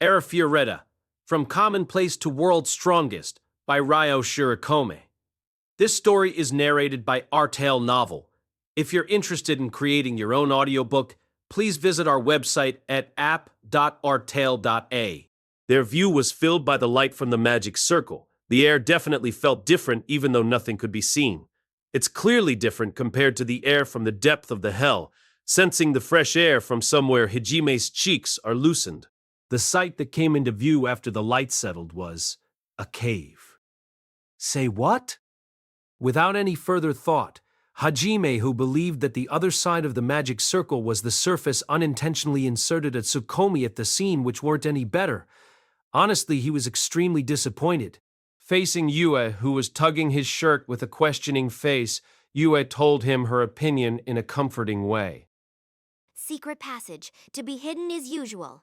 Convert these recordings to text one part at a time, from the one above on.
Arifureta, From Commonplace to World's Strongest, by Ryo Shirokome. This story is narrated by Artale Novel. If you're interested in creating your own audiobook, please visit our website at app.artale.a. Their view was filled by the light from the magic circle. The air definitely felt different even though nothing could be seen. It's clearly different compared to the air from the depth of the hell. Sensing the fresh air from somewhere, Hajime's cheeks are loosened. The sight that came into view after the light settled was a cave. Say what? Without any further thought, Hajime, who believed that the other side of the magic circle was the surface, unintentionally inserted a tsukomi at the scene which weren't any better. Honestly, he was extremely disappointed. Facing Yue, who was tugging his shirt with a questioning face, Yue told him her opinion in a comforting way. Secret passage, to be hidden as usual.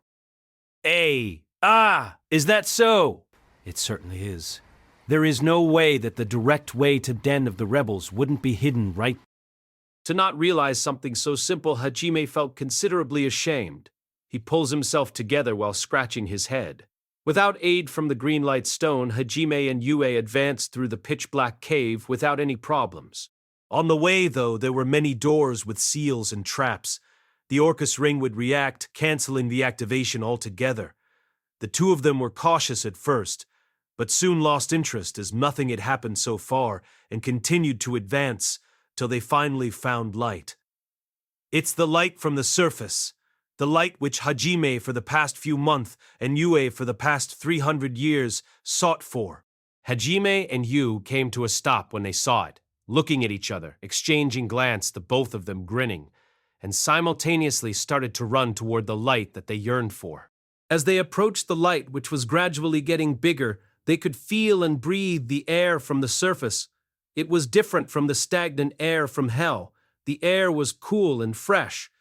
Is that so? It certainly is. There is no way that the direct way to Den of the Rebels wouldn't be hidden, right? To not realize something so simple, Hajime felt considerably ashamed. He pulls himself together while scratching his head. Without aid from the green light stone, Hajime and Yue advanced through the pitch-black cave without any problems. On the way, though, there were many doors with seals and traps. The Orcus ring would react, canceling the activation altogether. The two of them were cautious at first, but soon lost interest as nothing had happened so far and continued to advance till they finally found light. It's the light from the surface, the light which Hajime for the past few months and Yue for the past 300 years sought for. Hajime and Yu came to a stop when they saw it, looking at each other, exchanging glances, the both of them grinning, and simultaneously started to run toward the light that they yearned for. As they approached the light, which was gradually getting bigger, they could feel and breathe the air from the surface. It was different from the stagnant air from hell. The air was cool and fresh.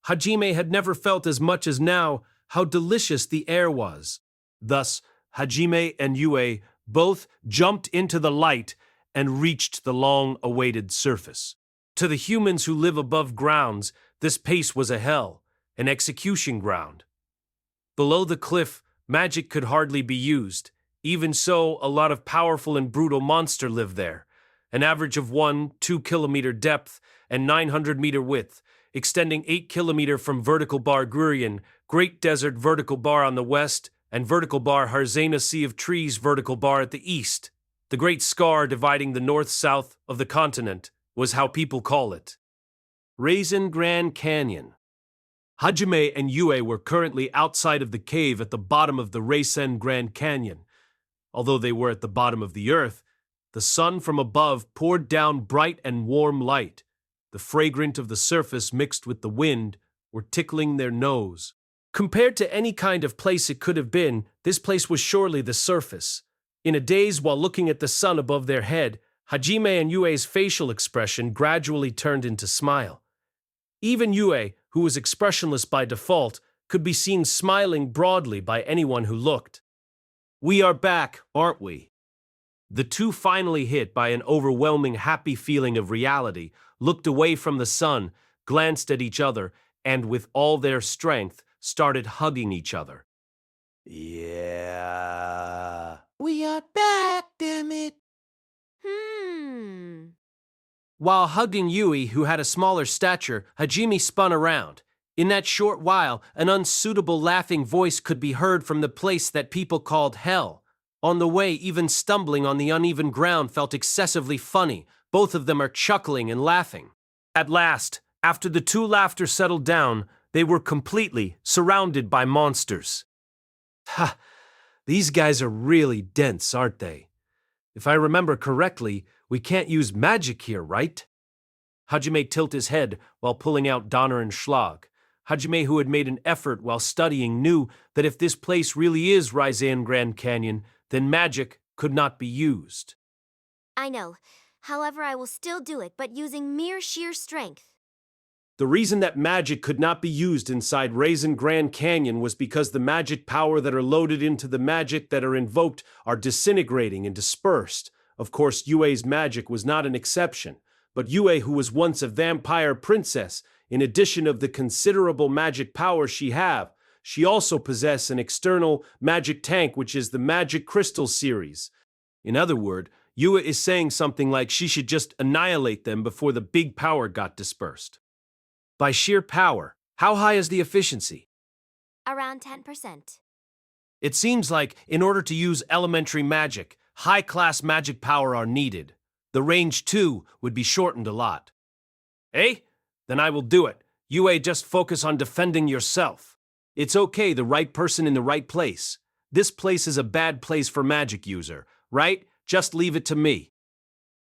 Hajime had never felt as much as now how delicious the air was. Thus, Hajime and Yue both jumped into the light and reached the long-awaited surface. To the humans who live above grounds, this place was a hell, an execution ground. Below the cliff, magic could hardly be used. Even so, a lot of powerful and brutal monsters lived there. An average of 1-2 kilometer depth and 900-meter width, extending 8 kilometers from Vertical Bar Gurion, Great Desert Vertical Bar on the west, and Vertical Bar Harzana Sea of Trees Vertical Bar at the east. The great scar dividing the north-south of the continent was how people call it. Raisin Grand Canyon. Hajime and Yue were currently outside of the cave at the bottom of the Raisin Grand Canyon. Although they were at the bottom of the earth, the sun from above poured down bright and warm light. The fragrance of the surface mixed with the wind were tickling their nose. Compared to any kind of place it could have been, this place was surely the surface. In a daze while looking at the sun above their head, Hajime and Yue's facial expression gradually turned into smile. Even Yue, who was expressionless by default, could be seen smiling broadly by anyone who looked. We are back, aren't we? The two, finally hit by an overwhelming happy feeling of reality, looked away from the sun, glanced at each other, and with all their strength, started hugging each other. Yeah. We are back, damn it. While hugging Yui, who had a smaller stature, Hajime spun around. In that short while, an unsuitable laughing voice could be heard from the place that people called hell. On the way, even stumbling on the uneven ground felt excessively funny. Both of them are chuckling and laughing. At last, after the two laughter settled down, they were completely surrounded by monsters. Ha! These guys are really dense, aren't they? If I remember correctly, we can't use magic here, right? Hajime tilted his head while pulling out Donner and Schlag. Hajime, who had made an effort while studying, knew that if this place really is Raisin Grand Canyon, then magic could not be used. I know. However, I will still do it, but using mere sheer strength. The reason that magic could not be used inside Raisin Grand Canyon was because the magic power that are loaded into the magic that are invoked are disintegrating and dispersed. Of course, Yue's magic was not an exception, but Yue, who was once a vampire princess, in addition of the considerable magic power she had, she also possesses an external magic tank, which is the Magic Crystal series. In other words, Yue is saying something like she should just annihilate them before the big power got dispersed. By sheer power, how high is the efficiency? Around 10%. It seems like, in order to use elementary magic, high-class magic power are needed. The range, too, would be shortened a lot. Eh? Then I will do it. Yue, just focus on defending yourself. It's okay, the right person in the right place. This place is a bad place for magic user, right? Just leave it to me.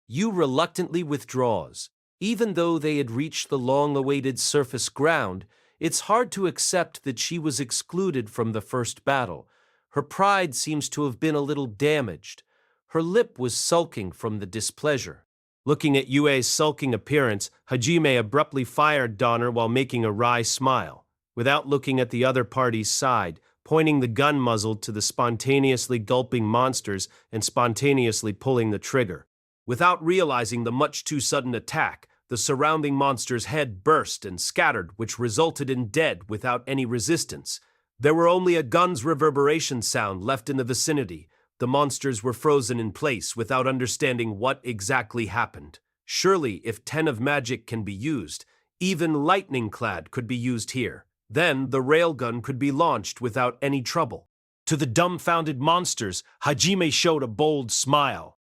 Yu reluctantly withdraws. Even though they had reached the long-awaited surface ground, it's hard to accept that she was excluded from the first battle. Her pride seems to have been a little damaged. Her lip was sulking from the displeasure. Looking at Yue's sulking appearance, Hajime abruptly fired Donner while making a wry smile, without looking at the other party's side, pointing the gun muzzle to the spontaneously gulping monsters and spontaneously pulling the trigger. Without realizing the much too sudden attack, the surrounding monster's head burst and scattered, which resulted in dead without any resistance. There were only a gun's reverberation sound left in the vicinity. The monsters were frozen in place without understanding what exactly happened. Surely, if 10 of magic can be used, even lightning-clad could be used here. Then the railgun could be launched without any trouble. To the dumbfounded monsters, Hajime showed a bold smile.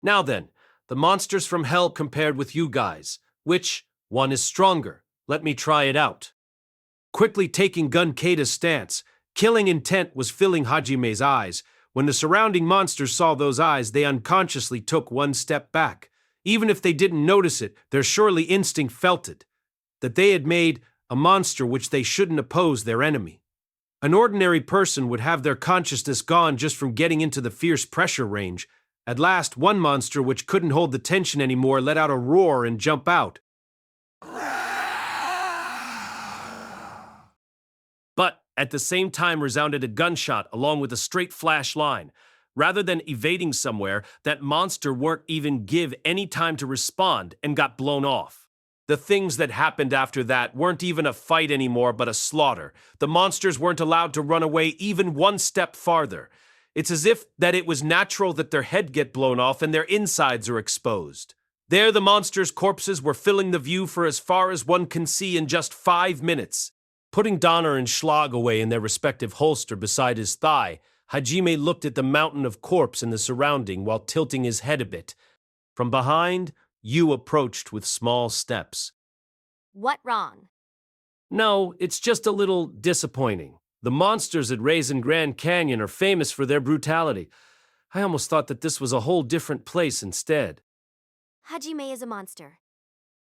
Now then, the monsters from hell compared with you guys. Which one is stronger? Let me try it out. Quickly taking Gun Kata's stance, killing intent was filling Hajime's eyes. When the surrounding monsters saw those eyes, they unconsciously took one step back. Even if they didn't notice it, their surely instinct felt it, that they had made a monster which they shouldn't oppose their enemy. An ordinary person would have their consciousness gone just from getting into the fierce pressure range. At last, one monster which couldn't hold the tension anymore let out a roar and jump out. But at the same time resounded a gunshot along with a straight flash line. Rather than evading somewhere, that monster weren't even give any time to respond and got blown off. The things that happened after that weren't even a fight anymore but a slaughter. The monsters weren't allowed to run away even one step farther. It's as if that it was natural that their head get blown off and their insides are exposed. There the monsters' corpses were filling the view for as far as one can see in just 5 minutes. Putting Donner and Schlag away in their respective holster beside his thigh, Hajime looked at the mountain of corpse in the surrounding while tilting his head a bit. From behind, Yu approached with small steps. What wrong? No, it's just a little disappointing. The monsters at Raisin Grand Canyon are famous for their brutality. I almost thought that this was a whole different place instead. Hajime is a monster.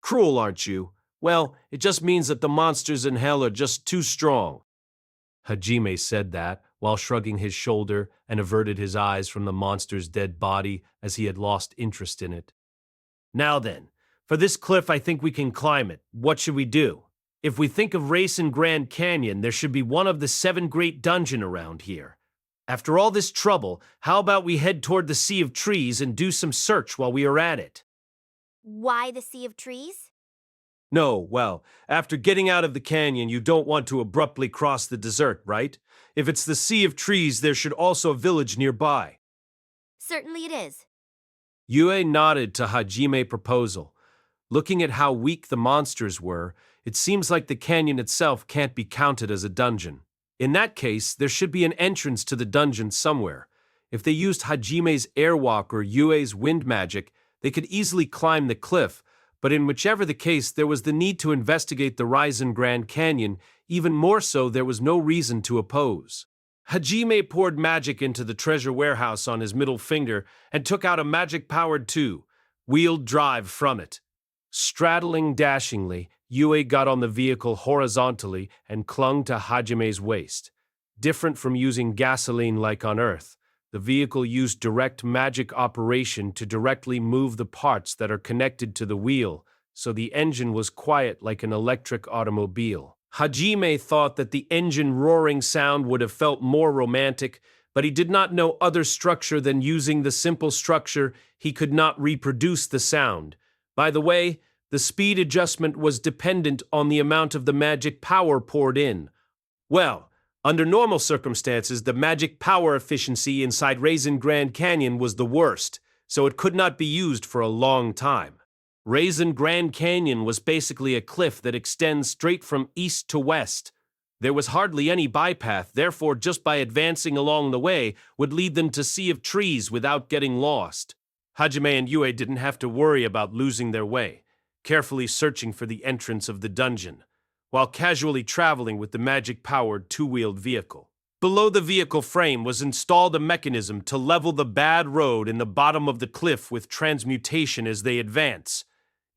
Cruel, aren't you? Well, it just means that the monsters in hell are just too strong. Hajime said that, while shrugging his shoulder and averted his eyes from the monster's dead body as he had lost interest in it. Now then, for this cliff I think we can climb it. What should we do? If we think of Raisin Grand Canyon, there should be one of the 7 great dungeons around here. After all this trouble, how about we head toward the Sea of Trees and do some search while we are at it? Why the Sea of Trees? No, well, after getting out of the canyon, you don't want to abruptly cross the desert, right? If it's the Sea of Trees, there should also a village nearby. Certainly it is. Yue nodded to Hajime's proposal. Looking at how weak the monsters were, it seems like the canyon itself can't be counted as a dungeon. In that case, there should be an entrance to the dungeon somewhere. If they used Hajime's airwalk or Yue's wind magic, they could easily climb the cliff, but in whichever the case, there was the need to investigate the Raisin Grand Canyon. Even more so, there was no reason to oppose. Hajime poured magic into the treasure warehouse on his middle finger and took out a magic-powered two-wheeled drive from it. Straddling dashingly, Yue got on the vehicle horizontally and clung to Hajime's waist. Different from using gasoline like on Earth, the vehicle used direct magic operation to directly move the parts that are connected to the wheel, so the engine was quiet like an electric automobile. Hajime thought that the engine roaring sound would have felt more romantic, but he did not know other structure than using the simple structure he could not reproduce the sound. By the way, the speed adjustment was dependent on the amount of the magic power poured in. Well, Under normal circumstances, the magic power efficiency inside Raisin Grand Canyon was the worst, so it could not be used for a long time. Raisin Grand Canyon was basically a cliff that extends straight from east to west. There was hardly any bypath, therefore just by advancing along the way would lead them to sea of trees without getting lost. Hajime and Yue didn't have to worry about losing their way, carefully searching for the entrance of the dungeon, while casually traveling with the magic-powered two-wheeled vehicle. Below the vehicle frame was installed a mechanism to level the bad road in the bottom of the cliff with transmutation as they advance.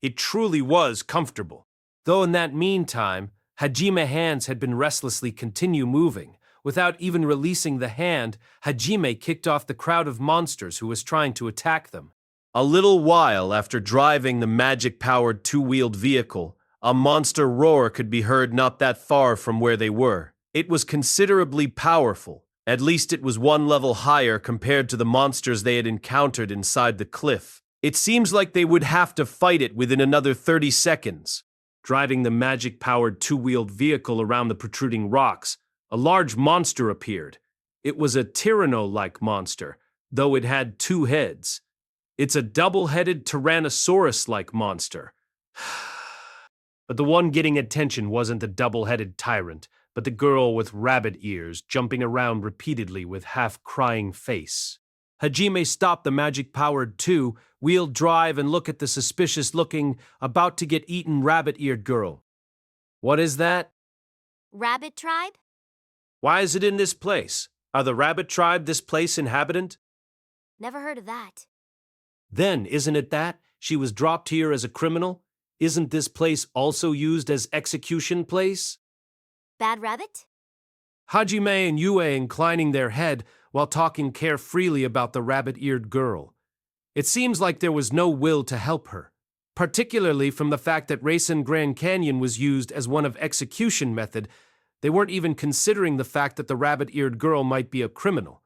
It truly was comfortable. Though in that meantime, Hajime's hands had been restlessly continue moving. Without even releasing the hand, Hajime kicked off the crowd of monsters who was trying to attack them. A little while after driving the magic-powered two-wheeled vehicle, a monster roar could be heard not that far from where they were. It was considerably powerful. At least it was one level higher compared to the monsters they had encountered inside the cliff. It seems like they would have to fight it within another 30 seconds. Driving the magic-powered two-wheeled vehicle around the protruding rocks, a large monster appeared. It was a Tyranno-like monster, though it had two heads. It's a double-headed Tyrannosaurus-like monster. But the one getting attention wasn't the double-headed tyrant, but the girl with rabbit ears jumping around repeatedly with half-crying face. Hajime stopped the magic-powered two-wheeled drive and looked at the suspicious-looking, about-to-get-eaten rabbit-eared girl. What is that? Rabbit tribe? Why is it in this place? Are the rabbit tribe this place inhabitant? Never heard of that. Then, isn't it that? She was dropped here as a criminal? Isn't this place also used as execution place? Bad rabbit? Hajime and Yue inclining their head while talking carefreely about the rabbit-eared girl. It seems like there was no will to help her, particularly from the fact that Raisin Grand Canyon was used as one of execution method. They weren't even considering the fact that the rabbit-eared girl might be a criminal.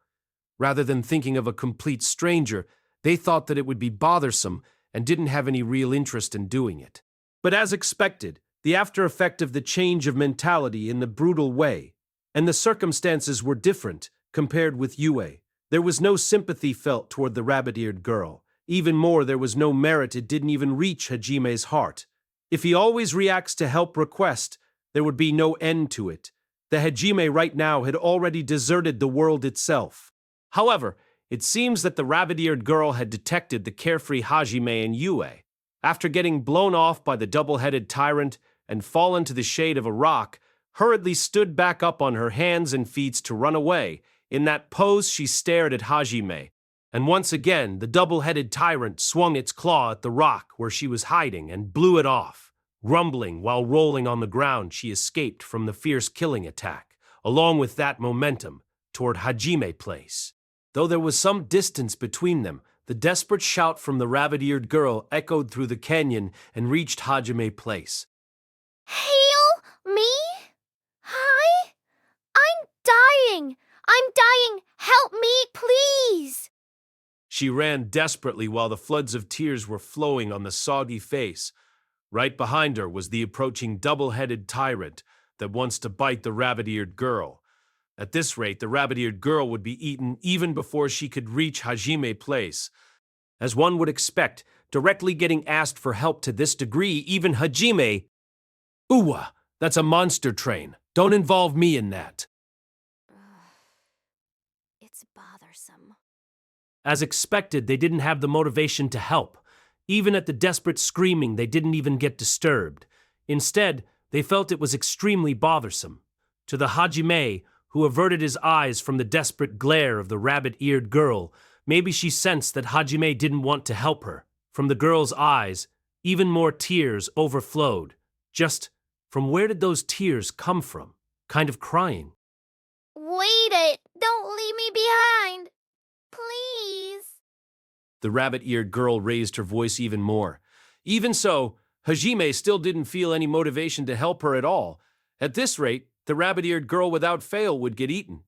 Rather than thinking of a complete stranger, they thought that it would be bothersome and didn't have any real interest in doing it. But as expected, the after effect of the change of mentality in the brutal way, and the circumstances were different compared with Yue. There was no sympathy felt toward the rabbit-eared girl. Even more, there was no merit. It didn't even reach Hajime's heart. If he always reacts to help request, there would be no end to it. The Hajime right now had already deserted the world itself. However, it seems that the rabbit-eared girl had detected the carefree Hajime and Yue. After getting blown off by the double-headed tyrant and fallen to the shade of a rock, hurriedly stood back up on her hands and feet to run away. In that pose, she stared at Hajime, and once again the double-headed tyrant swung its claw at the rock where she was hiding and blew it off. Grumbling while rolling on the ground, she escaped from the fierce killing attack, along with that momentum, toward Hajime Place. Though there was some distance between them, the desperate shout from the rabbit-eared girl echoed through the canyon and reached Hajime Place. Heal me? Hi? I'm dying! I'm dying! Help me, please! She ran desperately while the floods of tears were flowing on the soggy face. Right behind her was the approaching double-headed tyrant that wants to bite the rabbit-eared girl. At this rate, the rabbit-eared girl would be eaten even before she could reach Hajime Place. As one would expect, directly getting asked for help to this degree, even Hajime... Uwa, that's a monster train. Don't involve me in that. It's bothersome. As expected, they didn't have the motivation to help. Even at the desperate screaming, they didn't even get disturbed. Instead, they felt it was extremely bothersome. To the Hajime, who averted his eyes from the desperate glare of the rabbit-eared girl, maybe she sensed that Hajime didn't want to help her. From the girl's eyes, even more tears overflowed. Just, from where did those tears come from? Kind of crying. Wait it! Don't leave me behind! Please! The rabbit-eared girl raised her voice even more. Even so, Hajime still didn't feel any motivation to help her at all. At this rate, the rabbit-eared girl without fail would get eaten.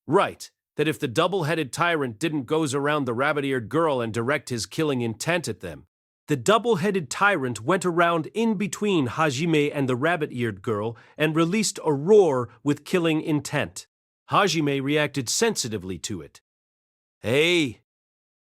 Right, that if the double-headed tyrant didn't goes around the rabbit-eared girl and direct his killing intent at them, the double-headed tyrant went around in between Hajime and the rabbit-eared girl and released a roar with killing intent. Hajime reacted sensitively to it. Hey!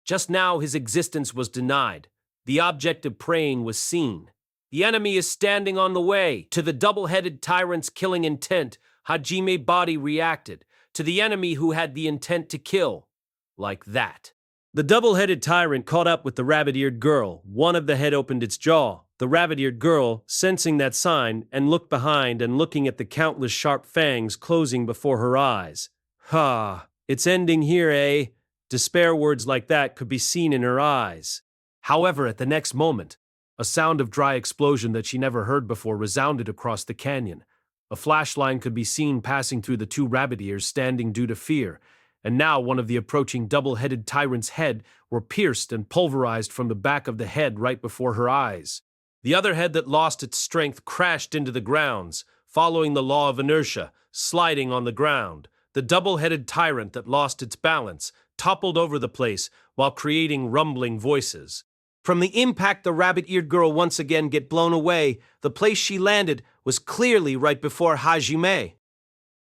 Just now his existence was denied. The object of praying was seen. The enemy is standing on the way. To the double-headed tyrant's killing intent, Hajime body reacted. To the enemy who had the intent to kill. Like that. The double-headed tyrant caught up with the rabbit-eared girl. One of the head opened its jaw. The rabbit-eared girl, sensing that sign, and looked behind and looking at the countless sharp fangs closing before her eyes. Ha! It's ending here, eh? Despair words like that could be seen in her eyes. However, at the next moment, a sound of dry explosion that she never heard before resounded across the canyon. A flashline could be seen passing through the two rabbit ears standing due to fear, and now one of the approaching double-headed tyrant's head were pierced and pulverized from the back of the head right before her eyes. The other head that lost its strength crashed into the grounds, following the law of inertia, sliding on the ground. The double-headed tyrant that lost its balance toppled over the place while creating rumbling voices. From the impact, the rabbit-eared girl once again get blown away. The place she landed was clearly right before Hajime.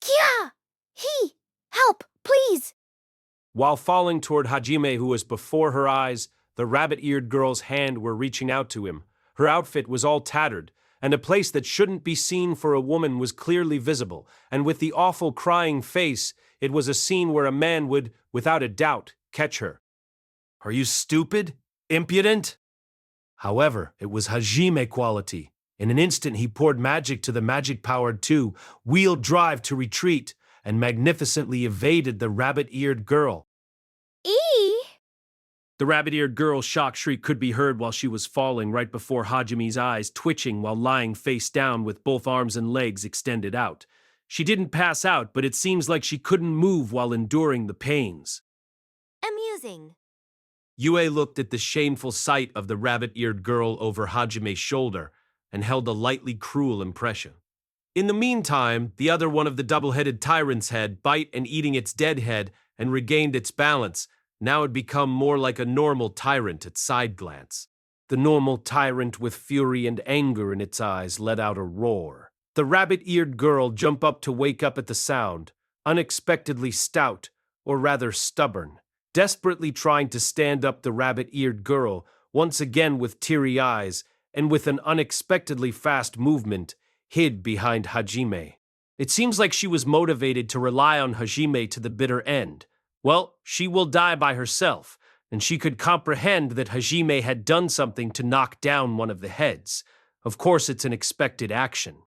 Kia! Help, please! While falling toward Hajime, who was before her eyes, the rabbit-eared girl's hand were reaching out to him. Her outfit was all tattered, and a place that shouldn't be seen for a woman was clearly visible, and with the awful crying face, it was a scene where a man would, without a doubt, catch her. Are you stupid? Impudent? However, it was Hajime quality. In an instant he poured magic to the magic-powered two-wheel drive to retreat, and magnificently evaded the rabbit-eared girl. The rabbit-eared girl's shock shriek could be heard while she was falling right before Hajime's eyes twitching while lying face down with both arms and legs extended out. She didn't pass out, but it seems like she couldn't move while enduring the pains. Amusing. Yue looked at the shameful sight of the rabbit-eared girl over Hajime's shoulder and held a lightly cruel impression. In the meantime, the other one of the double-headed tyrant's head bite and eating its dead head and regained its balance. Now had become more like a normal tyrant at side glance. The normal tyrant with fury and anger in its eyes let out a roar. The rabbit-eared girl jumped up to wake up at the sound, unexpectedly stout, or rather stubborn, desperately trying to stand up. The rabbit-eared girl, once again with teary eyes, and with an unexpectedly fast movement, hid behind Hajime. It seems like she was motivated to rely on Hajime to the bitter end. Well, she will die by herself, and she could comprehend that Hajime had done something to knock down one of the heads. Of course, it's an expected action.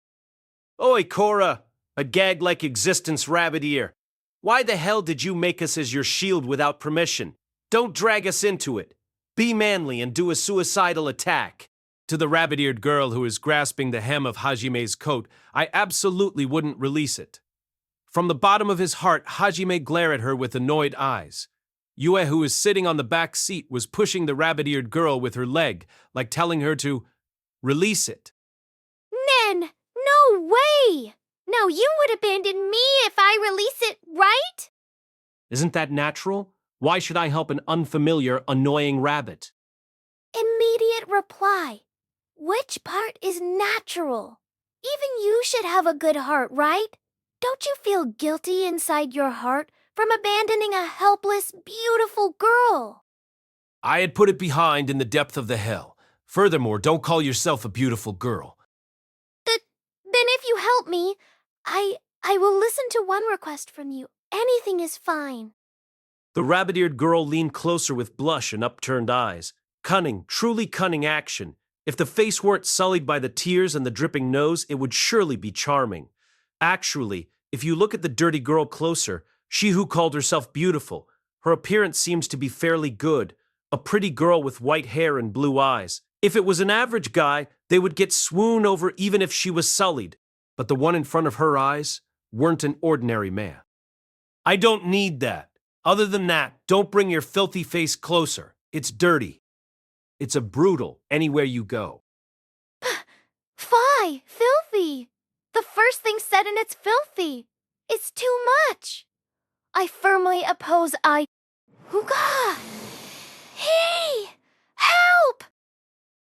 Oi, Cora! A gag-like existence, rabbit ear. Why the hell did you make us as your shield without permission? Don't drag us into it. Be manly and do a suicidal attack. To the rabbit-eared girl who is grasping the hem of Hajime's coat, I absolutely wouldn't release it. From the bottom of his heart, Hajime glared at her with annoyed eyes. Yue, who was sitting on the back seat, was pushing the rabbit-eared girl with her leg, like telling her to release it. Nen, no way! Now you would abandon me if I release it, right? Isn't that natural? Why should I help an unfamiliar, annoying rabbit? Immediate reply. Which part is natural? Even you should have a good heart, right? Don't you feel guilty inside your heart from abandoning a helpless, beautiful girl? I had put it behind in the depth of the hell. Furthermore, don't call yourself a beautiful girl. Then if you help me, I will listen to one request from you. Anything is fine. The rabbit-eared girl leaned closer with blush and upturned eyes. Cunning, truly cunning action. If the face weren't sullied by the tears and the dripping nose, it would surely be charming. Actually, if you look at the dirty girl closer, she who called herself beautiful, her appearance seems to be fairly good. A pretty girl with white hair and blue eyes. If it was an average guy, they would get swoon over even if she was sullied. But the one in front of her eyes weren't an ordinary man. I don't need that. Other than that, don't bring your filthy face closer. It's dirty. It's a brutal anywhere you go. Fie, filthy. The first thing said and it's filthy. It's too much. I firmly oppose Hooga! Hey! Help!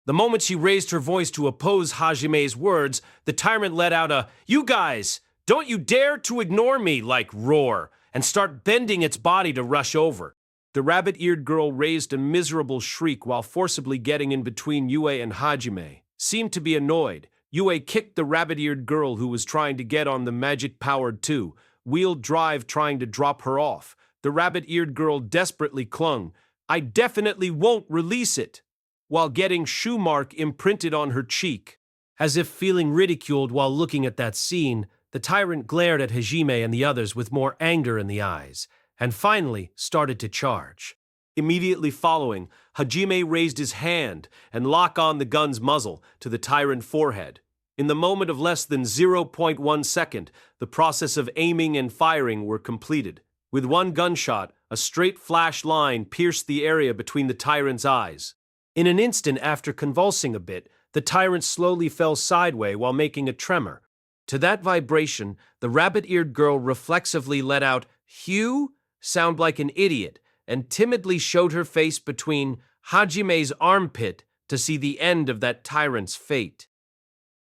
The moment she raised her voice to oppose Hajime's words, the tyrant let out a, "You guys, don't you dare to ignore me," like roar, and start bending its body to rush over. The rabbit-eared girl raised a miserable shriek while forcibly getting in between Yue and Hajime. Seemed to be annoyed. Yue kicked the rabbit-eared girl who was trying to get on the magic-powered two, wheeled drive trying to drop her off. The rabbit-eared girl desperately clung. "I definitely won't release it," while getting shoe mark imprinted on her cheek. As if feeling ridiculed while looking at that scene, the tyrant glared at Hajime and the others with more anger in the eyes, and finally started to charge. Immediately following, Hajime raised his hand and locked on the gun's muzzle to the tyrant's forehead. In the moment of less than 0.1 second, the process of aiming and firing were completed. With one gunshot, a straight flash line pierced the area between the tyrant's eyes. In an instant after convulsing a bit, the tyrant slowly fell sideways while making a tremor. To that vibration, the rabbit-eared girl reflexively let out, "Hugh?" sound like an idiot, and timidly showed her face between Hajime's armpit to see the end of that tyrant's fate.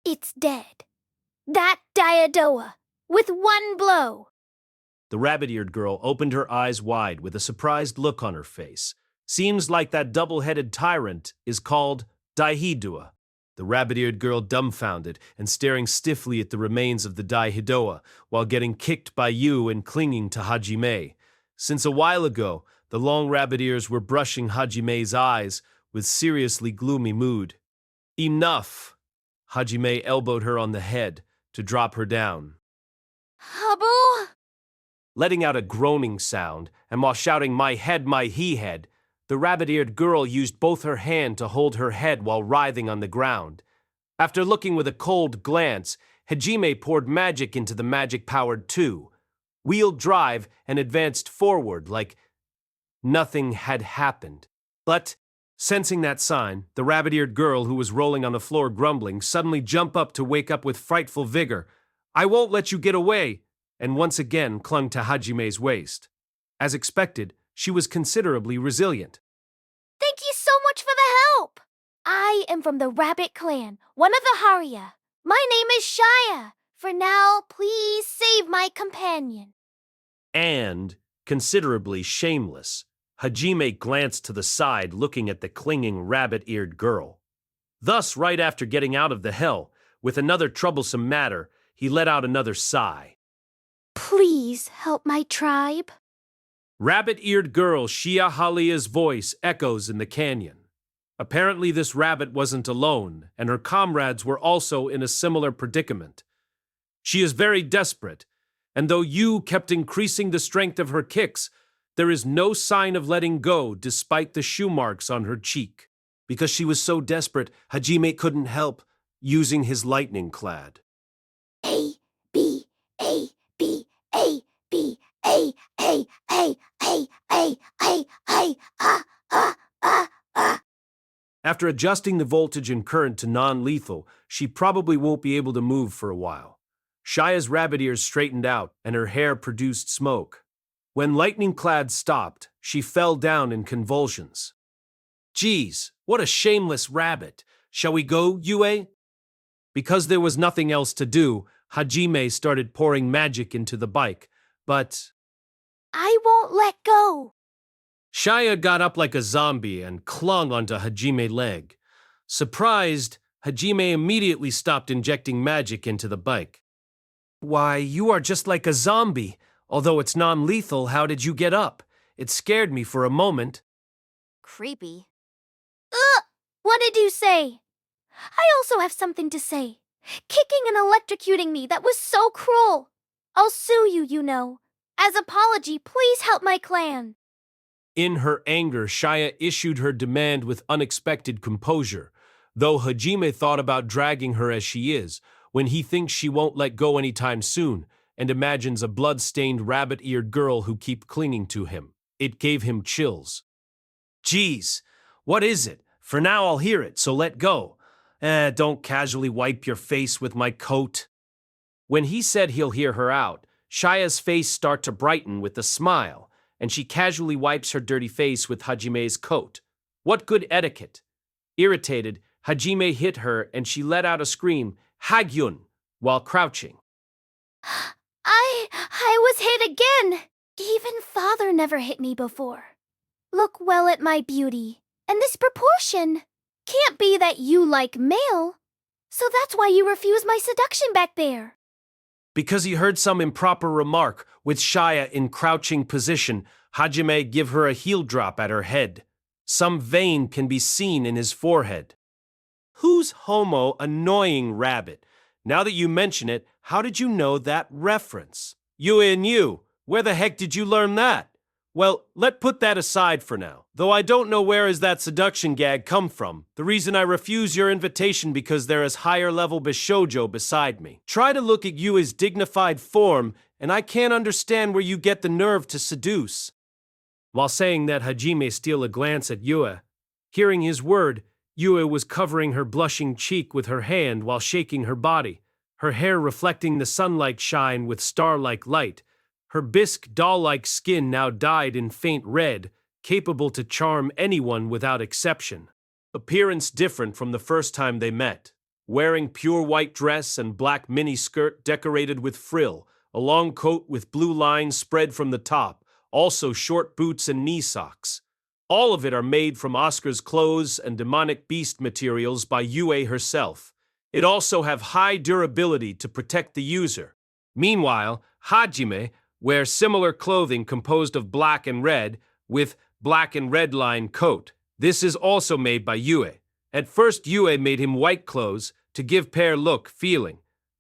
It's dead. That Diadoa, with one blow. The rabbit-eared girl opened her eyes wide with a surprised look on her face. Seems like that double-headed tyrant is called Daihidua. The rabbit-eared girl dumbfounded and staring stiffly at the remains of the Daihidoa while getting kicked by Yu and clinging to Hajime. Since a while ago, the long rabbit ears were brushing Hajime's eyes with seriously gloomy mood. "Enough!" Hajime elbowed her on the head to drop her down. Hubble? Letting out a groaning sound, and while shouting, "My head, my he-head," the rabbit-eared girl used both her hand to hold her head while writhing on the ground. After looking with a cold glance, Hajime poured magic into the magic-powered two, wheeled drive, and advanced forward like nothing had happened. But, sensing that sign, the rabbit-eared girl who was rolling on the floor grumbling suddenly jumped up to wake up with frightful vigor. "I won't let you get away," and once again clung to Hajime's waist. As expected, she was considerably resilient. Thank you so much for the help. I am from the Rabbit Clan, one of the Haria. My name is Shia. For now, please save my companion. And, considerably shameless, Hajime glanced to the side looking at the clinging rabbit-eared girl. Thus, right after getting out of the hell, with another troublesome matter, he let out another sigh. Please help my tribe. Rabbit-eared girl Shia Halia's voice echoes in the canyon. Apparently this rabbit wasn't alone, and her comrades were also in a similar predicament. She is very desperate, and though Yu kept increasing the strength of her kicks, there is no sign of letting go despite the shoe marks on her cheek. Because she was so desperate, Hajime couldn't help using his lightning clad. A, B, A, B, A, B, A, A, A, A, A, A, A, ah. After adjusting the voltage and current to non-lethal, she probably won't be able to move for a while. Shia's rabbit ears straightened out, and her hair produced smoke. When Lightning Clad stopped, she fell down in convulsions. "Geez, what a shameless rabbit. Shall we go, Yue?" Because there was nothing else to do, Hajime started pouring magic into the bike, but I won't let go. Shia got up like a zombie and clung onto Hajime's leg. Surprised, Hajime immediately stopped injecting magic into the bike. "Why, you are just like a zombie. Although it's non-lethal, how did you get up? It scared me for a moment." Creepy. Ugh! What did you say? I also have something to say. Kicking and electrocuting me, that was so cruel. I'll sue you, you know. As apology, please help my clan. In her anger, Shia issued her demand with unexpected composure, though Hajime thought about dragging her as she is, when he thinks she won't let go anytime soon, and imagines a blood-stained rabbit-eared girl who keeps clinging to him. It gave him chills. "Geez, what is it? For now I'll hear it, so let go. Don't casually wipe your face with my coat." When he said he'll hear her out, Shia's face starts to brighten with a smile, and she casually wipes her dirty face with Hajime's coat. What good etiquette! Irritated, Hajime hit her and she let out a scream, Hagyun, while crouching. I was hit again! Even father never hit me before. Look well at my beauty. And this proportion. Can't be that you like male. So that's why you refuse my seduction back there. Because he heard some improper remark, with Shia in crouching position, Hajime give her a heel drop at her head. Some vein can be seen in his forehead. Who's homo annoying rabbit? Now that you mention it, how did you know that reference? You and you, where the heck did you learn that? Well, let's put that aside for now. Though I don't know where is that seduction gag come from. The reason I refuse your invitation because there is higher level bishoujo beside me. Try to look at you as dignified form, and I can't understand where you get the nerve to seduce. While saying that, Hajime steal a glance at Yue. Hearing his word, Yue was covering her blushing cheek with her hand while shaking her body, her hair reflecting the sunlight shine with star-like light. Her bisque, doll-like skin now dyed in faint red, capable to charm anyone without exception. Appearance different from the first time they met. Wearing pure white dress and black mini-skirt decorated with frill, a long coat with blue lines spread from the top, also short boots and knee socks. All of it are made from Oscar's clothes and demonic beast materials by Yue herself. It also have high durability to protect the user. Meanwhile, Hajime wears similar clothing composed of black and red, with black and red line coat. This is also made by Yue. At first Yue made him white clothes to give pair look feeling.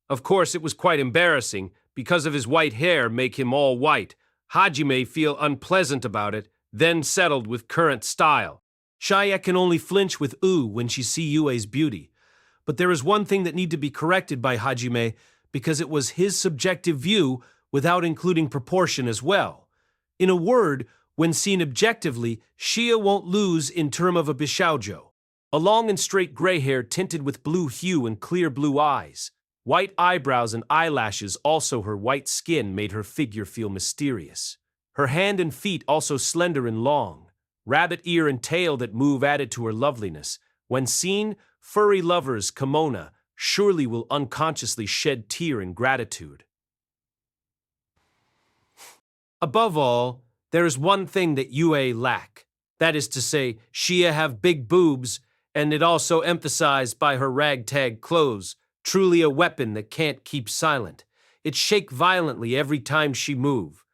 Of course it was quite embarrassing, because of his white hair make him all white. Hajime feel unpleasant about it, then settled with current style. Shia can only flinch with when she see Yue's beauty. But there is one thing that need to be corrected by Hajime, because it was his subjective view without including proportion as well. In a word, when seen objectively, Shia won't lose in term of a bishoujo. A long and straight gray hair tinted with blue hue and clear blue eyes. White eyebrows and eyelashes, also her white skin made her figure feel mysterious. Her hand and feet also slender and long. Rabbit ear and tail that move added to her loveliness. When seen, furry lovers, kimono, surely will unconsciously shed tear in gratitude. Above all, there is one thing that Yue lack. That is to say, Shia have big boobs, and it also emphasized by her ragtag clothes, truly a weapon that can't keep silent. It shake violently every time she move.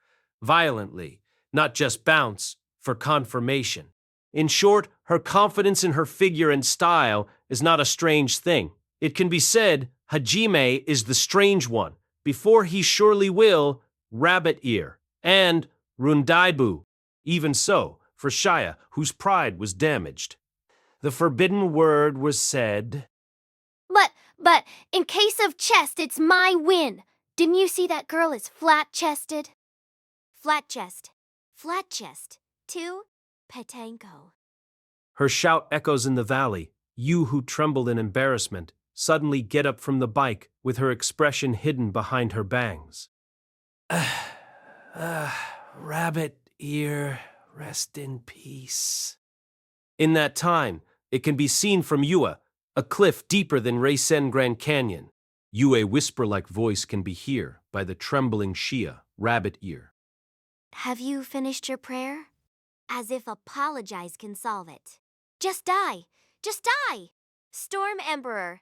Violently, not just bounce, for confirmation. In short, her confidence in her figure and style is not a strange thing. It can be said, Hajime is the strange one, before he surely will, rabbit ear. And Rundaibu, even so, for Shia, whose pride was damaged. The forbidden word was said. But, in case of chest, it's my win. Didn't you see that girl is flat-chested? Flat chest. Flat chest. 2. Petanko. Her shout echoes in the valley. You who trembled in embarrassment, suddenly get up from the bike with her expression hidden behind her bangs. Rabbit ear, rest in peace. In that time, it can be seen from Yue, a cliff deeper than Reisen Grand Canyon. Yue whisper-like voice can be heard by the trembling Shia, rabbit ear. Have you finished your prayer? As if apologize can solve it. Just die! Just die! Storm Emperor,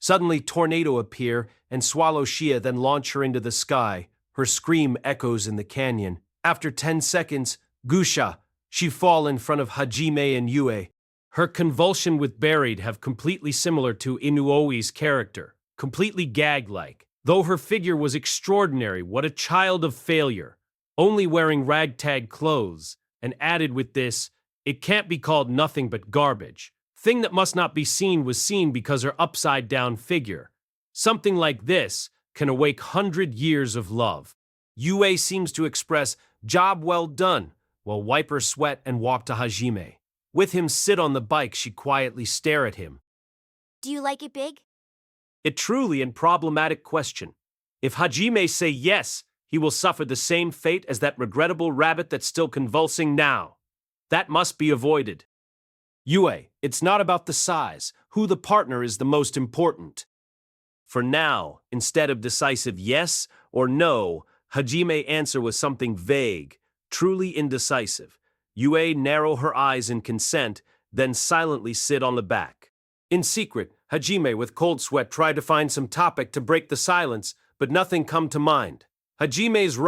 Suddenly tornado appear and swallow Shia, then launch her into the sky. Her scream echoes in the canyon. After 10 seconds, Gusha, she fall in front of Hajime and Yue. Her convulsion with buried have completely similar to Inuoi's character, completely gag-like. Though her figure was extraordinary, what a child of failure. Only wearing ragtag clothes, and added with this, it can't be called nothing but garbage. Thing that must not be seen was seen because her upside-down figure. Something like this can awake 100 years of love. Yue seems to express job well done, while wipe her sweat and walk to Hajime. With him sit on the bike, she quietly stare at him. do you like it big? A truly and problematic question. If Hajime say yes, he will suffer the same fate as that regrettable rabbit that's still convulsing now. That must be avoided. Yue, it's not about the size. Who the partner is the most important. For now, instead of decisive yes or no, Hajime's answer was something vague, truly indecisive. Yue narrowed her eyes in consent, then silently sit on the back. In secret, Hajime with cold sweat tried to find some topic to break the silence, but nothing come to mind. Hajime's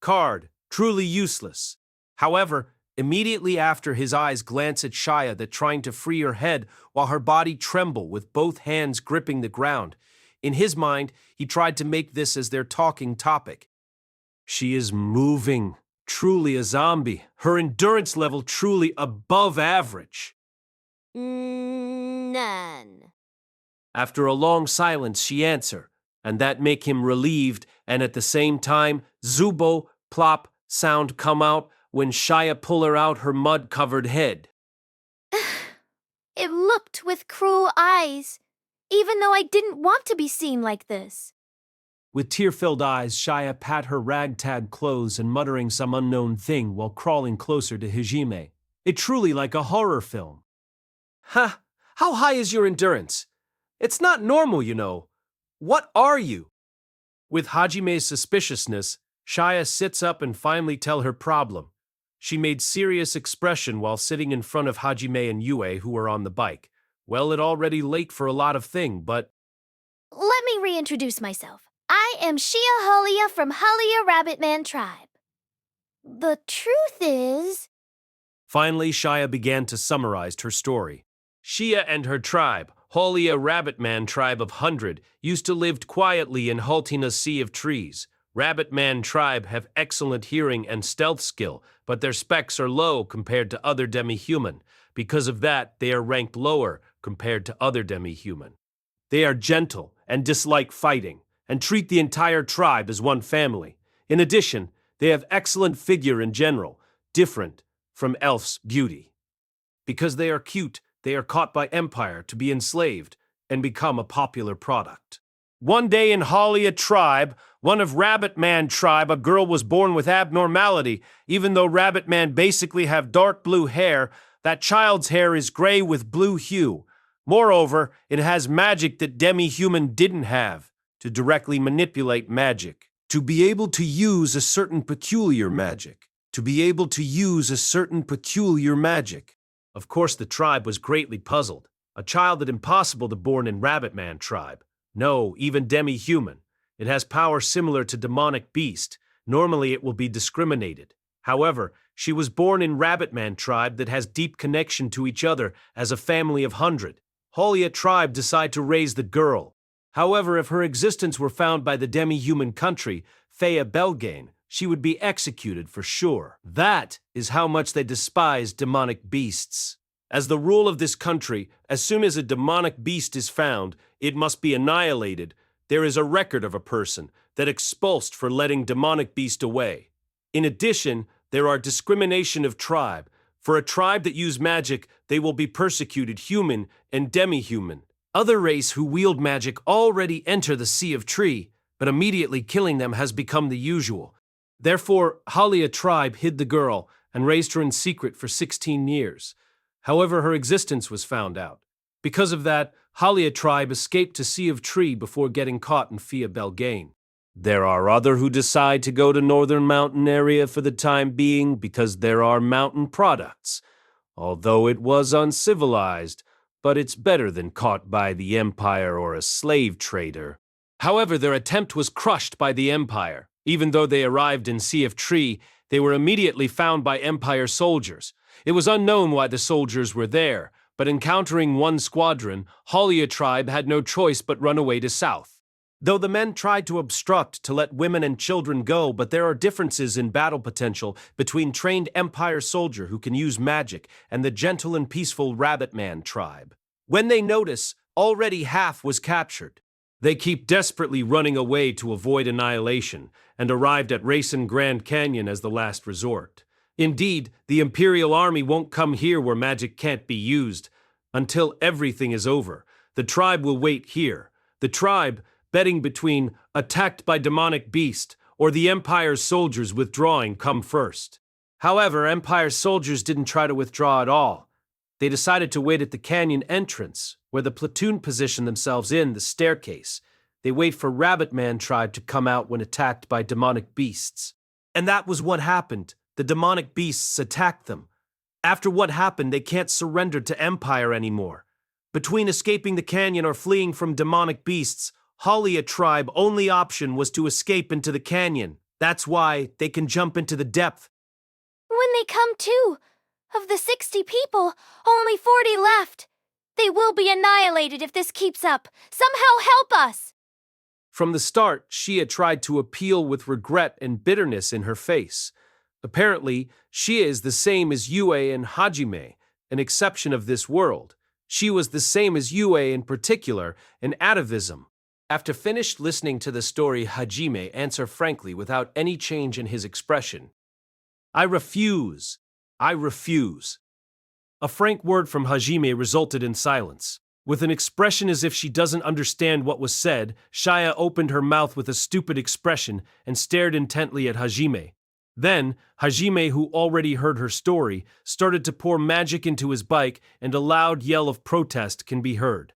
card, truly useless. However, immediately after his eyes glance at Shia that trying to free her head while her body tremble with both hands gripping the ground. In his mind, he tried to make this as their talking topic. She is moving, truly a zombie. Her endurance level truly above average. None. After a long silence, she answered, and that make him relieved, and at the same time, Zubo, plop, sound come out when Shia pull her out her mud-covered head. It looked with cruel eyes, even though I didn't want to be seen like this. With tear-filled eyes, Shia pat her ragtag clothes and muttering some unknown thing while crawling closer to Hajime. It truly like a horror film. Ha! How high is your endurance? It's not normal, you know. What are you? With Hajime's suspiciousness, Shia sits up and finally tell her problem. She made serious expression while sitting in front of Hajime and Yue who were on the bike. Well, it already late for a lot of thing, but... Let me reintroduce myself. I am Shia Halia from Halia Rabbitman Tribe. The truth is... Finally, Shia began to summarize her story. Shia and her tribe, Halia Rabbitman Tribe of 100, used to live quietly in Haltina's Sea of Trees. Rabbitman Tribe have excellent hearing and stealth skill, but their specs are low compared to other demi-human. Because of that, they are ranked lower compared to other demi-human. They are gentle and dislike fighting, and treat the entire tribe as one family. In addition, they have excellent figure in general, different from elf's beauty. Because they are cute, they are caught by Empire to be enslaved and become a popular product. One day in Halia tribe, one of Rabbitman tribe, a girl was born with abnormality. Even though Rabbitman basically have dark blue hair, that child's hair is gray with blue hue. Moreover, it has magic that demi-human didn't have, to directly manipulate magic. To be able to use a certain peculiar magic. To be able to use a certain peculiar magic. Of course, the tribe was greatly puzzled. A child that impossible to born in Rabbitman tribe. No, even demi-human. It has power similar to demonic beast. Normally it will be discriminated. However, she was born in Rabbitman tribe that has deep connection to each other as a family of 100. Halia tribe decide to raise the girl. However, if her existence were found by the demi-human country, Faya Belgain, she would be executed for sure. That is how much they despise demonic beasts. As the rule of this country, as soon as a demonic beast is found, it must be annihilated. There is a record of a person that expulsed for letting demonic beast away. In addition, there are discrimination of tribe. For a tribe that use magic, they will be persecuted human and demi-human. Other race who wield magic already enter the Sea of Tree, but immediately killing them has become the usual. Therefore, Halia tribe hid the girl and raised her in secret for 16 years. However, her existence was found out. Because of that, Halia tribe escaped to Sea of Tree before getting caught in Fia Belgain. There are other who decide to go to Northern Mountain area for the time being because there are mountain products. Although it was uncivilized, but it's better than caught by the Empire or a slave trader. However, their attempt was crushed by the Empire. Even though they arrived in Sea of Tree, they were immediately found by Empire soldiers. It was unknown why the soldiers were there, but encountering one squadron, Halia tribe had no choice but run away to south. Though the men tried to obstruct to let women and children go, but there are differences in battle potential between trained Empire soldier who can use magic and the gentle and peaceful Rabbitman tribe. When they notice, already half was captured. They keep desperately running away to avoid annihilation and arrived at Racine Grand Canyon as the last resort. Indeed, the Imperial Army won't come here where magic can't be used. Until everything is over, the tribe will wait here. The tribe, betting between attacked by demonic beast or the Empire's soldiers withdrawing come first. However, Empire soldiers didn't try to withdraw at all. They decided to wait at the canyon entrance, where the platoon positioned themselves in the staircase. They wait for Rabbit Man tribe to come out when attacked by demonic beasts. And that was what happened. The demonic beasts attacked them. After what happened, they can't surrender to Empire anymore. Between escaping the canyon or fleeing from demonic beasts, Halia tribe only option was to escape into the canyon. That's why they can jump into the depth. When they come to, of the 60 people, only 40 left. They will be annihilated if this keeps up. Somehow help us! From the start, Shia tried to appeal with regret and bitterness in her face. Apparently, Shia is the same as Yue and Hajime, an exception of this world. She was the same as Yue in particular, an atavism. After finished listening to the story, Hajime answered frankly without any change in his expression. I refuse. I refuse. A frank word from Hajime resulted in silence. With an expression as if she doesn't understand what was said, Shia opened her mouth with a stupid expression and stared intently at Hajime. Then, Hajime, who already heard her story, started to pour magic into his bike, and a loud yell of protest can be heard.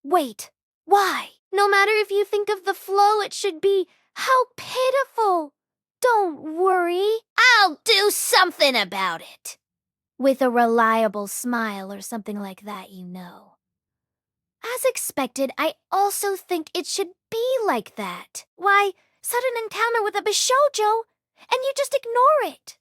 Wait. Why? No matter if you think of the flow it should be, how pitiful! Don't worry. I'll do something about it. With a reliable smile or something like that, you know. As expected, I also think it should be like that. Why, sudden encounter with a Bishoujo, and you just ignore it.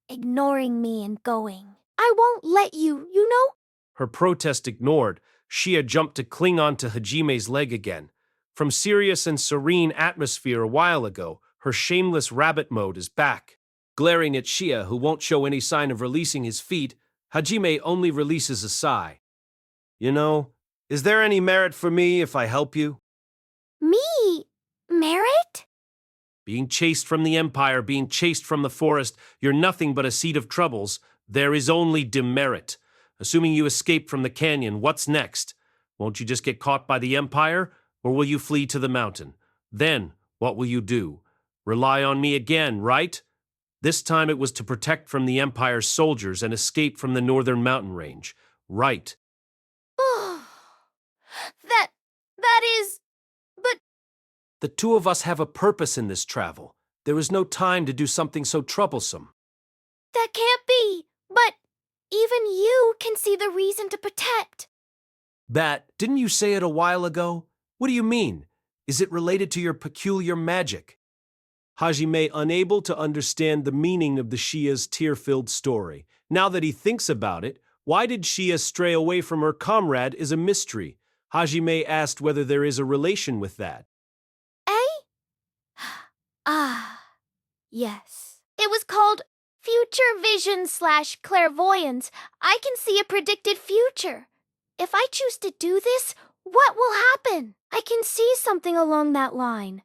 Ignoring me and going. I won't let you, you know? Her protest ignored, Shia jumped to cling on to Hajime's leg again. From serious and serene atmosphere a while ago, her shameless rabbit mode is back. Glaring at Shia, who won't show any sign of releasing his feet, Hajime only releases a sigh. You know, is there any merit for me if I help you? Me? Merit? Being chased from the Empire, being chased from the forest, you're nothing but a seed of troubles. There is only demerit. Assuming you escape from the canyon, what's next? Won't you just get caught by the Empire, or will you flee to the mountain? Then, what will you do? Rely on me again, right? This time it was to protect from the Empire's soldiers and escape from the northern mountain range. Right. That is... But... The two of us have a purpose in this travel. There is no time to do something so troublesome. That can't be. But even you can see the reason to protect. Didn't you say it a while ago? What do you mean? Is it related to your peculiar magic? Hajime, unable to understand the meaning of the Shia's tear-filled story. Now that he thinks about it, why did Shia stray away from her comrade is a mystery. Hajime asked whether there is a relation with that. Yes. It was called Future Vision / Clairvoyance. I can see a predicted future. If I choose to do this, what will happen? I can see something along that line.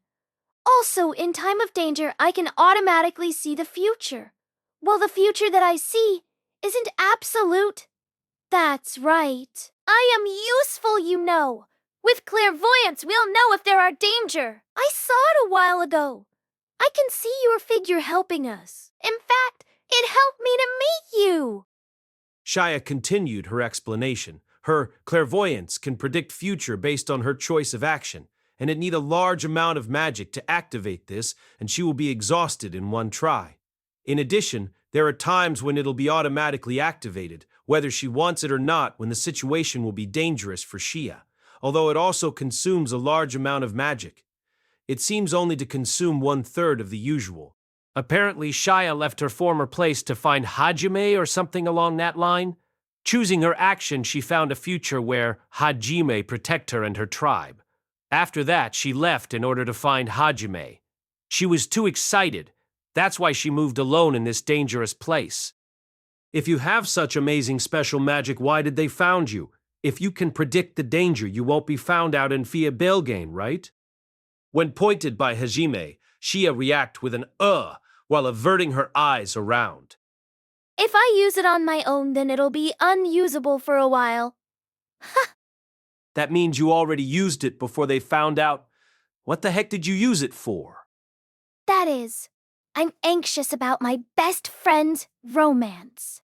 Also, in time of danger, I can automatically see the future. Well, the future that I see isn't absolute. That's right. I am useful, you know. With clairvoyance, we'll know if there are danger. I saw it a while ago. I can see your figure helping us. In fact, it helped me to meet you. Shia continued her explanation. Her clairvoyance can predict future based on her choice of action, and it need a large amount of magic to activate this, and she will be exhausted in one try. In addition, there are times when it'll be automatically activated, whether she wants it or not, when the situation will be dangerous for Shia, although it also consumes a large amount of magic. It seems only to consume 1/3 of the usual. Apparently, Shia left her former place to find Hajime or something along that line. Choosing her action, she found a future where Hajime protect her and her tribe. After that, she left in order to find Hajime. She was too excited. That's why she moved alone in this dangerous place. If you have such amazing special magic, why did they found you? If you can predict the danger, you won't be found out in Fia Belgain, right? When pointed by Hajime, Shia react with an while averting her eyes around. If I use it on my own, then it'll be unusable for a while. That means you already used it before they found out. What the heck did you use it for? That is, I'm anxious about my best friend's romance.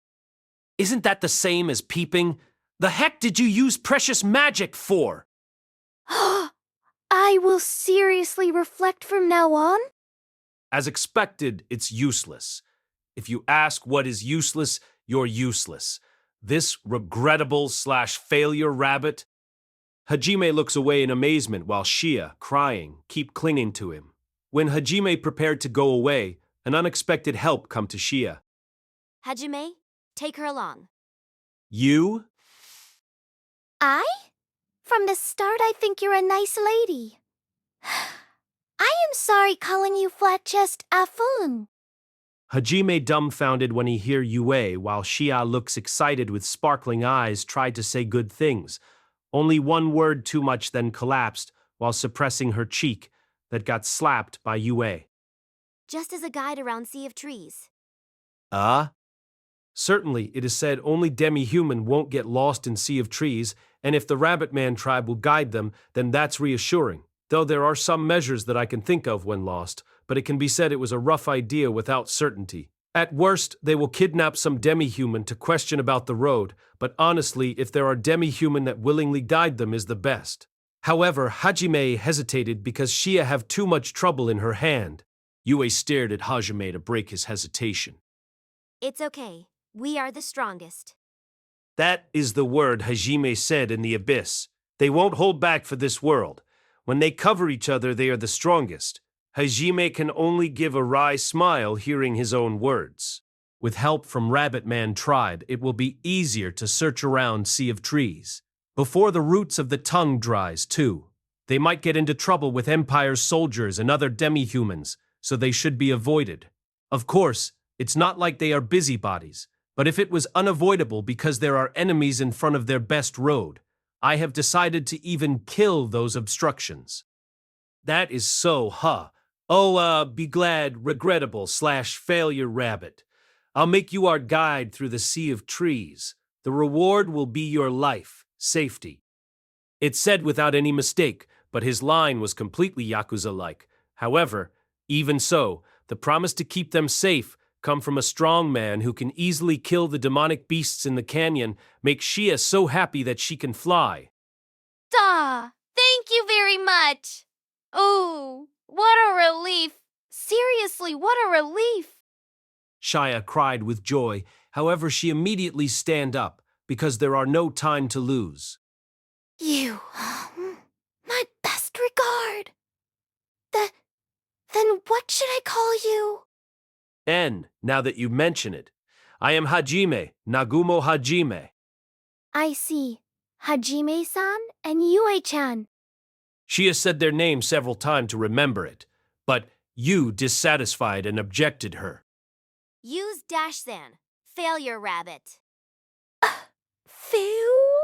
Isn't that the same as peeping? The heck did you use precious magic for? I will seriously reflect from now on. As expected, it's useless. If you ask what is useless, you're useless. This regrettable/failure rabbit. Hajime looks away in amazement while Shia, crying, keep clinging to him. When Hajime prepared to go away, an unexpected help come to Shia. Hajime, take her along. You? I? From the start, I think you're a nice lady. I am sorry calling you flat-chest Afun. Hajime dumbfounded when he hear Yue, while Shia looks excited with sparkling eyes tried to say good things. Only one word too much then collapsed while suppressing her cheek that got slapped by Yue. Just as a guide around Sea of Trees. Certainly, it is said only demi-human won't get lost in Sea of Trees, and if the Rabbit Man tribe will guide them, then that's reassuring. Though there are some measures that I can think of when lost, but it can be said it was a rough idea without certainty. At worst, they will kidnap some demi-human to question about the road, but honestly, if there are demi-human that willingly guide them is the best. However, Hajime hesitated because Shia have too much trouble in her hand. Yue stared at Hajime to break his hesitation. It's okay. We are the strongest. That is the word Hajime said in the abyss. They won't hold back for this world. When they cover each other, they are the strongest. Hajime can only give a wry smile hearing his own words. With help from Rabbit Man tribe, it will be easier to search around Sea of Trees. Before the roots of the tongue dries, too. They might get into trouble with Empire's soldiers and other demi-humans, so they should be avoided. Of course, it's not like they are busybodies, but if it was unavoidable because there are enemies in front of their best road, I have decided to even kill those obstructions. That is so, huh? Oh, be glad, regrettable/failure rabbit. I'll make you our guide through the Sea of Trees. The reward will be your life, safety. It's said without any mistake, but his line was completely Yakuza-like. However, even so, the promise to keep them safe come from a strong man who can easily kill the demonic beasts in the canyon, make Shia so happy that she can fly. Duh! Thank you very much! Oh, what a relief! Seriously, what a relief! Shia cried with joy. However, she immediately stand up, because there are no time to lose. You, my best regard. Then what should I call you? Now that you mention it, I am Hajime, Nagumo Hajime. I see. Hajime-san and Yue-chan. Shia said their name several times to remember it, but you dissatisfied and objected her. Use Dash-san. Failure rabbit. Phil?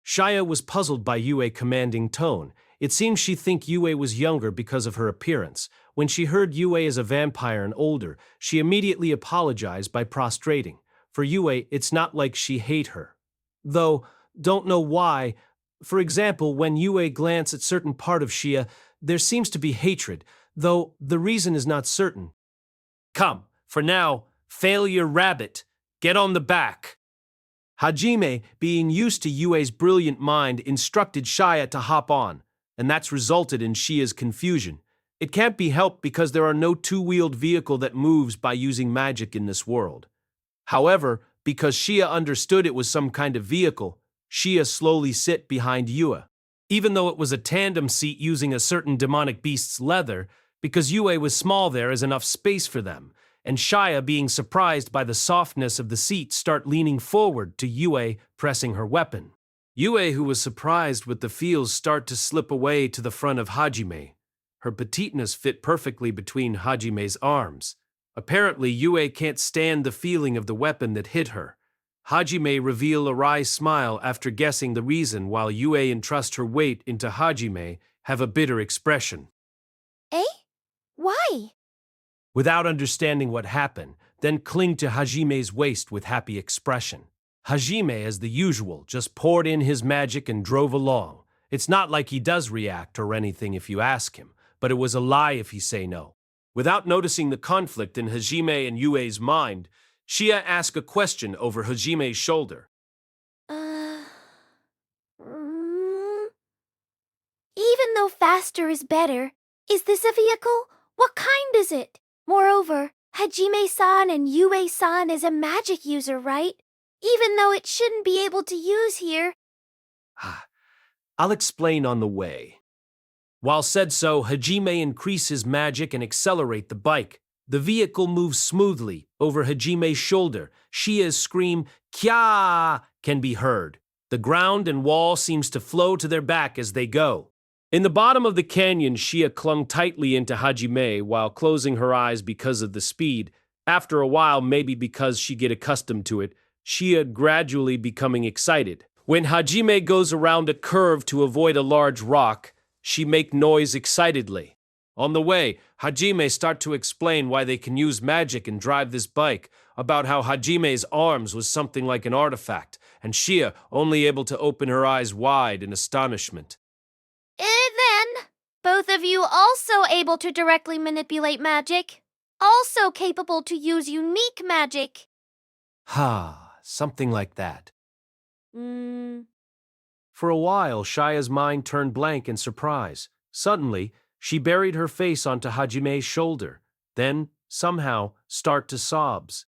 Shia was puzzled by Yue commanding tone. It seems she think Yue was younger because of her appearance. When she heard Yue is a vampire and older, she immediately apologized by prostrating. For Yue, it's not like she hate her. Though, don't know why. For example, when Yue glance at certain part of Shia, there seems to be hatred, though the reason is not certain. Come, for now, failure rabbit, get on the back. Hajime, being used to Yue's brilliant mind, instructed Shia to hop on, and that's resulted in Shia's confusion. It can't be helped because there are no two-wheeled vehicle that moves by using magic in this world. However, because Shia understood it was some kind of vehicle, Shia slowly sit behind Yue. Even though it was a tandem seat using a certain demonic beast's leather, because Yue was small there is enough space for them, and Shia, being surprised by the softness of the seat, start leaning forward to Yue, pressing her weapon. Yue, who was surprised with the feels, start to slip away to the front of Hajime. Her petiteness fit perfectly between Hajime's arms. Apparently, Yue can't stand the feeling of the weapon that hit her. Hajime reveal a wry smile after guessing the reason, while Yue entrust her weight into Hajime, have a bitter expression. Eh? Why? Without understanding what happened, then cling to Hajime's waist with happy expression. Hajime, as the usual, just poured in his magic and drove along. It's not like he does react or anything if you ask him, but it was a lie if he say no. Without noticing the conflict in Hajime and Yue's mind, Shia asked a question over Hajime's shoulder. Uh, mm, Even though faster is better, is this a vehicle? What kind is it? Moreover, Hajime-san and Yue-san is a magic user, right? Even though it shouldn't be able to use here. I'll explain on the way. While said so, Hajime increase his magic and accelerate the bike. The vehicle moves smoothly over Hajime's shoulder. Shia's scream, "Kya!" can be heard. The ground and wall seems to flow to their back as they go. In the bottom of the canyon, Shia clung tightly into Hajime while closing her eyes because of the speed. After a while, maybe because she get accustomed to it, Shia gradually becoming excited. When Hajime goes around a curve to avoid a large rock, she make noise excitedly. On the way, Hajime start to explain why they can use magic and drive this bike, about how Hajime's arms was something like an artifact, and Shia only able to open her eyes wide in astonishment. Then, both of you also able to directly manipulate magic. Also capable to use unique magic. Something like that. Hmm. For a while, Shia's mind turned blank in surprise. Suddenly, she buried her face onto Hajime's shoulder, then, somehow, start to sobs.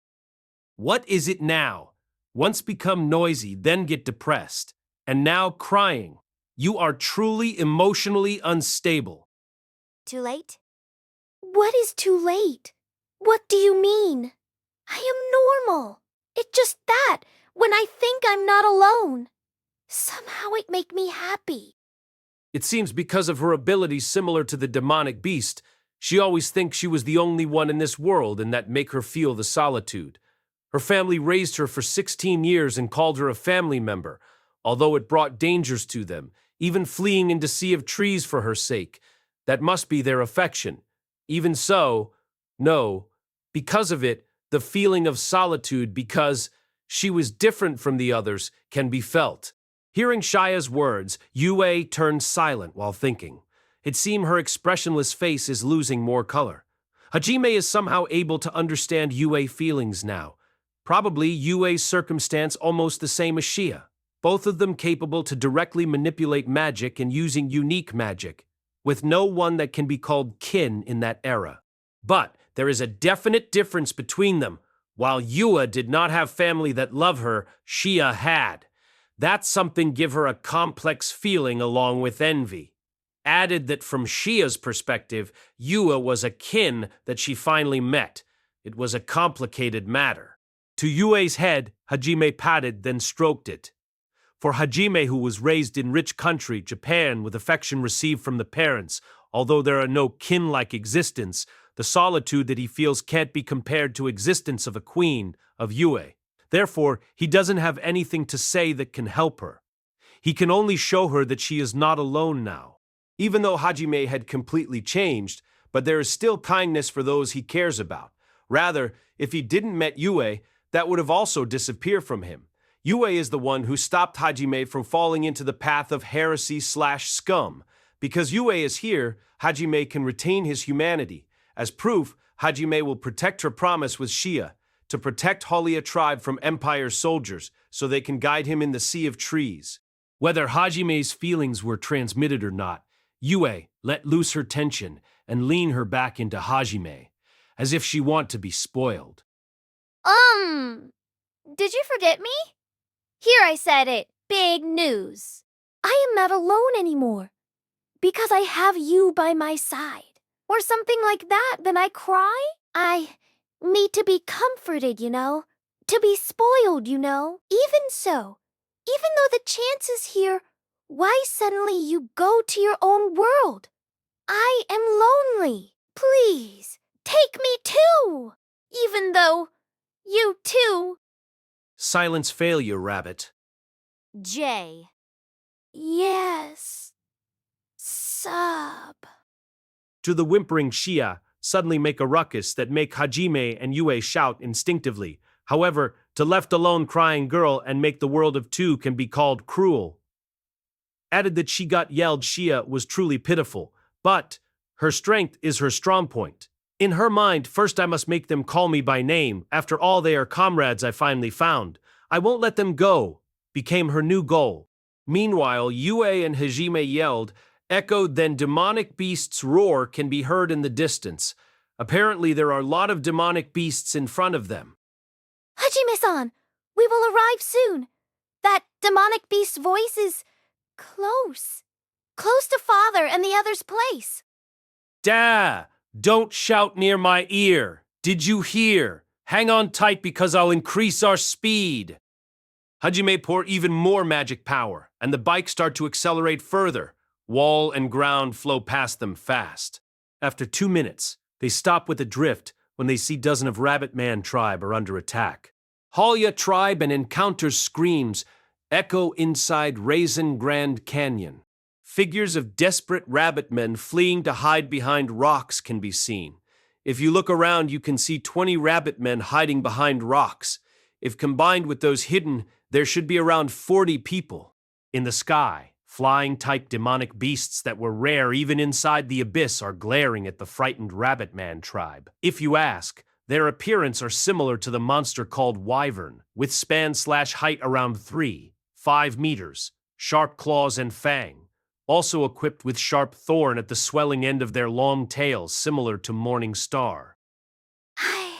What is it now? Once become noisy, then get depressed, and now crying. You are truly emotionally unstable. Too late? What is too late? What do you mean? I am normal. It's just that, when I think I'm not alone. Somehow it make me happy. It seems because of her abilities similar to the demonic beast, she always thinks she was the only one in this world and that make her feel the solitude. Her family raised her for 16 years and called her a family member, although it brought dangers to them, even fleeing into sea of trees for her sake. That must be their affection. Even so, no, because of it, the feeling of solitude because she was different from the others can be felt. Hearing Shia's words, Yue turned silent while thinking. It seemed her expressionless face is losing more color. Hajime is somehow able to understand Yue's feelings now. Probably Yue's circumstance almost the same as Shia. Both of them capable to directly manipulate magic and using unique magic, with no one that can be called kin in that era. But there is a definite difference between them. While Yue did not have family that love her, Shia had. That something give her a complex feeling along with envy. Added that from Shia's perspective, Yue was a kin that she finally met. It was a complicated matter. To Yue's head, Hajime patted, then stroked it. For Hajime, who was raised in rich country, Japan, with affection received from the parents, although there are no kin-like existence, the solitude that he feels can't be compared to existence of a queen, of Yue. Therefore, he doesn't have anything to say that can help her. He can only show her that she is not alone now. Even though Hajime had completely changed, but there is still kindness for those he cares about. Rather, if he didn't met Yue, that would have also disappeared from him. Yue is the one who stopped Hajime from falling into the path of heresy/scum. Because Yue is here, Hajime can retain his humanity. As proof, Hajime will protect her promise with Shia, to protect Holia tribe from Empire's soldiers, so they can guide him in the sea of trees. Whether Hajime's feelings were transmitted or not, Yue let loose her tension and lean her back into Hajime, as if she want to be spoiled. Did you forget me? Here I said it. Big news. I am not alone anymore. Because I have you by my side. Or something like that, then I cry? I need to be comforted, you know. To be spoiled, you know. Even so, even though the chance is here, why suddenly you go to your own world? I am lonely. Please, take me too. Even though you too. Silence failure, rabbit. J. Yes. Sub. To the whimpering Shia, suddenly make a ruckus that make Hajime and Yue shout instinctively. However, to left alone crying girl and make the world of two can be called cruel. Added that she got yelled Shia was truly pitiful, but her strength is her strong point. In her mind, first I must make them call me by name. After all, they are comrades I finally found. I won't let them go, became her new goal. Meanwhile, Yue and Hajime yelled, echoed, then demonic beasts' roar can be heard in the distance. Apparently, there are a lot of demonic beasts in front of them. Hajime-san, we will arrive soon. That demonic beast's voice is close. Close to Father and the other's place. Da! Don't shout near my ear. Did you hear? Hang on tight because I'll increase our speed. Hajime pour even more magic power, and the bikes start to accelerate further. Wall and ground flow past them fast. After 2 minutes, they stop with a drift when they see dozens of Rabbit Man tribe are under attack. Halya tribe and encounters screams echo inside Raisin Grand Canyon. Figures of desperate rabbit men fleeing to hide behind rocks can be seen. If you look around, you can see 20 rabbit men hiding behind rocks. If combined with those hidden, there should be around 40 people. In the sky, flying-type demonic beasts that were rare even inside the abyss are glaring at the frightened Rabbit Man tribe. If you ask, their appearance are similar to the monster called Wyvern, with span/height around 3-5 meters, sharp claws and fang, also equipped with sharp thorn at the swelling end of their long tails similar to Morning Star. Hi,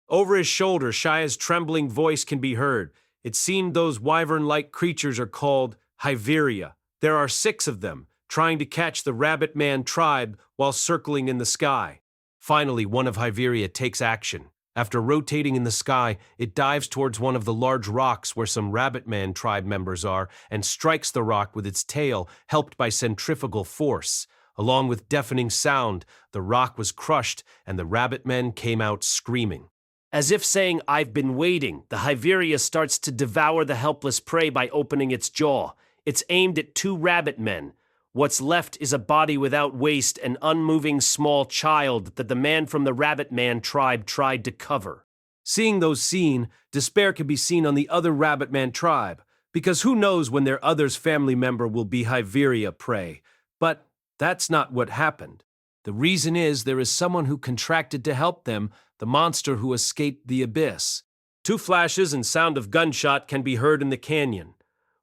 Over his shoulder, Shia's trembling voice can be heard. It seemed those wyvern-like creatures are called Hyveria. There are 6 of them, trying to catch the Rabbit Man tribe while circling in the sky. Finally, one of Hyveria takes action. After rotating in the sky, it dives towards one of the large rocks where some Rabbit Man tribe members are and strikes the rock with its tail, helped by centrifugal force. Along with deafening sound, the rock was crushed and the Rabbit Men came out screaming. As if saying, "I've been waiting," the Hyveria starts to devour the helpless prey by opening its jaw. It's aimed at 2 rabbit men. What's left is a body without waist, an unmoving small child that the man from the Rabbit Man tribe tried to cover. Seeing those seen, despair can be seen on the other Rabbit Man tribe, because who knows when their other's family member will be Hyveria prey. But that's not what happened. The reason is there is someone who contracted to help them, the monster who escaped the abyss. 2 flashes and sound of gunshot can be heard in the canyon.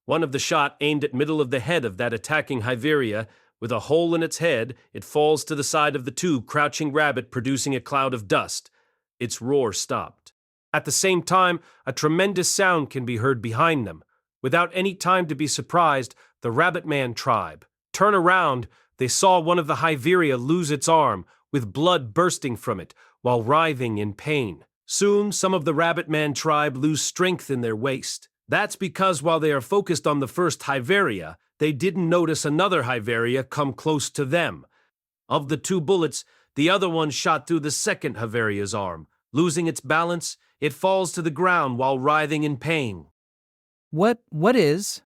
One of the shot aimed at middle of the head of that attacking Hyveria. With a hole in its head, it falls to the side of the 2 crouching rabbit, producing a cloud of dust. Its roar stopped. At the same time, a tremendous sound can be heard behind them. Without any time to be surprised, the Rabbit Man tribe turn around. They saw one of the Hyveria lose its arm, with blood bursting from it, while writhing in pain. Soon, some of the Rabbit Man tribe lose strength in their waist. That's because while they are focused on the first Hyveria, they didn't notice another Hyveria come close to them. Of the 2 bullets, the other one shot through the second Hyveria's arm. Losing its balance, it falls to the ground while writhing in pain. What is?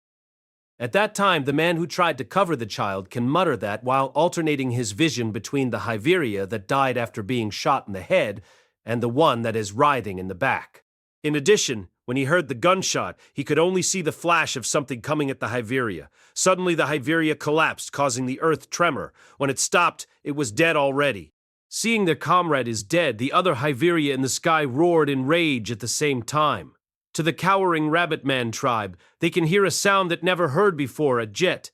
At that time, the man who tried to cover the child can mutter that while alternating his vision between the Hyveria that died after being shot in the head and the one that is writhing in the back. In addition, when he heard the gunshot, he could only see the flash of something coming at the Hyveria. Suddenly, the Hyveria collapsed, causing the earth tremor. When it stopped, it was dead already. Seeing their comrade is dead, the other Hyveria in the sky roared in rage at the same time. To the cowering Rabbit Man tribe, they can hear a sound that never heard before, a jet.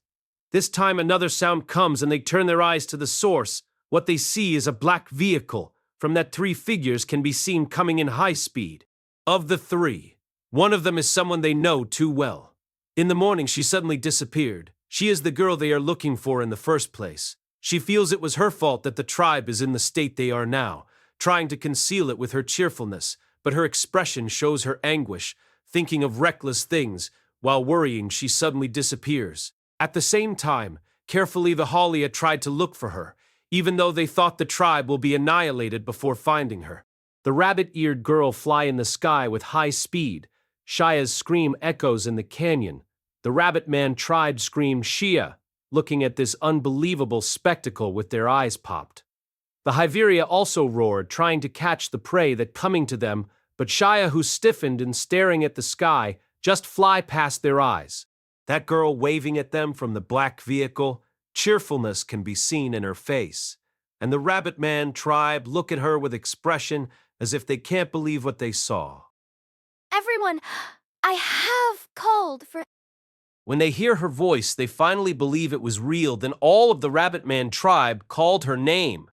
This time another sound comes and they turn their eyes to the source. What they see is a black vehicle. From that 3 figures can be seen coming in high speed. Of the 3, one of them is someone they know too well. In the morning, she suddenly disappeared. She is the girl they are looking for in the first place. She feels it was her fault that the tribe is in the state they are now, trying to conceal it with her cheerfulness. But her expression shows her anguish, thinking of reckless things. While worrying, she suddenly disappears. At the same time, carefully the Halya tried to look for her, even though they thought the tribe will be annihilated before finding her. The rabbit-eared girl fly in the sky with high speed. Shia's scream echoes in the canyon. The Rabbit Man tribe screamed Shia, looking at this unbelievable spectacle with their eyes popped. The Hyveria also roared, trying to catch the prey that coming to them, but Shia, who stiffened and staring at the sky, just fly past their eyes. That girl waving at them from the black vehicle, cheerfulness can be seen in her face. and the Rabbit Man tribe look at her with expression as if they can't believe what they saw. Everyone, I have called for. When they hear her voice, they finally believe it was real. Then all of the Rabbit Man tribe called her name.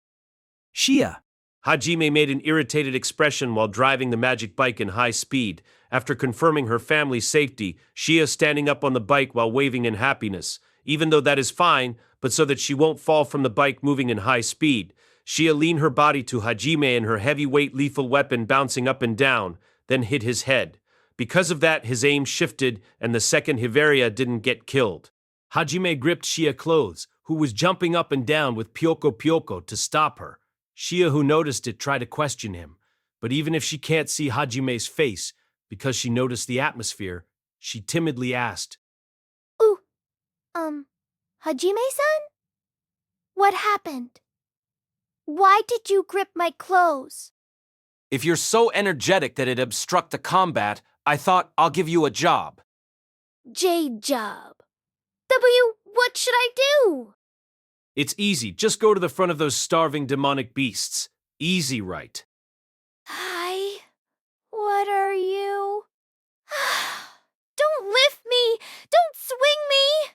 Shia. Hajime made an irritated expression while driving the magic bike in high speed. After confirming her family's safety, Shia standing up on the bike while waving in happiness. Even though that is fine, but so that she won't fall from the bike moving in high speed. Shia leaned her body to Hajime and her heavyweight lethal weapon bouncing up and down, then hit his head. Because of that, his aim shifted and the second Hiveria didn't get killed. Hajime gripped Shia clothes, who was jumping up and down with Pyoko Pyoko to stop her. Shia, who noticed it, tried to question him. But even if she can't see Hajime's face, because she noticed the atmosphere, she timidly asked, Ooh, Hajime-san? What happened? Why did you grip my clothes? If you're so energetic that it obstruct the combat, I thought I'll give you a job. Job. What should I do? It's easy, just go to the front of those starving demonic beasts. Easy, right? Hi. What are you? Don't lift me! Don't swing me!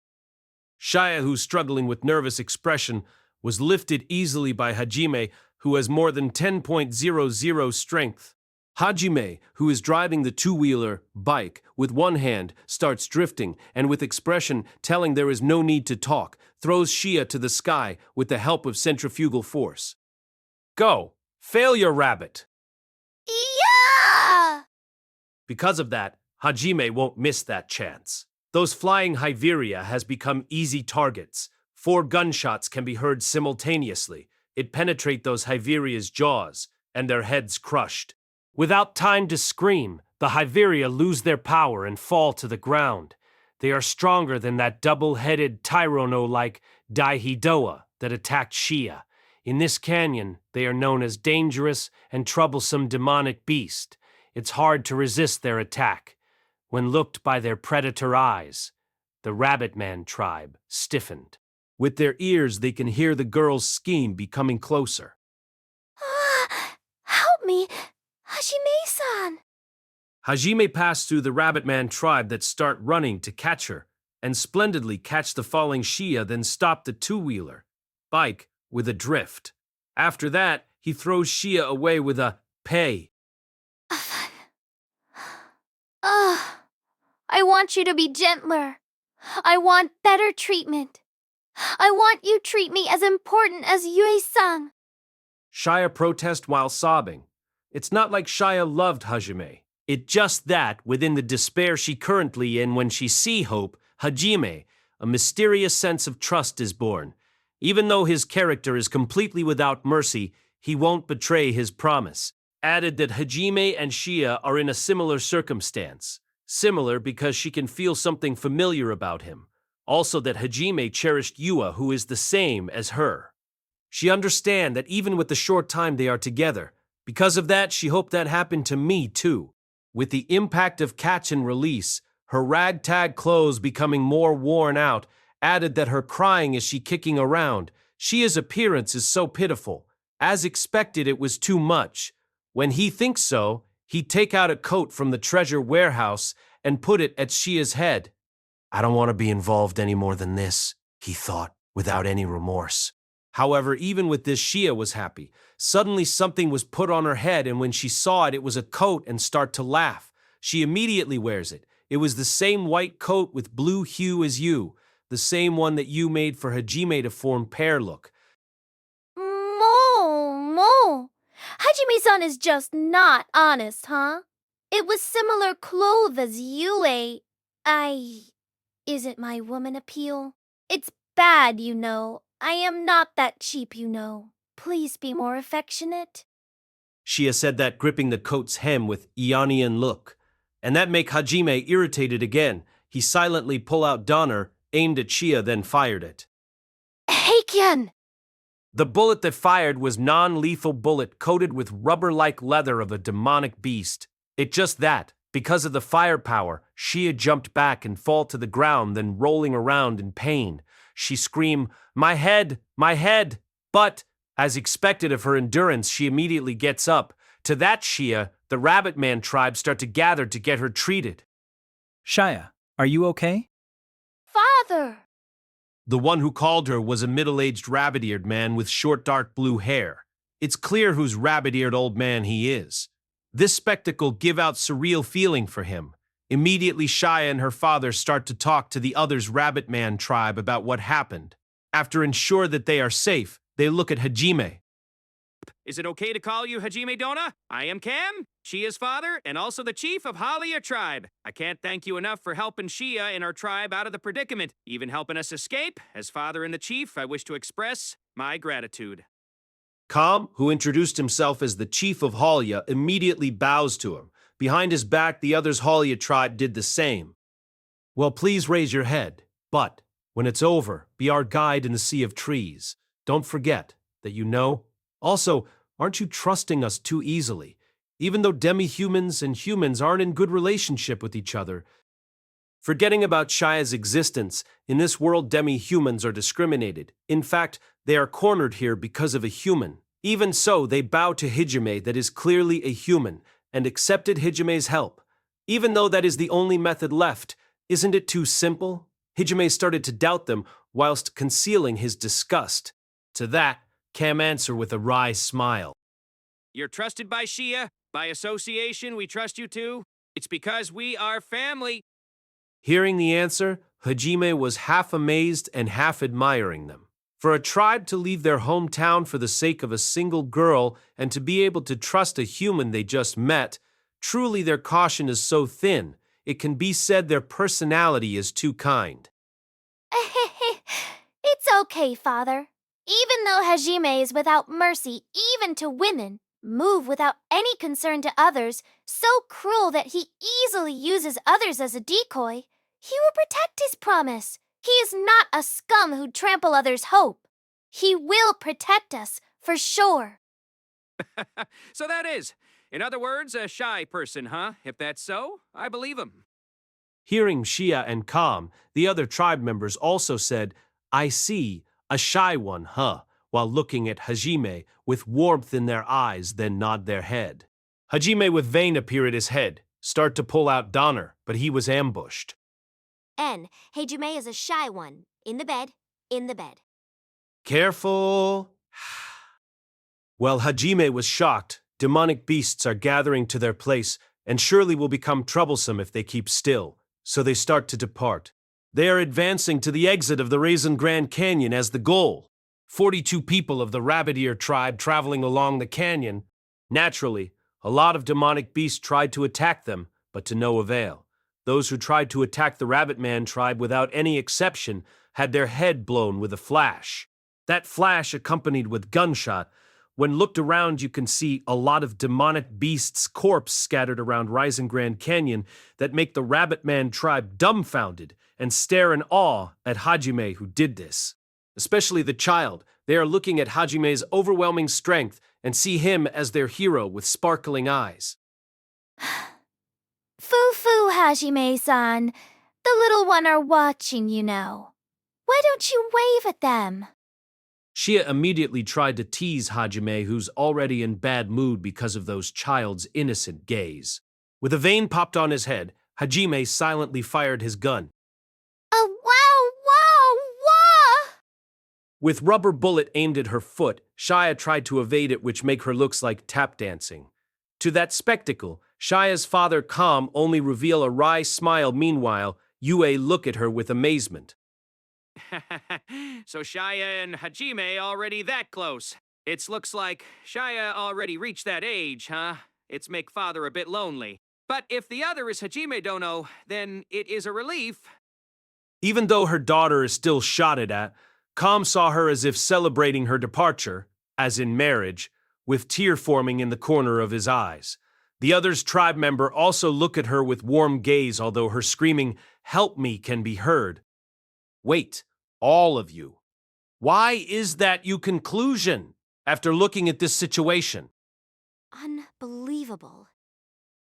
Shia, who's struggling with nervous expression, was lifted easily by Hajime, who has more than 10.00 strength. Hajime, who is driving the two-wheeler bike with one hand, starts drifting and with expression telling there is no need to talk, throws Shia to the sky with the help of centrifugal force. Go! Failure, rabbit! Yeah! Because of that, Hajime won't miss that chance. Those flying Hiveria has become easy targets. 4 gunshots can be heard simultaneously. It penetrate those Hiveria's jaws, and their heads crushed. Without time to scream, the Hiveria lose their power and fall to the ground. They are stronger than that double-headed Tyrono-like Daihidoa that attacked Shia. In this canyon, they are known as dangerous and troublesome demonic beast. It's hard to resist their attack. When looked by their predator eyes, the Rabbit Man tribe stiffened. With their ears, they can hear the girl's scheme becoming closer. Help me! Hajime-san! Hajime passed through the Rabbit Man tribe that start running to catch her, and splendidly catch the falling Shia, then stop the two-wheeler bike with a drift. After that, he throws Shia away with a pay. I want you to be gentler. I want better treatment. I want you treat me as important as Yue-san. Shia protests while sobbing. It's not like Shia loved Hajime. It's just that, within the despair she currently in when she see hope, Hajime, a mysterious sense of trust is born. Even though his character is completely without mercy, he won't betray his promise. Added that Hajime and Shia are in a similar circumstance. Similar because she can feel something familiar about him. Also that Hajime cherished Yua, who is the same as her. She understands that even with the short time they are together, because of that, she hoped that happened to me too. With the impact of catch and release, her ragtag clothes becoming more worn out, added that her crying as she kicking around, Shia's appearance is so pitiful. As expected, it was too much. When he thinks so, he take out a coat from the treasure warehouse and put it at Shia's head. I don't want to be involved any more than this, he thought, without any remorse. However, even with this, Shia was happy. Suddenly something was put on her head, and when she saw it, it was a coat and start to laugh. She immediately wears it. It was the same white coat with blue hue as you, the same one that you made for Hajime to form pair look. Mo. Hajime-san is just not honest, huh? It was similar clothes as Yue. Is it my woman appeal? It's bad, you know. I am not that cheap, you know. Please be more affectionate. Shia said that, gripping the coat's hem with Ionian look. And that make Hajime irritated again. He silently pulled out Donner, aimed at Shia, then fired it. Heiken! The bullet that fired was non-lethal bullet coated with rubber-like leather of a demonic beast. It just that, because of the firepower, Shia jumped back and fall to the ground, then rolling around in pain. She screamed, my head, but As expected of her endurance, she immediately gets up. To that Shia, the Rabbit Man tribe start to gather to get her treated. Shia, are you okay? Father! The one who called her was a middle-aged rabbit-eared man with short dark blue hair. It's clear whose rabbit-eared old man he is. This spectacle give out surreal feeling for him. Immediately Shia and her father start to talk to the others Rabbit Man tribe about what happened. After ensure that they are safe, they look at Hajime. Is it okay to call you Hajime Dona? I am Cam, Shia's father, and also the chief of Halia tribe. I can't thank you enough for helping Shia and our tribe out of the predicament, even helping us escape. As father and the chief, I wish to express my gratitude. Kam, who introduced himself as the chief of Halia, immediately bows to him. Behind his back, the others Halia tribe did the same. Well, please raise your head, but when it's over, be our guide in the sea of trees. Don't forget that you know. Also, aren't you trusting us too easily? Even though demi-humans and humans aren't in good relationship with each other. Forgetting about Shia's existence, in this world demi-humans are discriminated. In fact, they are cornered here because of a human. Even so, they bow to Hajime that is clearly a human, and accepted Hajime's help. Even though that is the only method left, isn't it too simple? Hajime started to doubt them whilst concealing his disgust. To that, Cam answered with a wry smile. You're trusted by Shia. By association, we trust you too. It's because we are family. Hearing the answer, Hajime was half amazed and half admiring them. For a tribe to leave their hometown for the sake of a single girl and to be able to trust a human they just met, truly their caution is so thin, it can be said their personality is too kind. It's okay, Father. Even though Hajime is without mercy even to women, move without any concern to others, so cruel that he easily uses others as a decoy, he will protect his promise. He is not a scum who'd trample others' hope. He will protect us, for sure. So that is. In other words, a shy person, huh? If that's so, I believe him. Hearing Shia and Kam, the other tribe members also said, I see, a shy one, huh? While looking at Hajime with warmth in their eyes, then nod their head. Hajime with vain appear at his head, start to pull out Donner, but he was ambushed. N. Hajime is a shy one. In the bed. In the bed. Careful. Well, Hajime was shocked. Demonic beasts are gathering to their place and surely will become troublesome if they keep still, so they start to depart. They are advancing to the exit of the Raisin Grand Canyon as the goal. 42 people of the Rabbit-Ear tribe traveling along the canyon. Naturally, a lot of demonic beasts tried to attack them, but to no avail. Those who tried to attack the Rabbit Man tribe without any exception had their head blown with a flash. That flash accompanied with gunshot. When looked around, you can see a lot of demonic beasts' corpse scattered around Raisin Grand Canyon that make the Rabbit Man tribe dumbfounded and stare in awe at Hajime who did this. Especially the child, they are looking at Hajime's overwhelming strength and see him as their hero with sparkling eyes. Foo-foo, Hajime-san. The little one are watching, you know. Why don't you wave at them? Shia immediately tried to tease Hajime, who's already in bad mood because of those child's innocent gaze. With a vein popped on his head, Hajime silently fired his gun. Oh, wow, wow, wow! With rubber bullet aimed at her foot, Shia tried to evade it, which make her looks like tap dancing. To that spectacle, Shia's father Kam only reveal a wry smile. Meanwhile, Yue look at her with amazement. So Shia and Hajime already that close. It looks like Shia already reached that age, huh? It's make father a bit lonely. But if the other is Hajime Dono, then it is a relief. Even though her daughter is still shotted at, Kam saw her as if celebrating her departure, as in marriage, with tear forming in the corner of his eyes. The other's tribe member also look at her with warm gaze, although her screaming, "Help me," can be heard. Wait, all of you. Why is that you conclusion after looking at this situation? Unbelievable.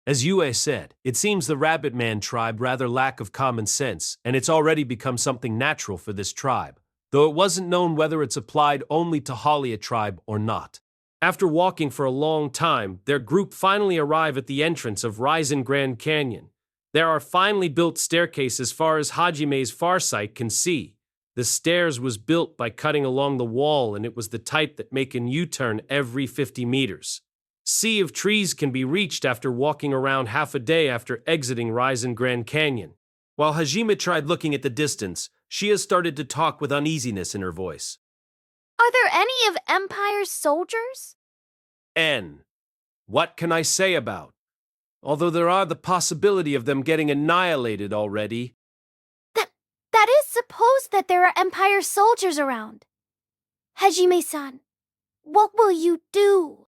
As Yue said, it seems the Rabbit Man tribe rather lack of common sense, and it's already become something natural for this tribe. though it wasn't known whether it's applied only to Halia tribe or not. After walking for a long time, their group finally arrive at the entrance of Raisin Grand Canyon. There are finely built staircases as far as Hajime's far sight can see. The stairs was built by cutting along the wall, and it was the type that make an U-turn every 50 meters. Sea of trees can be reached after walking around half a day after exiting Raisin Grand Canyon. While Hajime tried looking at the distance, she has started to talk with uneasiness in her voice. Are there any of Empire's soldiers? N. What can I say about? Although there are the possibility of them getting annihilated already. That is supposed that there are Empire soldiers around. Hajime-san, what will you do?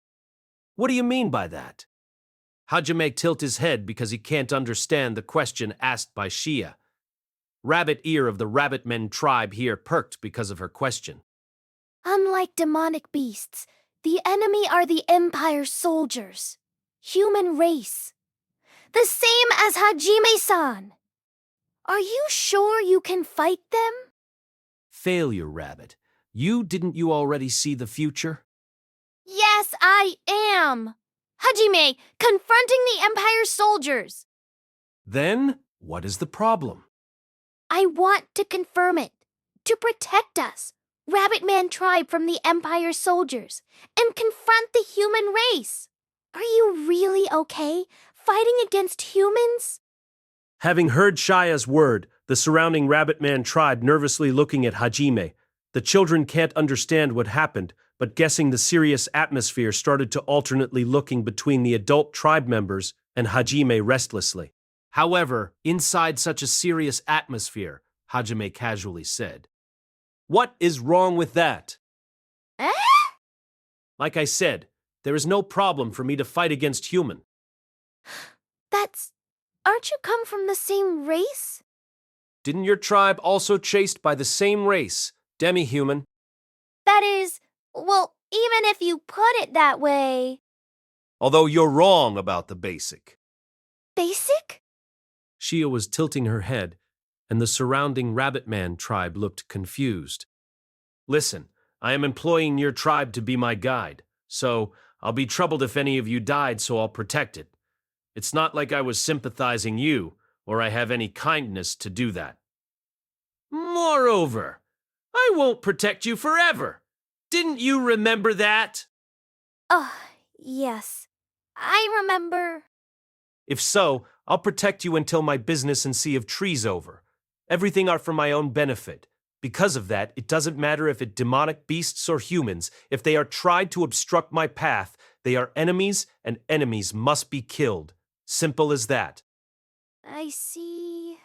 What do you mean by that? Hajime tilts his head because he can't understand the question asked by Shia. Rabbit ear of the Rabbitmen tribe here perked because of her question. Unlike demonic beasts, the enemy are the Empire soldiers. Human race. The same as Hajime-san. Are you sure you can fight them? Failure, Rabbit. Didn't you already see the future? Yes, I am. Hajime, confronting the Empire soldiers. Then, what is the problem? I want to confirm it. To protect us, Rabbitman tribe from the Empire soldiers, and confront the human race. Are you really okay fighting against humans? Having heard Shia's word, the surrounding Rabbitman tribe nervously looking at Hajime. The children can't understand what happened, but guessing the serious atmosphere started to alternately looking between the adult tribe members and Hajime restlessly. However, inside such a serious atmosphere, Hajime casually said, "What is wrong with that?" Eh? Like I said, there is no problem for me to fight against human. Aren't you come from the same race? Didn't your tribe also chased by the same race, demi-human? That is, well, even if you put it that way. Although you're wrong about the basic. Basic? Shia was tilting her head, and the surrounding Rabbitman tribe looked confused. Listen, I am employing your tribe to be my guide, so I'll be troubled if any of you died, so I'll protect it. It's not like I was sympathizing you, or I have any kindness to do that. Moreover, I won't protect you forever. Didn't you remember that? Oh, yes. I remember. If so, I'll protect you until my business and Sea of Trees over. Everything are for my own benefit. Because of that, it doesn't matter if it demonic beasts or humans. If they are tried to obstruct my path, they are enemies, and enemies must be killed. Simple as that. I see.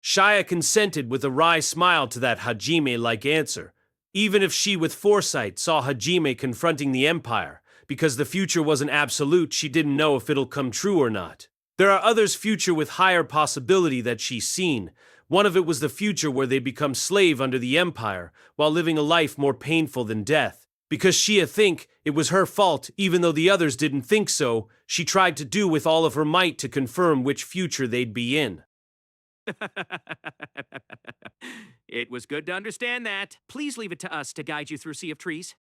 Shia consented with a wry smile to that Hajime-like answer, even if she with foresight saw Hajime confronting the Empire. Because the future wasn't absolute, she didn't know if it'll come true or not. There are others' future with higher possibility that she's seen. One of it was the future where they become slave under the Empire, while living a life more painful than death. Because Shia think it was her fault, even though the others didn't think so, she tried to do with all of her might to confirm which future they'd be in. It was good to understand that. Please leave it to us to guide you through Sea of Trees.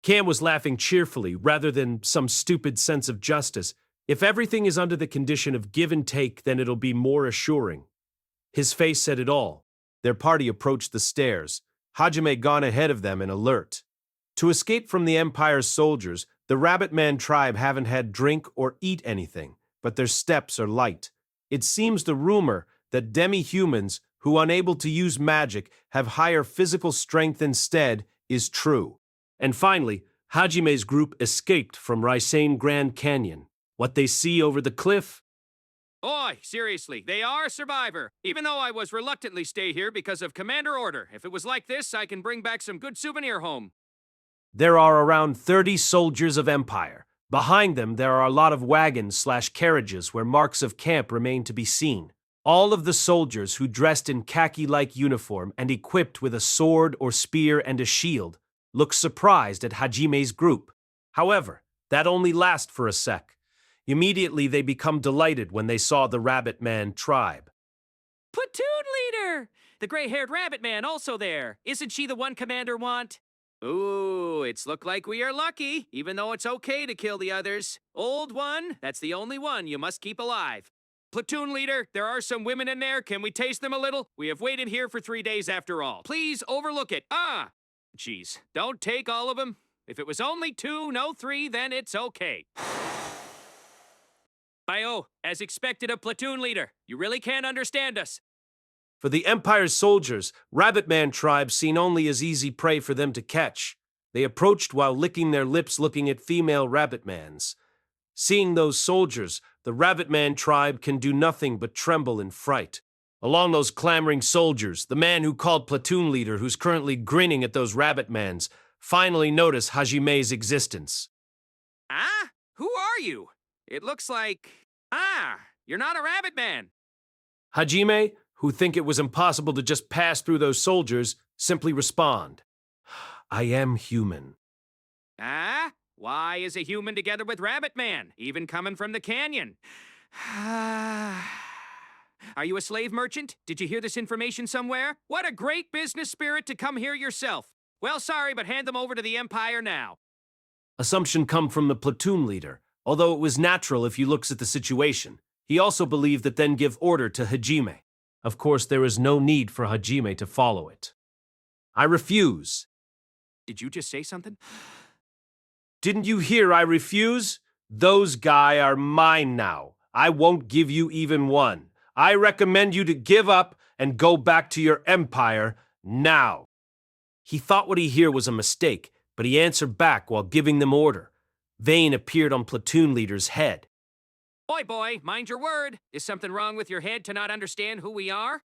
Cam was laughing cheerfully, rather than some stupid sense of justice. If everything is under the condition of give and take, then it'll be more assuring. His face said it all. Their party approached the stairs, Hajime gone ahead of them and alert. To escape from the Empire's soldiers, the Rabbitman tribe haven't had drink or eat anything, but their steps are light. It seems the rumor that demi-humans, who unable to use magic, have higher physical strength instead, is true. And finally, Hajime's group escaped from Raisin Grand Canyon. What they see over the cliff? Oi, seriously, they are a survivor. Even though I was reluctantly stay here because of commander order. If it was like this, I can bring back some good souvenir home. There are around 30 soldiers of Empire. Behind them, there are a lot of wagons/carriages where marks of camp remain to be seen. All of the soldiers who dressed in khaki-like uniform and equipped with a sword or spear and a shield look surprised at Hajime's group. However, that only lasts for a sec. Immediately, they become delighted when they saw the Rabbitman tribe. Platoon leader! The gray-haired rabbit man also there. Isn't she the one Commander want? Ooh, it's look like we are lucky, even though it's okay to kill the others. Old one, that's the only one you must keep alive. Platoon leader, there are some women in there. Can we taste them a little? We have waited here for 3 days after all. Please overlook it. Jeez, don't take all of them. If it was only 2, no 3, then it's okay. As expected of platoon leader, you really can't understand us. For the Empire's soldiers, Rabbit Man tribe seen only as easy prey for them to catch. They approached while licking their lips looking at female Rabbit Mans. Seeing those soldiers, the Rabbit Man tribe can do nothing but tremble in fright. Along those clamoring soldiers, the man who called platoon leader, who's currently grinning at those Rabbit Mans, finally noticed Hajime's existence. Who are you? It looks like... you're not a rabbit man. Hajime, who think it was impossible to just pass through those soldiers, simply respond, I am human. Why is a human together with Rabbit Man, even coming from the canyon? Are you a slave merchant? Did you hear this information somewhere? What a great business spirit to come here yourself. Well, sorry, but hand them over to the Empire now. Assumption come from the platoon leader, although it was natural if you looks at the situation. He also believed that then give order to Hajime. Of course, there is no need for Hajime to follow it. I refuse. Did you just say something? Didn't you hear I refuse? Those guy are mine now. I won't give you even one. I recommend you to give up and go back to your empire now. He thought what he heard was a mistake, but he answered back while giving them order. Vein appeared on platoon leader's head. Boy, mind your word. Is something wrong with your head to not understand who we are?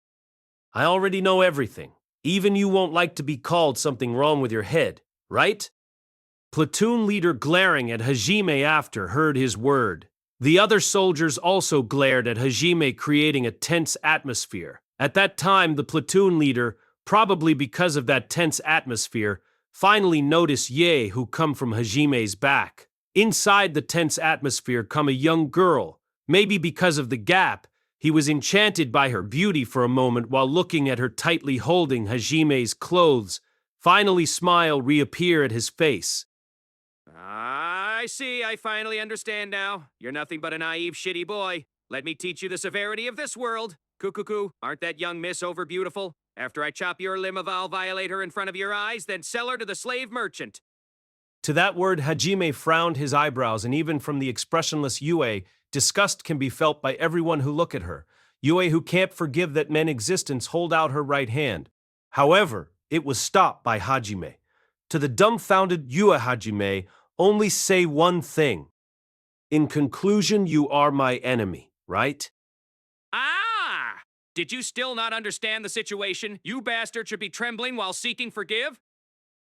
I already know everything. Even you won't like to be called something wrong with your head, right? Platoon leader glaring at Hajime after heard his word. The other soldiers also glared at Hajime, creating a tense atmosphere. At that time, the platoon leader, probably because of that tense atmosphere, finally noticed Ye, who come from Hajime's back. Inside the tense atmosphere come a young girl. Maybe because of the gap, he was enchanted by her beauty for a moment while looking at her tightly holding Hajime's clothes. Finally, smile reappear at his face. I see, I finally understand now. You're nothing but a naive, shitty boy. Let me teach you the severity of this world. Cuckoo, aren't that young miss over beautiful? After I chop your limb of I'll violate her in front of your eyes, then sell her to the slave merchant. To that word, Hajime frowned his eyebrows, and even from the expressionless Yue, disgust can be felt by everyone who look at her. Yue, who can't forgive that men existence, hold out her right hand. However, it was stopped by Hajime. To the dumbfounded Yue Hajime, only say one thing. In conclusion, you are my enemy, right? Did you still not understand the situation? You bastard should be trembling while seeking forgive?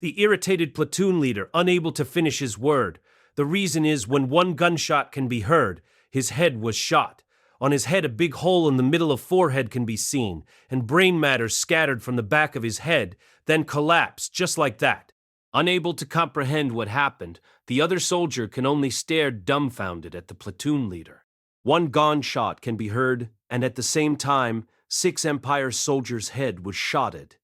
The irritated platoon leader, unable to finish his word. The reason is when one gunshot can be heard, his head was shot. On his head, a big hole in the middle of forehead can be seen, and brain matter scattered from the back of his head, then collapsed just like that. Unable to comprehend what happened, the other soldier can only stare dumbfounded at the platoon leader. One gunshot can be heard, and at the same time, 6 Empire soldiers' head was shotted.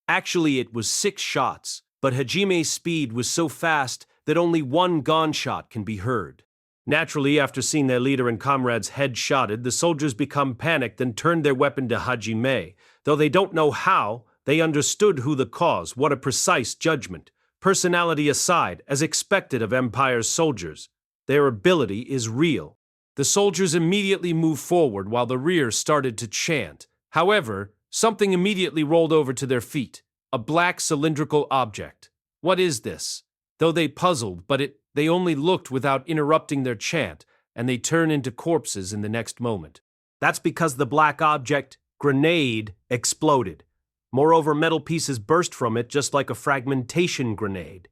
Actually, it was 6 shots, but Hajime's speed was so fast that only one gunshot can be heard. Naturally, after seeing their leader and comrades' head shotted, the soldiers become panicked and turned their weapon to Hajime. Though they don't know how, they understood who the cause. What a precise judgment. Personality aside, as expected of Empire's soldiers, their ability is real. The soldiers immediately moved forward while the rear started to chant. However, something immediately rolled over to their feet. A black cylindrical object. What is this? Though they puzzled, but they only looked without interrupting their chant, and they turned into corpses in the next moment. That's because the black object, grenade, exploded. Moreover, metal pieces burst from it just like a fragmentation grenade.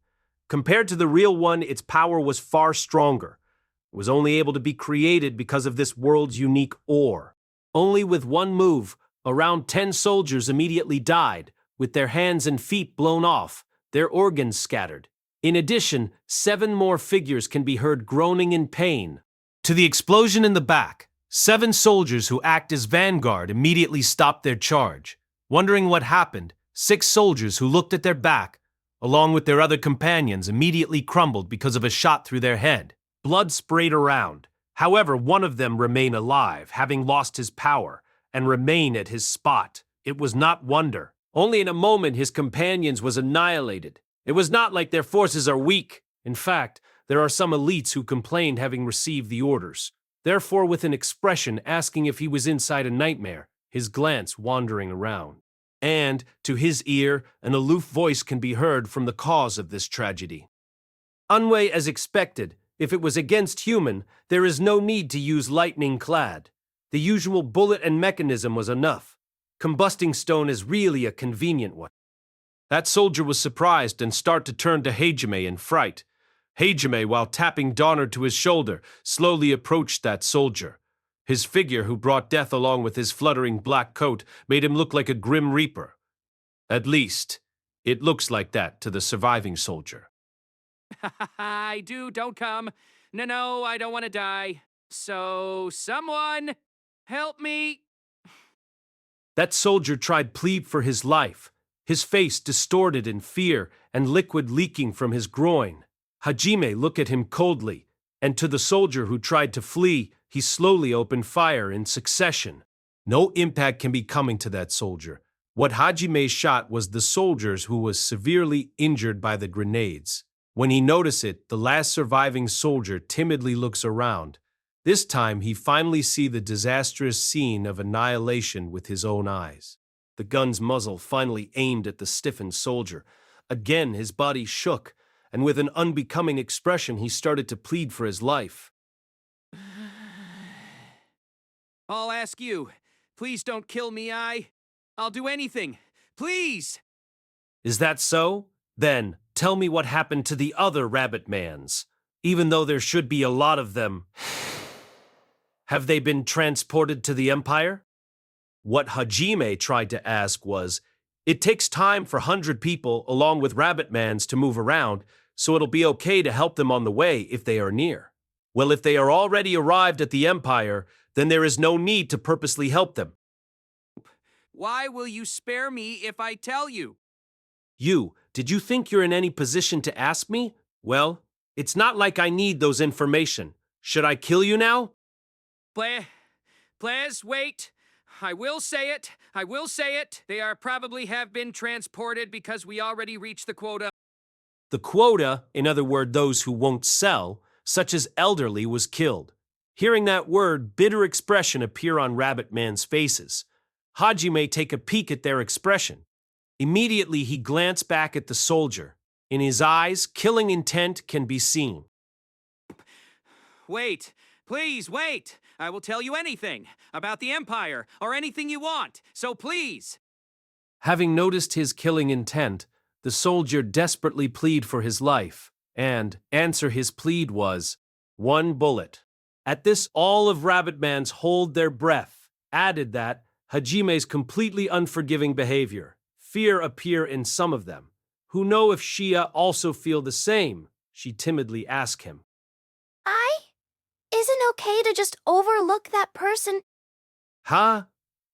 Compared to the real one, its power was far stronger. It was only able to be created because of this world's unique ore. Only with one move, around 10 soldiers immediately died, with their hands and feet blown off, their organs scattered. In addition, 7 more figures can be heard groaning in pain. To the explosion in the back, 7 soldiers who act as vanguard immediately stopped their charge. Wondering what happened, 6 soldiers who looked at their back, along with their other companions, immediately crumbled because of a shot through their head. Blood sprayed around. However, one of them remained alive, having lost his power, and remained at his spot. It was not wonder. Only in a moment his companions was annihilated. It was not like their forces are weak. In fact, there are some elites who complained having received the orders. Therefore, with an expression asking if he was inside a nightmare, his glance wandering around. And, to his ear, an aloof voice can be heard from the cause of this tragedy. Unway as expected, if it was against human, there is no need to use lightning clad. The usual bullet and mechanism was enough. Combusting stone is really a convenient one. That soldier was surprised and started to turn to Hajime in fright. Hajime, while tapping Donner to his shoulder, slowly approached that soldier. His figure, who brought death along with his fluttering black coat, made him look like a grim reaper. At least, it looks like that to the surviving soldier. I do, don't come. No, I don't want to die. So, someone, help me. That soldier tried plead for his life, his face distorted in fear and liquid leaking from his groin. Hajime looked at him coldly, and to the soldier who tried to flee, he slowly opened fire in succession. No impact can be coming to that soldier. What Hajime shot was the soldiers who was severely injured by the grenades. When he noticed it, the last surviving soldier timidly looks around. This time, he finally sees the disastrous scene of annihilation with his own eyes. The gun's muzzle finally aimed at the stiffened soldier. Again, his body shook, and with an unbecoming expression, he started to plead for his life. I'll ask you. Please don't kill me, I'll do anything. Please! Is that so? Then, tell me what happened to the other rabbit-mans. Even though there should be a lot of them, have they been transported to the Empire? What Hajime tried to ask was, it takes time for 100 people along with rabbit-mans to move around, so it'll be okay to help them on the way if they are near. Well, if they are already arrived at the Empire, then there is no need to purposely help them. Why will you spare me if I tell you? Did you think you're in any position to ask me? Well, it's not like I need those information. Should I kill you now? Please, wait. I will say it. They are probably have been transported because we already reached the quota. The quota, in other words, those who won't sell, such as elderly, was killed. Hearing that word, bitter expression appear on Rabbit-man's faces. Hajime take a peek at their expression. Immediately, he glanced back at the soldier. In his eyes, killing intent can be seen. Wait, please wait. I will tell you anything about the Empire or anything you want, so please. Having noticed his killing intent, the soldier desperately plead for his life, and answer his plead was, 1 bullet. At this, all of Rabbit-man's hold their breath, added that Hajime's completely unforgiving behavior. Fear appear in some of them, who know if Shia also feel the same. She timidly asked him. Isn't okay to just overlook that person? Huh?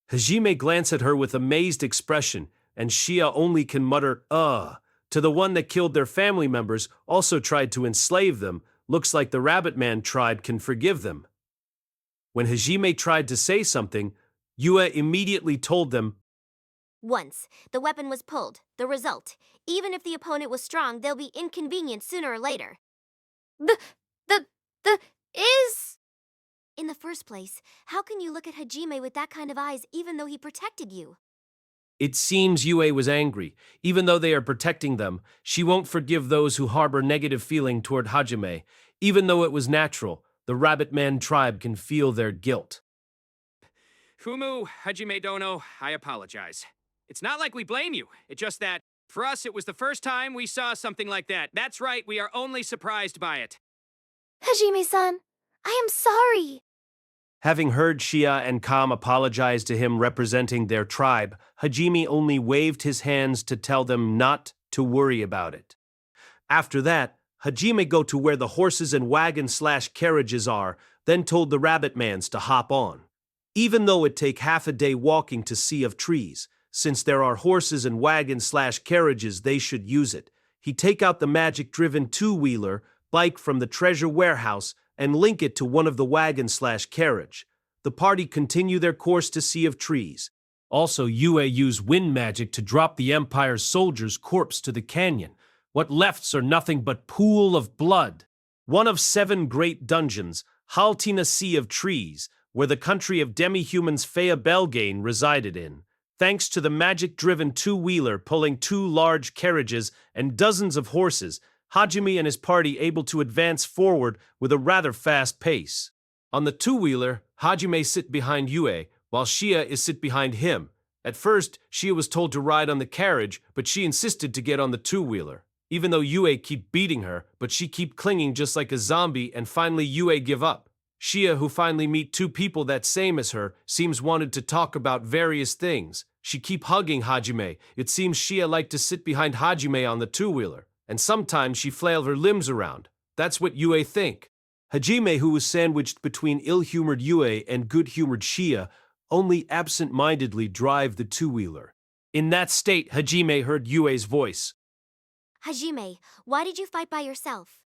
Hajime glanced at her with amazed expression, and Shia only can mutter, to the one that killed their family members, also tried to enslave them. Looks like the Rabbit-man tribe can forgive them. When Hajime tried to say something, Yue immediately told them, Once the weapon was pulled, the result, even if the opponent was strong, they'll be inconvenienced sooner or later. Is... In the first place, how can you look at Hajime with that kind of eyes even though he protected you? It seems Yue was angry. Even though they are protecting them, she won't forgive those who harbor negative feeling toward Hajime. Even though it was natural, the Rabbit-man tribe can feel their guilt. Fumu, Hajime Dono, I apologize. It's not like we blame you. It's just that, for us, it was the first time we saw something like that. That's right, we are only surprised by it. Hajime-san, I am sorry. Having heard Shia and Kam apologize to him representing their tribe, Hajime only waved his hands to tell them not to worry about it. After that, Hajime go to where the horses and wagon/carriages are, then told the Rabbit-mans to hop on. Even though it take half a day walking to Sea of Trees, since there are horses and wagons/carriages, they should use it. He take out the magic-driven two-wheeler bike from the treasure warehouse and link it to one of the wagon/carriage. The party continue their course to Sea of Trees. Also, Yue use wind magic to drop the Empire's soldiers' corpse to the canyon. What lefts are nothing but pool of blood. One of 7 great dungeons, Haltina Sea of Trees, where the country of demi-humans Fea Belgain resided in. Thanks to the magic-driven two-wheeler pulling 2 large carriages and dozens of horses, Hajime and his party able to advance forward with a rather fast pace. On the two-wheeler, Hajime sit behind Yue, while Shia is sit behind him. At first, Shia was told to ride on the carriage, but she insisted to get on the two-wheeler. Even though Yue keep beating her, but she keep clinging just like a zombie, and finally Yue give up. Shia, who finally meet 2 people that same as her, seems wanted to talk about various things. She keep hugging Hajime. It seems Shia like to sit behind Hajime on the two-wheeler, and sometimes she flail her limbs around. That's what Yue think. Hajime, who was sandwiched between ill-humored Yue and good-humored Shia, only absent-mindedly drive the two-wheeler. In that state, Hajime heard Yue's voice. Hajime, why did you fight by yourself?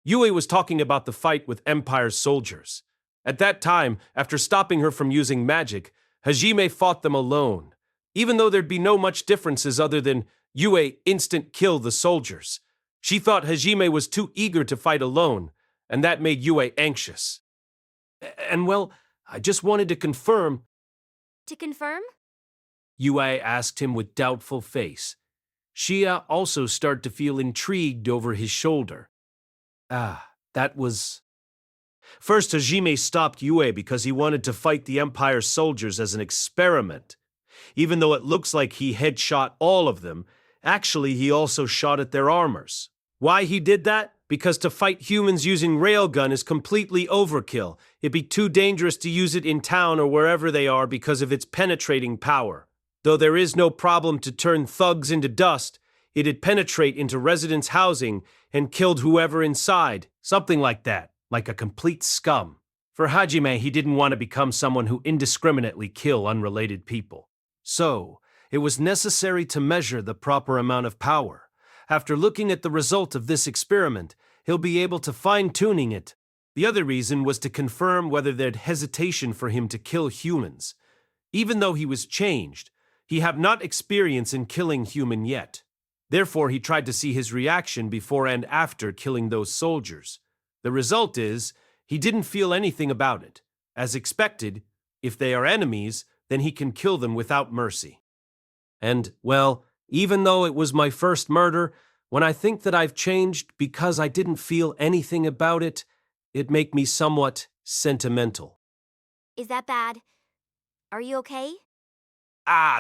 Yue was talking about the fight with Empire's soldiers. At that time, after stopping her from using magic, Hajime fought them alone. Even though there'd be no much differences other than Yue instant kill the soldiers. She thought Hajime was too eager to fight alone, and that made Yue anxious. And well, I just wanted to confirm. To confirm? Yue asked him with doubtful face. Shia also started to feel intrigued over his shoulder. That was... First, Hajime stopped Yue because he wanted to fight the Empire soldiers as an experiment. Even though it looks like he headshot all of them, actually he also shot at their armors. Why he did that? Because to fight humans using railgun is completely overkill. It'd be too dangerous to use it in town or wherever they are because of its penetrating power. Though there is no problem to turn thugs into dust, it'd penetrate into residents' housing and killed whoever inside. Something like that, like a complete scum. For Hajime, he didn't want to become someone who indiscriminately kill unrelated people. So, it was necessary to measure the proper amount of power. After looking at the result of this experiment, he'll be able to fine-tuning it. The other reason was to confirm whether there'd hesitation for him to kill humans. Even though he was changed, he have not experience in killing human yet. Therefore, he tried to see his reaction before and after killing those soldiers. The result is, he didn't feel anything about it. As expected, if they are enemies, then he can kill them without mercy. And, well, even though it was my first murder, when I think that I've changed because I didn't feel anything about it, it make me somewhat sentimental. Is that bad? Are you okay?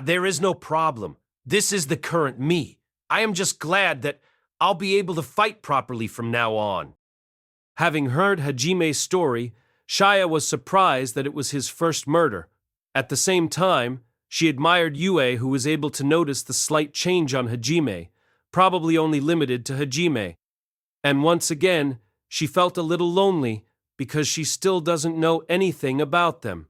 There is no problem. This is the current me. I am just glad that I'll be able to fight properly from now on. Having heard Hajime's story, Shia was surprised that it was his first murder. At the same time, she admired Yue, who was able to notice the slight change on Hajime, probably only limited to Hajime. And once again, she felt a little lonely because she still doesn't know anything about them.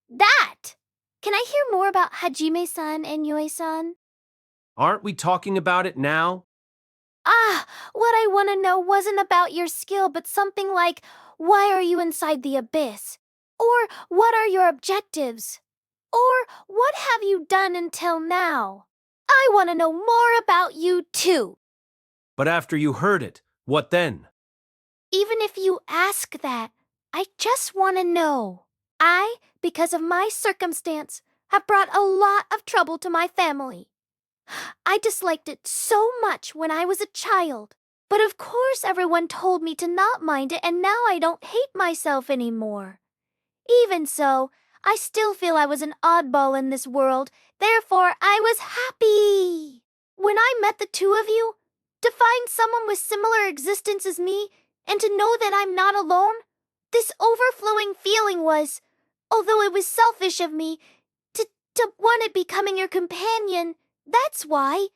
That! Can I hear more about Hajime-san and Yue-san? Aren't we talking about it now? What I want to know wasn't about your skill, but something like, why are you inside the abyss? Or what are your objectives? Or what have you done until now? I want to know more about you too. But after you heard it, what then? Even if you ask that, I just want to know. I, because of my circumstance, have brought a lot of trouble to my family. I disliked it so much when I was a child. But of course everyone told me to not mind it, and now I don't hate myself anymore. Even so, I still feel I was an oddball in this world, therefore I was happy. When I met the two of you, to find someone with similar existence as me, and to know that I'm not alone, this overflowing feeling was, although it was selfish of me, to want it becoming your companion. That's why.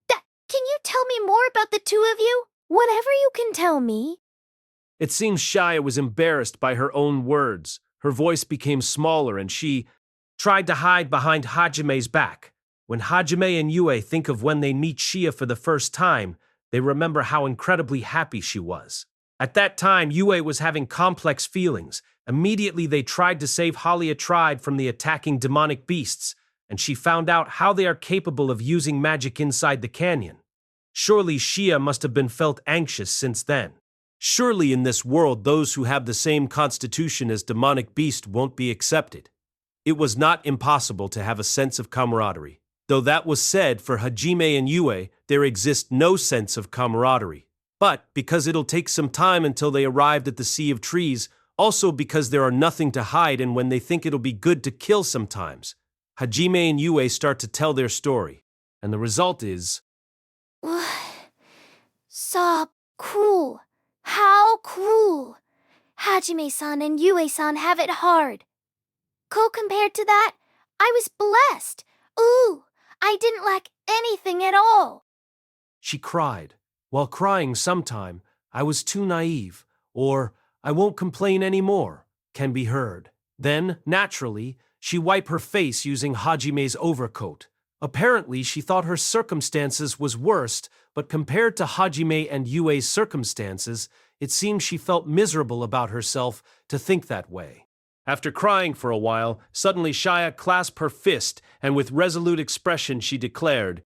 Can you tell me more about the two of you? Whatever you can tell me. It seems Shia was embarrassed by her own words. Her voice became smaller and she tried to hide behind Hajime's back. When Hajime and Yue think of when they meet Shia for the first time, they remember how incredibly happy she was. At that time, Yue was having complex feelings. Immediately, they tried to save Halia tribe from the attacking demonic beasts, and she found out how they are capable of using magic inside the canyon. Surely Shia must have been felt anxious since then. Surely in this world, those who have the same constitution as demonic beast won't be accepted. It was not impossible to have a sense of camaraderie. Though that was said, for Hajime and Yue, there exists no sense of camaraderie. But because it'll take some time until they arrived at the Sea of Trees, also because there are nothing to hide and when they think it'll be good to kill sometimes, Hajime and Yue start to tell their story. And the result is... So cruel. How cruel. Hajime-san and Yue-san have it hard. Compared to that, I was blessed. Ooh, I didn't lack anything at all. She cried. While crying sometime, I was too naive, or I won't complain anymore, can be heard. Then, naturally, she wiped her face using Hajime's overcoat. Apparently, she thought her circumstances was worst, but compared to Hajime and Yue's circumstances, it seemed she felt miserable about herself to think that way. After crying for a while, suddenly Shia clasped her fist, and with resolute expression she declared,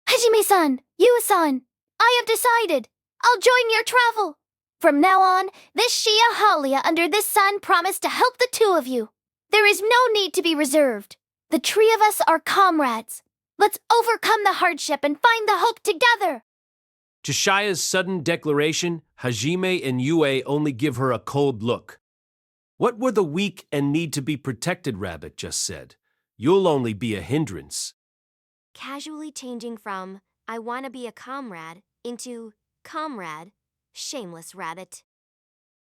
Hajime-san, Yue-san, I have decided. I'll join your travel. From now on, this Shia Halia under this sun promised to help the two of you. There is no need to be reserved. The three of us are comrades. Let's overcome the hardship and find the hope together. To Shia's sudden declaration, Hajime and Yue only give her a cold look. What were the weak and need to be protected rabbit just said? You'll only be a hindrance. Casually changing from, I want to be a comrade, into, comrade, shameless rabbit.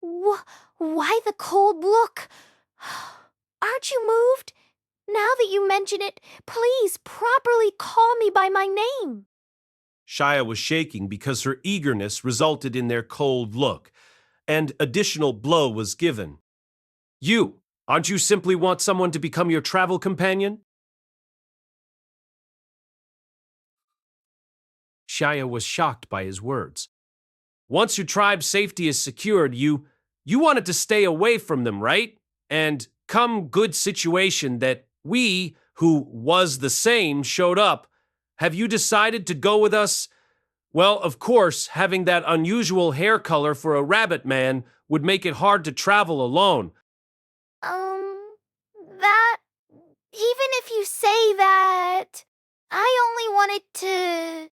Why the cold look? Aren't you moved? Now that you mention it, please properly call me by my name. Shia was shaking because her eagerness resulted in their cold look, and additional blow was given. Aren't you simply want someone to become your travel companion? Shia was shocked by his words. Once your tribe's safety is secured, you wanted to stay away from them, right? And come good situation that we, who was the same, showed up. Have you decided to go with us? Well, of course, having that unusual hair color for a rabbit man would make it hard to travel alone. Even if you say that, I only wanted to...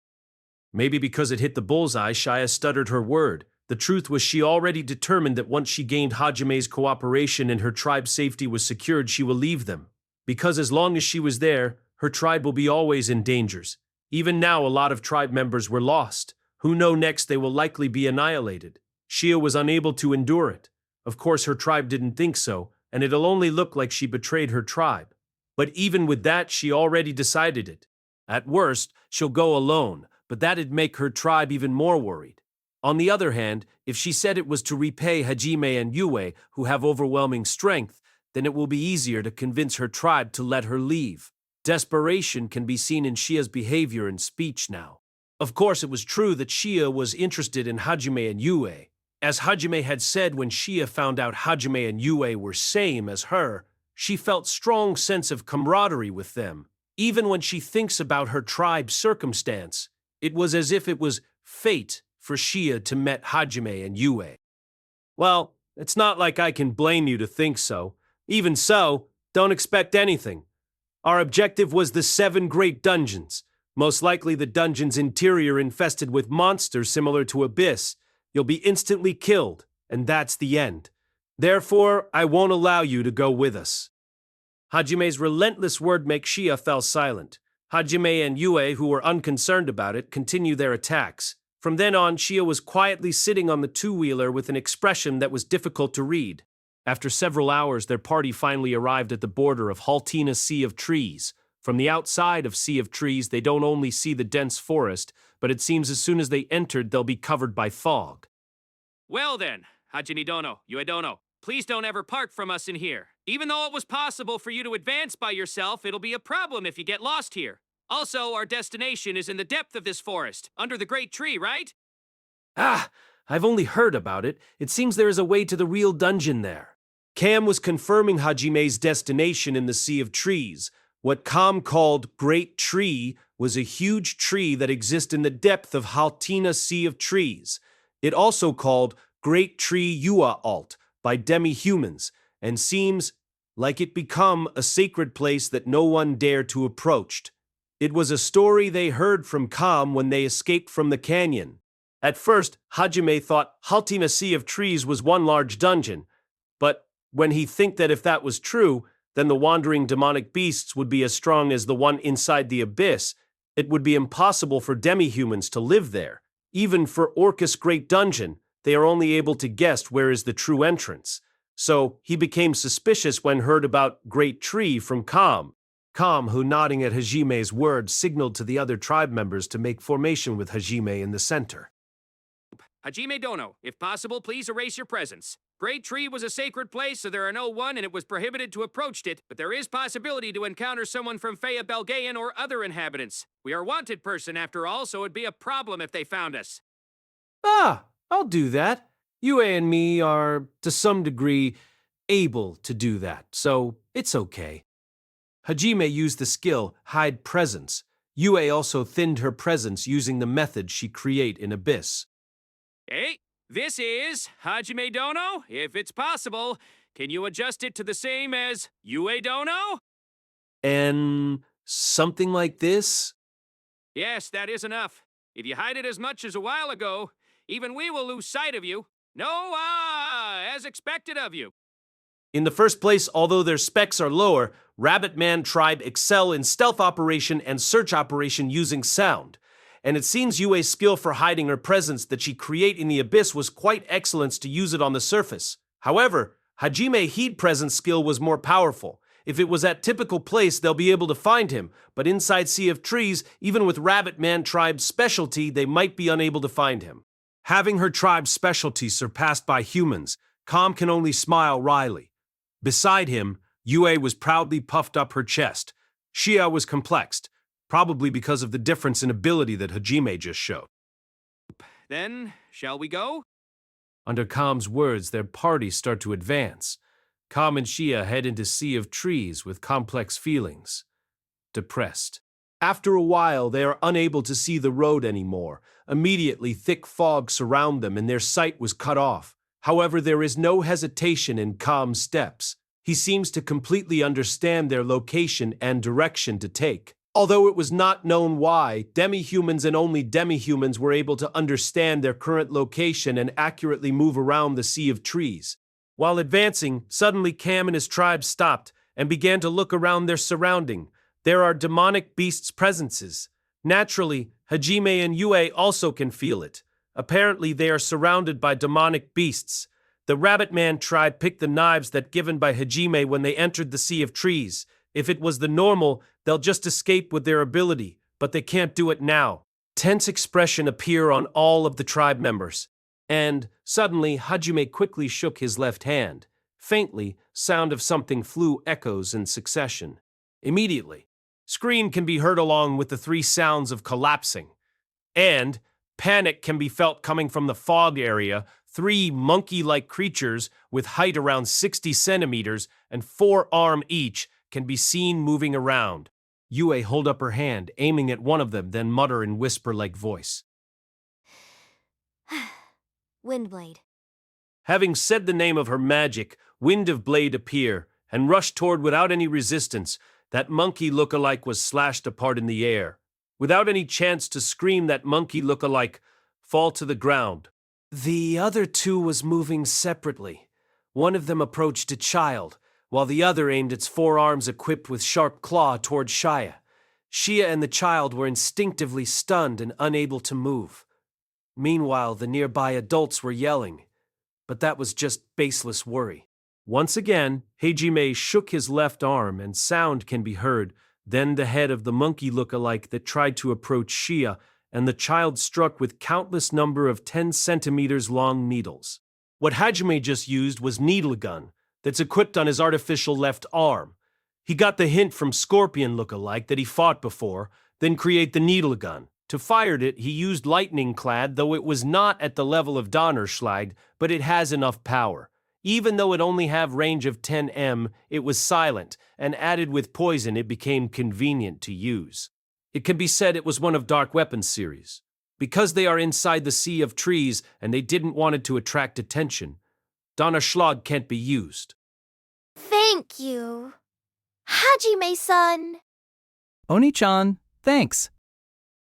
Maybe because it hit the bullseye, Shia stuttered her word. The truth was she already determined that once she gained Hajime's cooperation and her tribe's safety was secured, she will leave them. Because as long as she was there, her tribe will be always in dangers. Even now, a lot of tribe members were lost. Who know next they will likely be annihilated. Shia was unable to endure it. Of course, her tribe didn't think so, and it'll only look like she betrayed her tribe. But even with that, she already decided it. At worst, she'll go alone, but that'd make her tribe even more worried. On the other hand, if she said it was to repay Hajime and Yue, who have overwhelming strength, then it will be easier to convince her tribe to let her leave. Desperation can be seen in Shia's behavior and speech now. Of course, it was true that Shia was interested in Hajime and Yue. As Hajime had said when Shia found out Hajime and Yue were same as her, she felt strong sense of camaraderie with them. Even when she thinks about her tribe's circumstance, it was as if it was fate for Shia to met Hajime and Yue. Well, it's not like I can blame you to think so. Even so, don't expect anything. Our objective was the 7 great dungeons. Most likely the dungeon's interior infested with monsters similar to Abyss. You'll be instantly killed, and that's the end. Therefore, I won't allow you to go with us. Hajime's relentless word makes Shia fell silent. Hajime and Yue, who were unconcerned about it, continue their attacks. From then on, Shia was quietly sitting on the two-wheeler with an expression that was difficult to read. After several hours, their party finally arrived at the border of Haltina's Sea of Trees. From the outside of Sea of Trees, they don't only see the dense forest, but it seems as soon as they entered, they'll be covered by fog. Well then, Hajime Dono, Yue Dono, please don't ever part from us in here. Even though it was possible for you to advance by yourself, it'll be a problem if you get lost here. Also, our destination is in the depth of this forest, under the great tree, right? Ah, I've only heard about it. It seems there is a way to the real dungeon there. Cam was confirming Hajime's destination in the Sea of Trees. What Cam called Great Tree was a huge tree that exists in the depth of Haltina Sea of Trees. It also called Great Tree Yua Alt by demi-humans, and seems like it become a sacred place that no one dared to approach. It was a story they heard from Cam when they escaped from the canyon. At first, Hajime thought Haltina Sea of Trees was one large dungeon, but when he think that if that was true, then the wandering demonic beasts would be as strong as the one inside the abyss, it would be impossible for demi-humans to live there. Even for Orcus' Great Dungeon, they are only able to guess where is the true entrance. So he became suspicious when heard about Great Tree from Cam. Cam, who nodding at Hajime's words, signaled to the other tribe members to make formation with Hajime in the center. Hajime Dono, if possible, please erase your presence. Great Tree was a sacred place, so there are no one, and it was prohibited to approach it, but there is possibility to encounter someone from Faya Belgayan or other inhabitants. We are wanted person, after all, so it'd be a problem if they found us. Ah, I'll do that. Yue and me are, to some degree, able to do that, so it's okay. Hajime used the skill Hide Presence. Yue also thinned her presence using the method she create in Abyss. Hey, this is Hajime Dono. If it's possible, can you adjust it to the same as Yue Dono? And something like this? Yes, that is enough. If you hide it as much as a while ago, even we will lose sight of you. No, as expected of you. In the first place, although their specs are lower, Rabbit Man tribe excel in stealth operation and search operation using sound. And it seems Yue's skill for hiding her presence that she create in the abyss was quite excellent to use it on the surface. However, Hajime Heat Presence skill was more powerful. If it was at typical place, they'll be able to find him, but inside Sea of Trees, even with Rabbit Man tribe's specialty, they might be unable to find him. Having her tribe's specialty surpassed by humans, Cam can only smile wryly. Beside him, Yue was proudly puffed up her chest. Shia was complexed, probably because of the difference in ability that Hajime just showed. Then, shall we go? Under Cam's words, their parties start to advance. Cam and Shia head into Sea of Trees with complex feelings. Depressed. After a while, they are unable to see the road anymore. Immediately, thick fog surround them and their sight was cut off. However, there is no hesitation in Cam's steps. He seems to completely understand their location and direction to take. Although it was not known why, demi-humans and only demi-humans were able to understand their current location and accurately move around the Sea of Trees. While advancing, suddenly Cam and his tribe stopped and began to look around their surrounding. There are demonic beasts' presences. Naturally, Hajime and Yue also can feel it. Apparently, they are surrounded by demonic beasts. The Rabbit Man tribe picked the knives that given by Hajime when they entered the Sea of Trees. If it was the normal, they'll just escape with their ability, but they can't do it now. Tense expression appear on all of the tribe members. And suddenly, Hajime quickly shook his left hand. Faintly, sound of something flew echoes in succession. Immediately, scream can be heard along with the three sounds of collapsing. And panic can be felt coming from the fog area. Three monkey-like creatures with height around 60 centimeters and 4 arms each can be seen moving around. Yue hold up her hand, aiming at one of them, then mutter in whisper-like voice. Windblade. Having said the name of her magic, Wind of Blade appear and rush toward without any resistance. That monkey look-alike was slashed apart in the air. Without any chance to scream, that monkey look-alike fall to the ground. The other two was moving separately. One of them approached a child, while the other aimed its 4 arms equipped with sharp claw toward Shia. Shia and the child were instinctively stunned and unable to move. Meanwhile, the nearby adults were yelling, but that was just baseless worry. Once again, Hajime shook his left arm and sound can be heard, then the head of the monkey look-alike that tried to approach Shia, and the child struck with countless number of 10 centimeters long needles. What Hajime just used was needle gun. that's equipped on his artificial left arm. He got the hint from Scorpion look-alike that he fought before, then create the needle gun. To fire it, he used lightning clad, though it was not at the level of Donnerschlag, but it has enough power. Even though it only have range of 10 m, it was silent, and added with poison it became convenient to use. It can be said it was one of Dark Weapons series. Because they are inside the sea of trees and they didn't want it to attract attention, Donnerschlag can't be used. Thank you. Hajime-san. Oni-chan, thanks.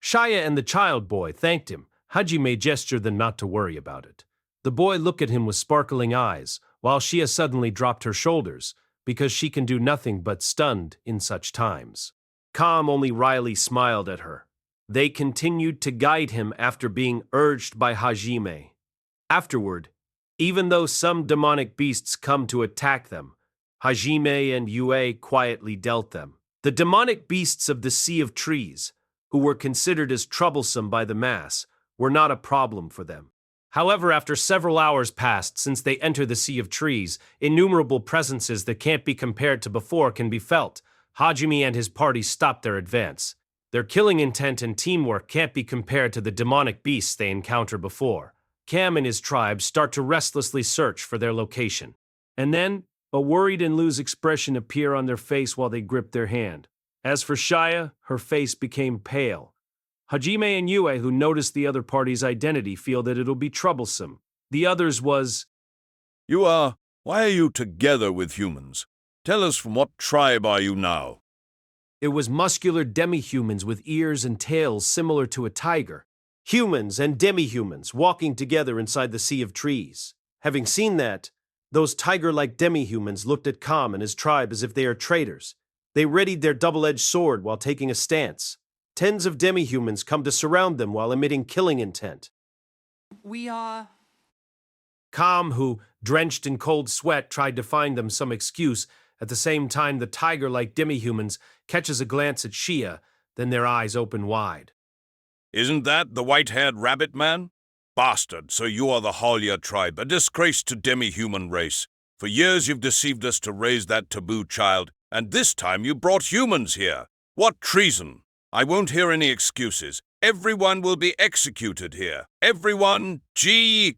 Shia and the child boy thanked him. Hajime gestured them not to worry about it. The boy looked at him with sparkling eyes, while Shia suddenly dropped her shoulders, because she can do nothing but stunned in such times. Calm only wryly smiled at her. They continued to guide him after being urged by Hajime. Afterward, even though some demonic beasts come to attack them, Hajime and Yue quietly dealt them. The demonic beasts of the Sea of Trees, who were considered as troublesome by the mass, were not a problem for them. However, after several hours passed since they entered the Sea of Trees, innumerable presences that can't be compared to before can be felt. Hajime and his party stopped their advance. Their killing intent and teamwork can't be compared to the demonic beasts they encountered before. Cam and his tribe start to restlessly search for their location. And then, a worried and loose expression appear on their face while they grip their hand. As for Shia, her face became pale. Hajime and Yue, who noticed the other party's identity, feel that it'll be troublesome. The others was, Why are you together with humans? Tell us, from what tribe are you now? it was muscular demi-humans with ears and tails similar to a tiger. Humans and demi-humans walking together inside the Sea of Trees. Having seen that, those tiger-like demi-humans looked at Kam and his tribe as if they are traitors. They readied their double-edged sword while taking a stance. Tens of demi-humans come to surround them while emitting killing intent. Kam, who, drenched in cold sweat, tried to find them some excuse. At the same time, the tiger-like demi-humans catches a glance at Shia, then their eyes open wide. Isn't that the white-haired rabbit man? Bastard, so you are the Halia tribe, a disgrace to demi-human race. For years you've deceived us to raise that taboo child, and this time you brought humans here. What treason! I won't hear any excuses. Everyone will be executed here. Everyone, gee!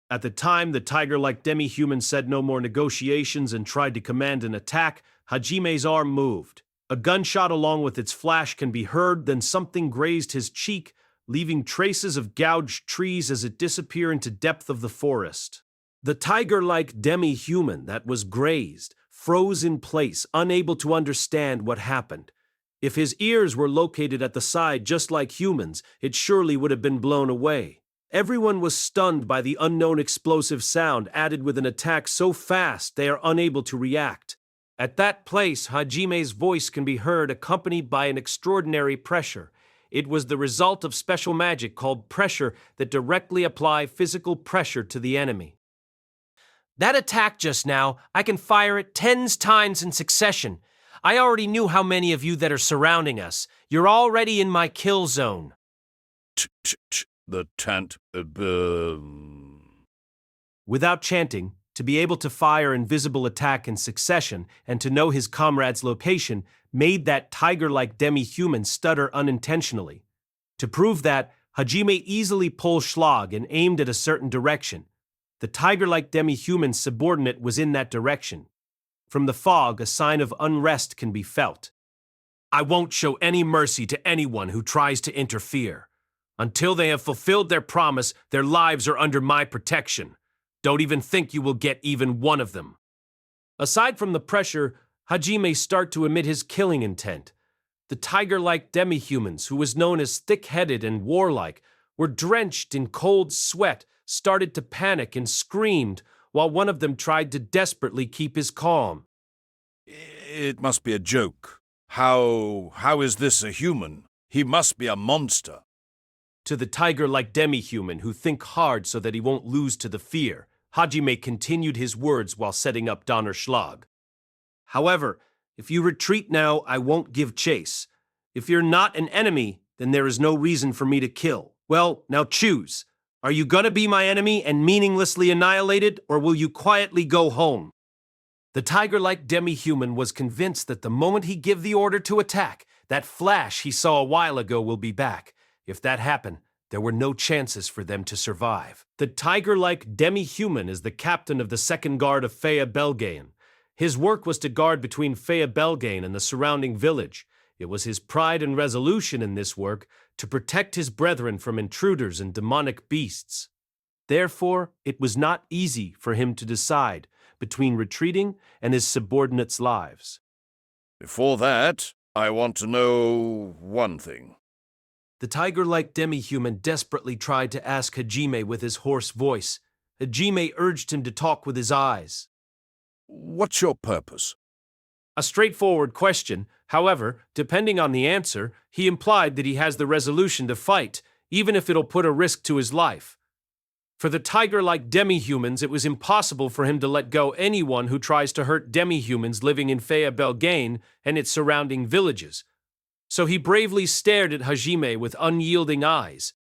At the time, the tiger-like demi-human said no more negotiations and tried to command an attack. Hajime's arm moved. A gunshot along with its flash can be heard, then something grazed his cheek, leaving traces of gouged trees as it disappeared into depth of the forest. The tiger-like demi-human that was grazed froze in place, unable to understand what happened. If his ears were located at the side just like humans, it surely would have been blown away. Everyone was stunned by the unknown explosive sound added with an attack so fast they are unable to react. At that place, Hajime's voice can be heard accompanied by an extraordinary pressure. It was the result of special magic called pressure that directly apply physical pressure to the enemy. That attack just now, I can fire it 10 times in succession. I already knew how many of you that are surrounding us. You're already in my kill zone. The tent. Without chanting, to be able to fire invisible attack in succession and to know his comrade's location made that tiger-like demi-human stutter unintentionally. To prove that, Hajime easily pulled Schlag and aimed at a certain direction. The tiger-like demi-human's subordinate was in that direction. From the fog, a sign of unrest can be felt. I won't show any mercy to anyone who tries to interfere. Until they have fulfilled their promise, their lives are under my protection. Don't even think you will get even one of them. Aside from the pressure, Hajime start to emit his killing intent. The tiger-like demi-humans, who was known as thick-headed and warlike, were drenched in cold sweat, started to panic and screamed, while one of them tried to desperately keep his calm. It must be a joke. How is this a human? He must be a monster. To the tiger-like demi-human who think hard so that he won't lose to the fear, Hajime continued his words while setting up Donnerschlag. However, if you retreat now, I won't give chase. If you're not an enemy, then there is no reason for me to kill. Well, now choose. Are you gonna be my enemy and meaninglessly annihilated, or will you quietly go home? The tiger-like demi-human was convinced that the moment he give the order to attack, that flash he saw a while ago will be back. If that happened, there were no chances for them to survive. The tiger-like demi-human is the captain of the second guard of Fea Belgain. His work was to guard between Fea Belgain and the surrounding village. It was his pride and resolution in this work to protect his brethren from intruders and demonic beasts. Therefore, it was not easy for him to decide between retreating and his subordinates' lives. Before that, I want to know one thing. The tiger-like demi-human desperately tried to ask Hajime with his hoarse voice. Hajime urged him to talk with his eyes. What's your purpose? A straightforward question. However, depending on the answer, he implied that he has the resolution to fight, even if it'll put a risk to his life. For the tiger-like demi-humans, it was impossible for him to let go anyone who tries to hurt demi-humans living in Fea Belgain and its surrounding villages. So he bravely stared at Hajime with unyielding eyes.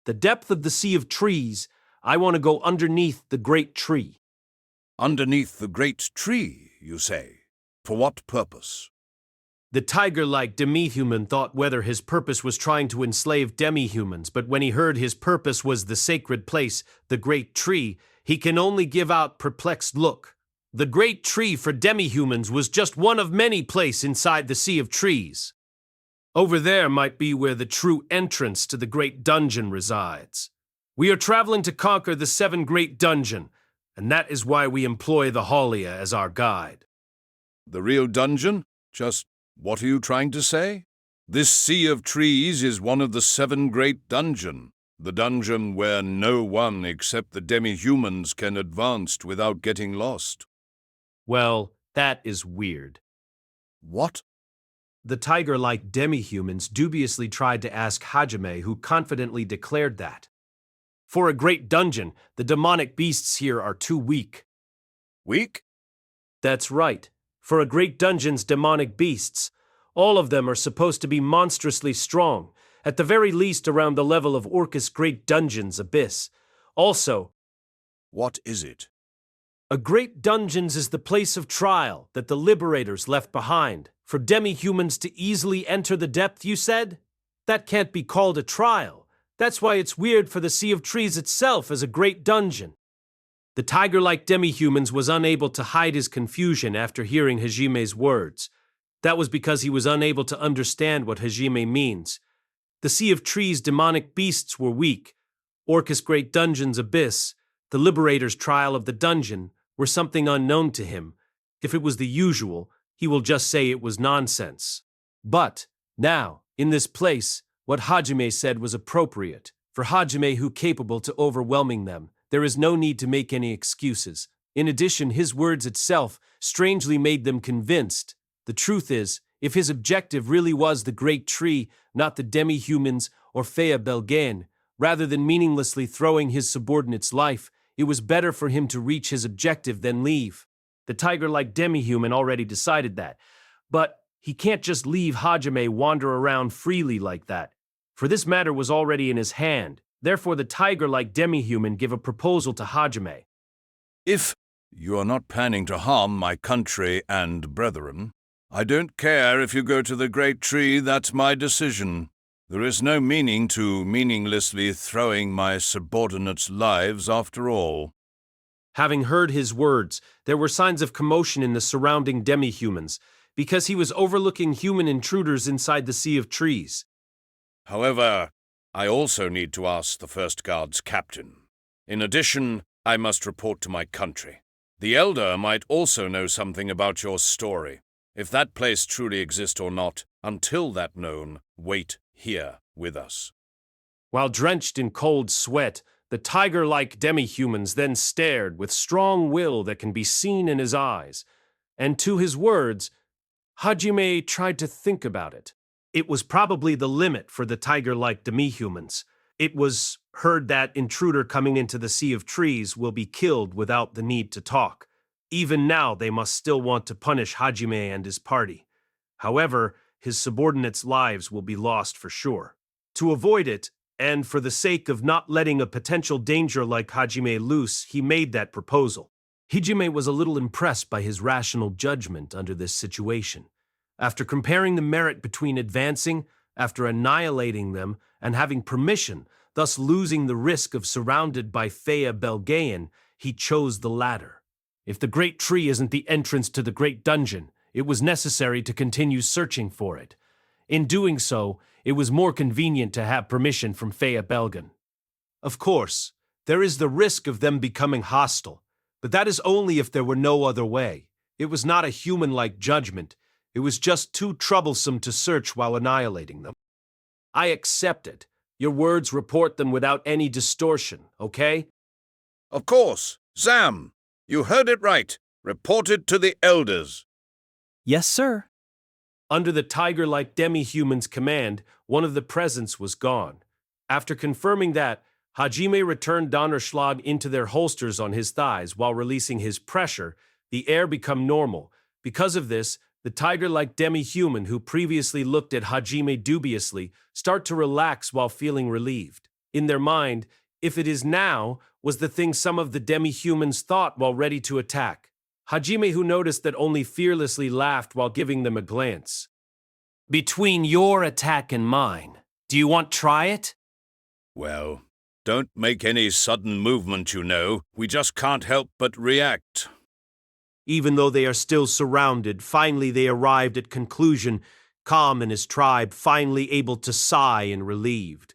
The depth of the sea of trees, I want to go underneath the great tree. Underneath the great tree, you say? For what purpose? The tiger-like demi-human thought whether his purpose was trying to enslave demi-humans, but when he heard his purpose was the sacred place, the great tree, he can only give out perplexed look. The great tree for demi-humans was just one of many places inside the sea of trees. Over there might be where the true entrance to the great dungeon resides. We are traveling to conquer the 7 great dungeon, and that is why we employ the Halia as our guide. The real dungeon? Just what are you trying to say? This sea of trees is one of the 7 great dungeon. The dungeon where no one except the demi-humans can advance without getting lost. Well, that is weird. What? The tiger-like demi-humans dubiously tried to ask Hajime, who confidently declared that. For a great dungeon, the demonic beasts here are too weak. Weak? That's right. For a great dungeon's demonic beasts, all of them are supposed to be monstrously strong, at the very least around the level of Orcus' great dungeon's abyss. Also, What is it? a great dungeons is the place of trial that the liberators left behind. For demi-humans to easily enter the depth, you said? That can't be called a trial. That's why it's weird for the Sea of Trees itself as a great dungeon. The tiger-like demi-humans was unable to hide his confusion after hearing Hajime's words. That was because he was unable to understand what Hajime means. The Sea of Trees' demonic beasts were weak. Orcus' great dungeon's abyss, the liberator's trial of the dungeon, were something unknown to him. If it was the usual, he will just say it was nonsense. But, now, in this place, what Hajime said was appropriate. For Hajime who capable to overwhelming them, there is no need to make any excuses. In addition, his words itself strangely made them convinced. The truth is, if his objective really was the great tree, not the demi-humans or Fea Belgain, rather than meaninglessly throwing his subordinate's life, it was better for him to reach his objective than leave. The tiger-like demi-human already decided that. But he can't just leave Hajime wander around freely like that. For this matter was already in his hand. Therefore the tiger-like demi-human gave a proposal to Hajime. If you are not planning to harm my country and brethren, I don't care if you go to the great tree, that's my decision. There is no meaning to meaninglessly throwing my subordinates' lives after all. Having heard his words, there were signs of commotion in the surrounding demi-humans, because he was overlooking human intruders inside the Sea of Trees. However, I also need to ask the First Guard's captain. In addition, I must report to my country. The Elder might also know something about your story. If that place truly exists or not, until that known, wait here with us. While drenched in cold sweat, the tiger-like demi-humans then stared with strong will that can be seen in his eyes. And to his words, Hajime tried to think about it. It was probably the limit for the tiger-like demi-humans. It was heard that intruder coming into the Sea of Trees will be killed without the need to talk. Even now, they must still want to punish Hajime and his party. However, his subordinates' lives will be lost for sure. To avoid it, and for the sake of not letting a potential danger like Hajime loose, he made that proposal. Hajime was a little impressed by his rational judgment under this situation. After comparing the merit between advancing, after annihilating them, and having permission, thus losing the risk of surrounded by Fea Belgaean, he chose the latter. If the great tree isn't the entrance to the great dungeon, it was necessary to continue searching for it. In doing so, it was more convenient to have permission from Fea Belgaean. Of course, there is the risk of them becoming hostile, but that is only if there were no other way. It was not a human-like judgment. It was just too troublesome to search while annihilating them. I accept it. Your words report them without any distortion, okay? Of course. Zam, you heard it right. Report it to the elders. Yes, sir. Under the tiger-like demi-human's command, one of the presents was gone. After confirming that, Hajime returned Donnerschlag into their holsters on his thighs while releasing his pressure. The air became normal. Because of this, the tiger-like demi-human who previously looked at Hajime dubiously start to relax while feeling relieved. In their mind, if it is now, was the thing some of the demi-humans thought while ready to attack. Hajime, who noticed that, only fearlessly laughed while giving them a glance. Between your attack and mine, do you want to try it? Well, don't make any sudden movement, you know. We just can't help but react. Even though they are still surrounded, finally they arrived at conclusion, Calm and his tribe finally able to sigh and relieved.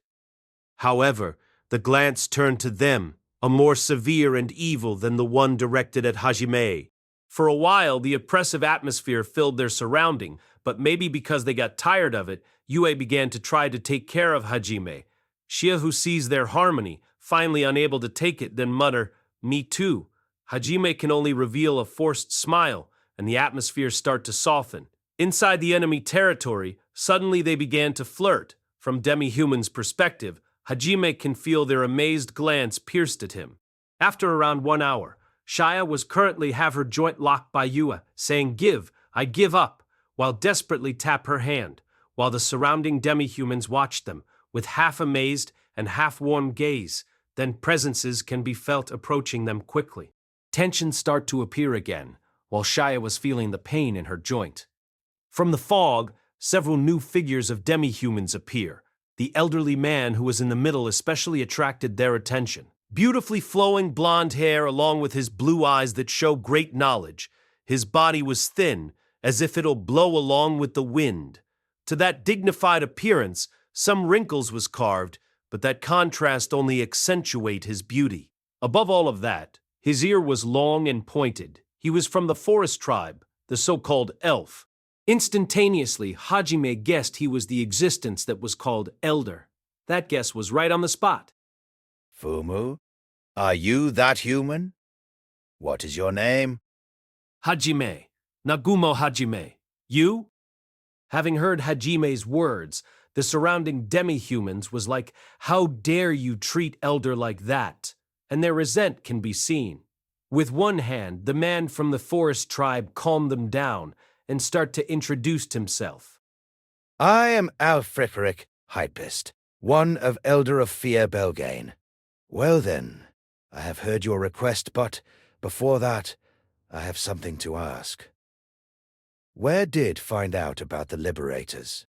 However, the glance turned to them, a more severe and evil than the one directed at Hajime. For a while, the oppressive atmosphere filled their surrounding, but maybe because they got tired of it, Yue began to try to take care of Hajime. Shia, who sees their harmony, finally unable to take it, then mutter, "Me too." Hajime can only reveal a forced smile, and the atmosphere start to soften. Inside the enemy territory, suddenly they began to flirt. From demi-human's perspective, Hajime can feel their amazed glance pierced at him. After around 1 hour, Shia was currently have her joint locked by Yue, saying, I give up, while desperately tap her hand, while the surrounding demi-humans watched them, with half-amazed and half-warm gaze. Then presences can be felt approaching them quickly. Tensions start to appear again, while Shia was feeling the pain in her joint. From the fog, several new figures of demi-humans appear. The elderly man who was in the middle especially attracted their attention. Beautifully flowing blonde hair along with his blue eyes that show great knowledge. His body was thin, as if it'll blow along with the wind. To that dignified appearance, some wrinkles was carved, but that contrast only accentuate his beauty. Above all of that, his ear was long and pointed. He was from the forest tribe, the so-called elf. Instantaneously, Hajime guessed he was the existence that was called Elder. That guess was right on the spot. Fumu, are you that human? What is your name? Hajime, Nagumo Hajime. You? Having heard Hajime's words, the surrounding demi-humans was like, how dare you treat Elder like that? And their resent can be seen. With one hand, the man from the forest tribe calmed them down and start to introduce himself. I am Arifureta, Hypist, one of Elder of Fea Belgaean. Well then, I have heard your request, but before that, I have something to ask. Where did find out about the Liberators?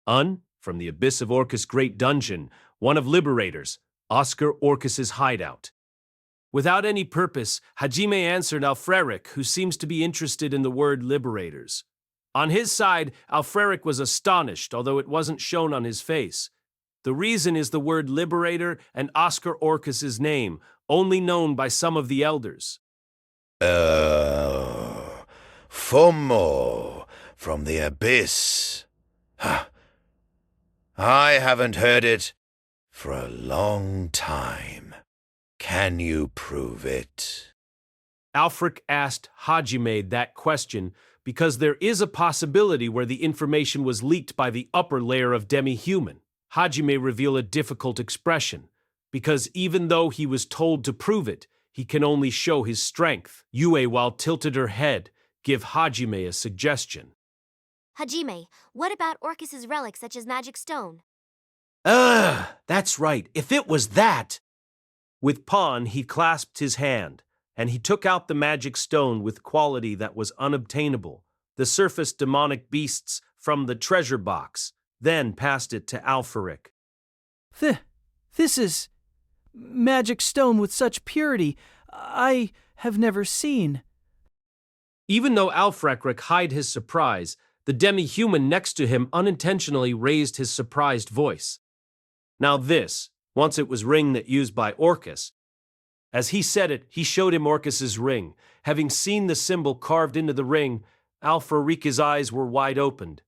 From the abyss of Orcus' great dungeon, one of Liberators, Oscar Orcus's hideout. Without any purpose, Hajime answered Alfreric, who seems to be interested in the word Liberators. On his side, Alfreric was astonished, although it wasn't shown on his face. The reason is the word Liberator and Oscar Orcus's name, only known by some of the elders. FOMO, from the abyss. Huh. I haven't heard it for a long time. Can you prove it? Alfric asked Hajime that question because there is a possibility where the information was leaked by the upper layer of demi-human. Hajime revealed a difficult expression, because even though he was told to prove it, he can only show his strength. Yue, while tilted her head, give Hajime a suggestion. Hajime, what about Orcus's relics such as Magic Stone? That's right, if it was that! With Pon, he clasped his hand. and he took out the magic stone with quality that was unobtainable, the surface demonic beasts from the treasure box, then passed it to Alfaric. This is magic stone with such purity I have never seen. Even though Alfaric hid his surprise, the demi-human next to him unintentionally raised his surprised voice. Now this, once it was ring that used by Orcus. As he said it, he showed him Orcus's ring. Having seen the symbol carved into the ring, Alfaric's eyes were wide opened,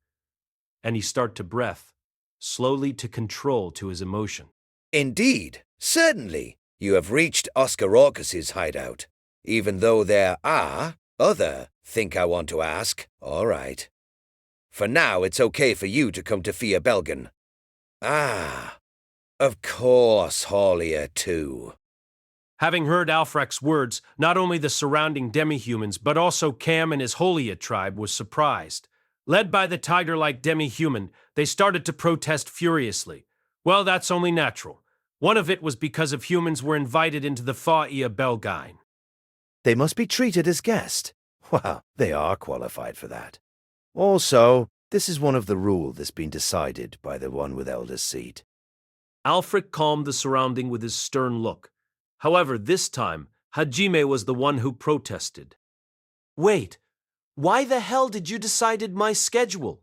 and he started to breath, slowly to control to his emotion. Indeed, certainly, you have reached Oscar Orcus's hideout. Even though there are other think I want to ask, all right. For now, it's okay for you to come to Fia Belgen. Ah, of course, Haulia too. Having heard Alfrac's words, not only the surrounding demi-humans, but also Cam and his Holia tribe was surprised. Led by the tiger-like demi-human, they started to protest furiously. Well, that's only natural. One of it was because of humans were invited into the Fia Belgain. They must be treated as guests. Well, they are qualified for that. Also, this is one of the rules that's been decided by the one with Elder's Seat. Alfric calmed the surrounding with his stern look. However, this time, Hajime was the one who protested. Wait, why the hell did you decide my schedule?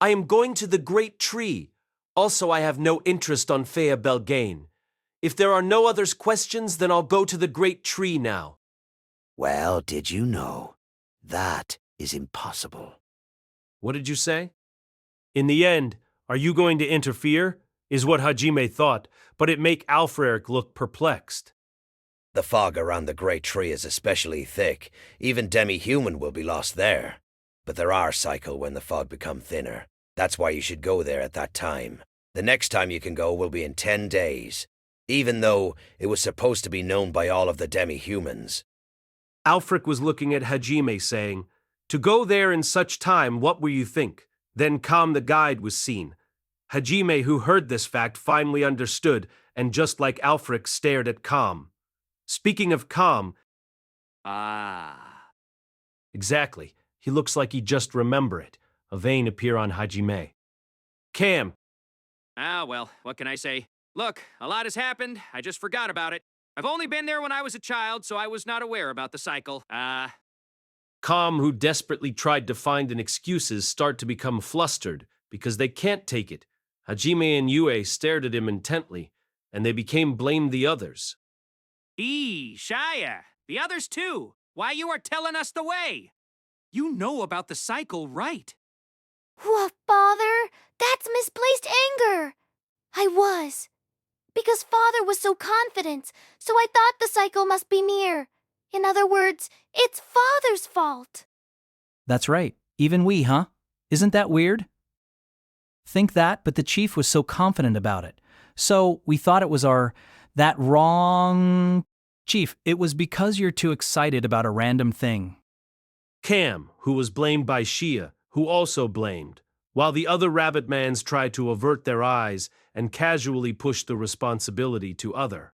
I am going to the Great Tree. Also, I have no interest on Fia Belgain. If there are no other questions, then I'll go to the Great Tree now. Well, did you know? That is impossible. What did you say? In the end, are you going to interfere? Is what Hajime thought, but it made Alfaric look perplexed. The fog around the Great Tree is especially thick. Even demi-human will be lost there. But there are cycles when the fog become thinner. That's why you should go there at that time. The next time you can go will be in 10 days, even though it was supposed to be known by all of the demi-humans. Alfric was looking at Hajime, saying, "To go there in such time, what will you think?" Then Kam the guide was seen. Hajime, who heard this fact, finally understood, and just like Alfric, stared at Kam. Speaking of Kam... Exactly. He looks like he just remember it. A vein appear on Hajime. Cam. Well, what can I say? Look, a lot has happened. I just forgot about it. I've only been there when I was a child, so I was not aware about the cycle. Kam, who desperately tried to find an excuses, start to become flustered because they can't take it. Hajime and Yue stared at him intently, and they became blamed the others. Shia, the others too. Why you are telling us the way? You know about the cycle, right? What, Father? That's misplaced anger. I was. Because Father was so confident, so I thought the cycle must be near. In other words, it's Father's fault. That's right. Even we, huh? Isn't that weird? Think that, but the chief was so confident about it. So we thought it was that wrong... Chief, it was because you're too excited about a random thing. Cam, who was blamed by Shia, who also blamed, while the other rabbit mans tried to avert their eyes and casually pushed the responsibility to other.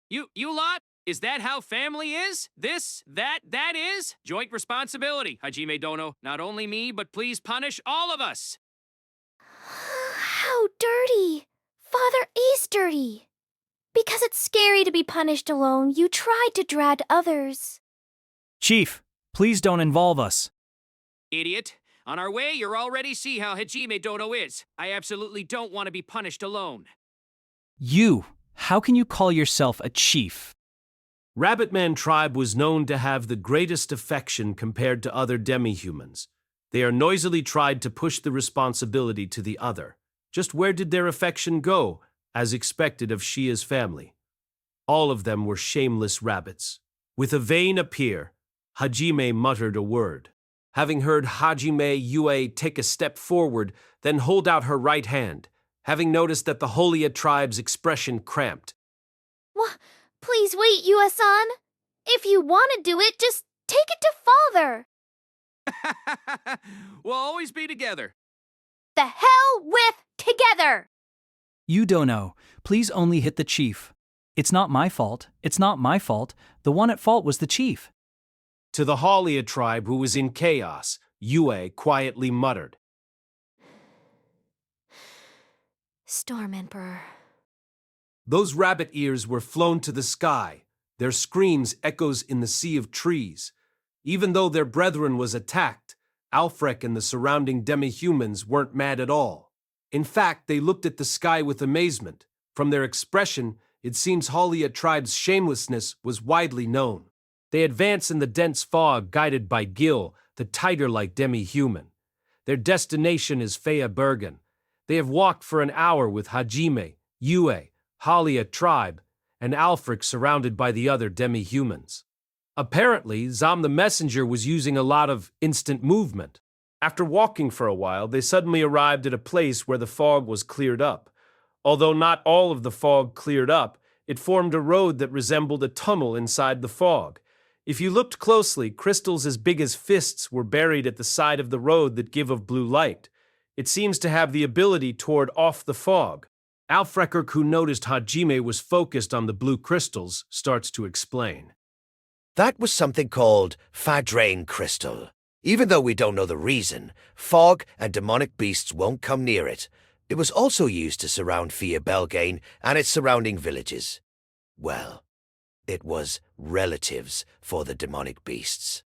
You lot? Is that how family is? That is? Joint responsibility, Hajime Dono. Not only me, but please punish all of us. How dirty. Father is dirty. Because it's scary to be punished alone, you tried to drag others. Chief, please don't involve us. Idiot. On our way, you'll already see how Hajime Dono is. I absolutely don't want to be punished alone. How can you call yourself a chief? Rabbitman tribe was known to have the greatest affection compared to other demi-humans. They are noisily tried to push the responsibility to the other. Just where did their affection go, as expected of Shia's family? All of them were shameless rabbits. With a vain appear, Hajime muttered a word. Having heard Hajime Yue take a step forward, then hold out her right hand, having noticed that the Holia tribe's expression cramped. Please wait, Yue-san. If you want to do it, just take it to Father. We'll always be together. The hell with together! You don't know. Please only hit the chief. It's not my fault. It's not my fault. The one at fault was the chief. To the Halia tribe, who was in chaos, Yue quietly muttered. Storm Emperor. Those rabbit ears were flown to the sky, their screams echoes in the sea of trees. Even though their brethren was attacked, Alfrek and the surrounding demi-humans weren't mad at all. In fact, they looked at the sky with amazement. From their expression, it seems Halia tribe's shamelessness was widely known. They advance in the dense fog guided by Gil, the tiger-like demi-human. Their destination is Fea Bergen. They have walked for an hour with Hajime, Yue, Halia tribe, and Alfric surrounded by the other demi-humans. Apparently, Zam the messenger was using a lot of instant movement. After walking for a while, they suddenly arrived at a place where the fog was cleared up. Although not all of the fog cleared up, it formed a road that resembled a tunnel inside the fog. If you looked closely, crystals as big as fists were buried at the side of the road that give of blue light. It seems to have the ability to ward off the fog. Alfreker, who noticed Hajime was focused on the blue crystals, starts to explain. That was something called Fadrain Crystal. Even though we don't know the reason, fog and demonic beasts won't come near it. It was also used to surround Fia Belgain and its surrounding villages. Well, it was relatives for the demonic beasts.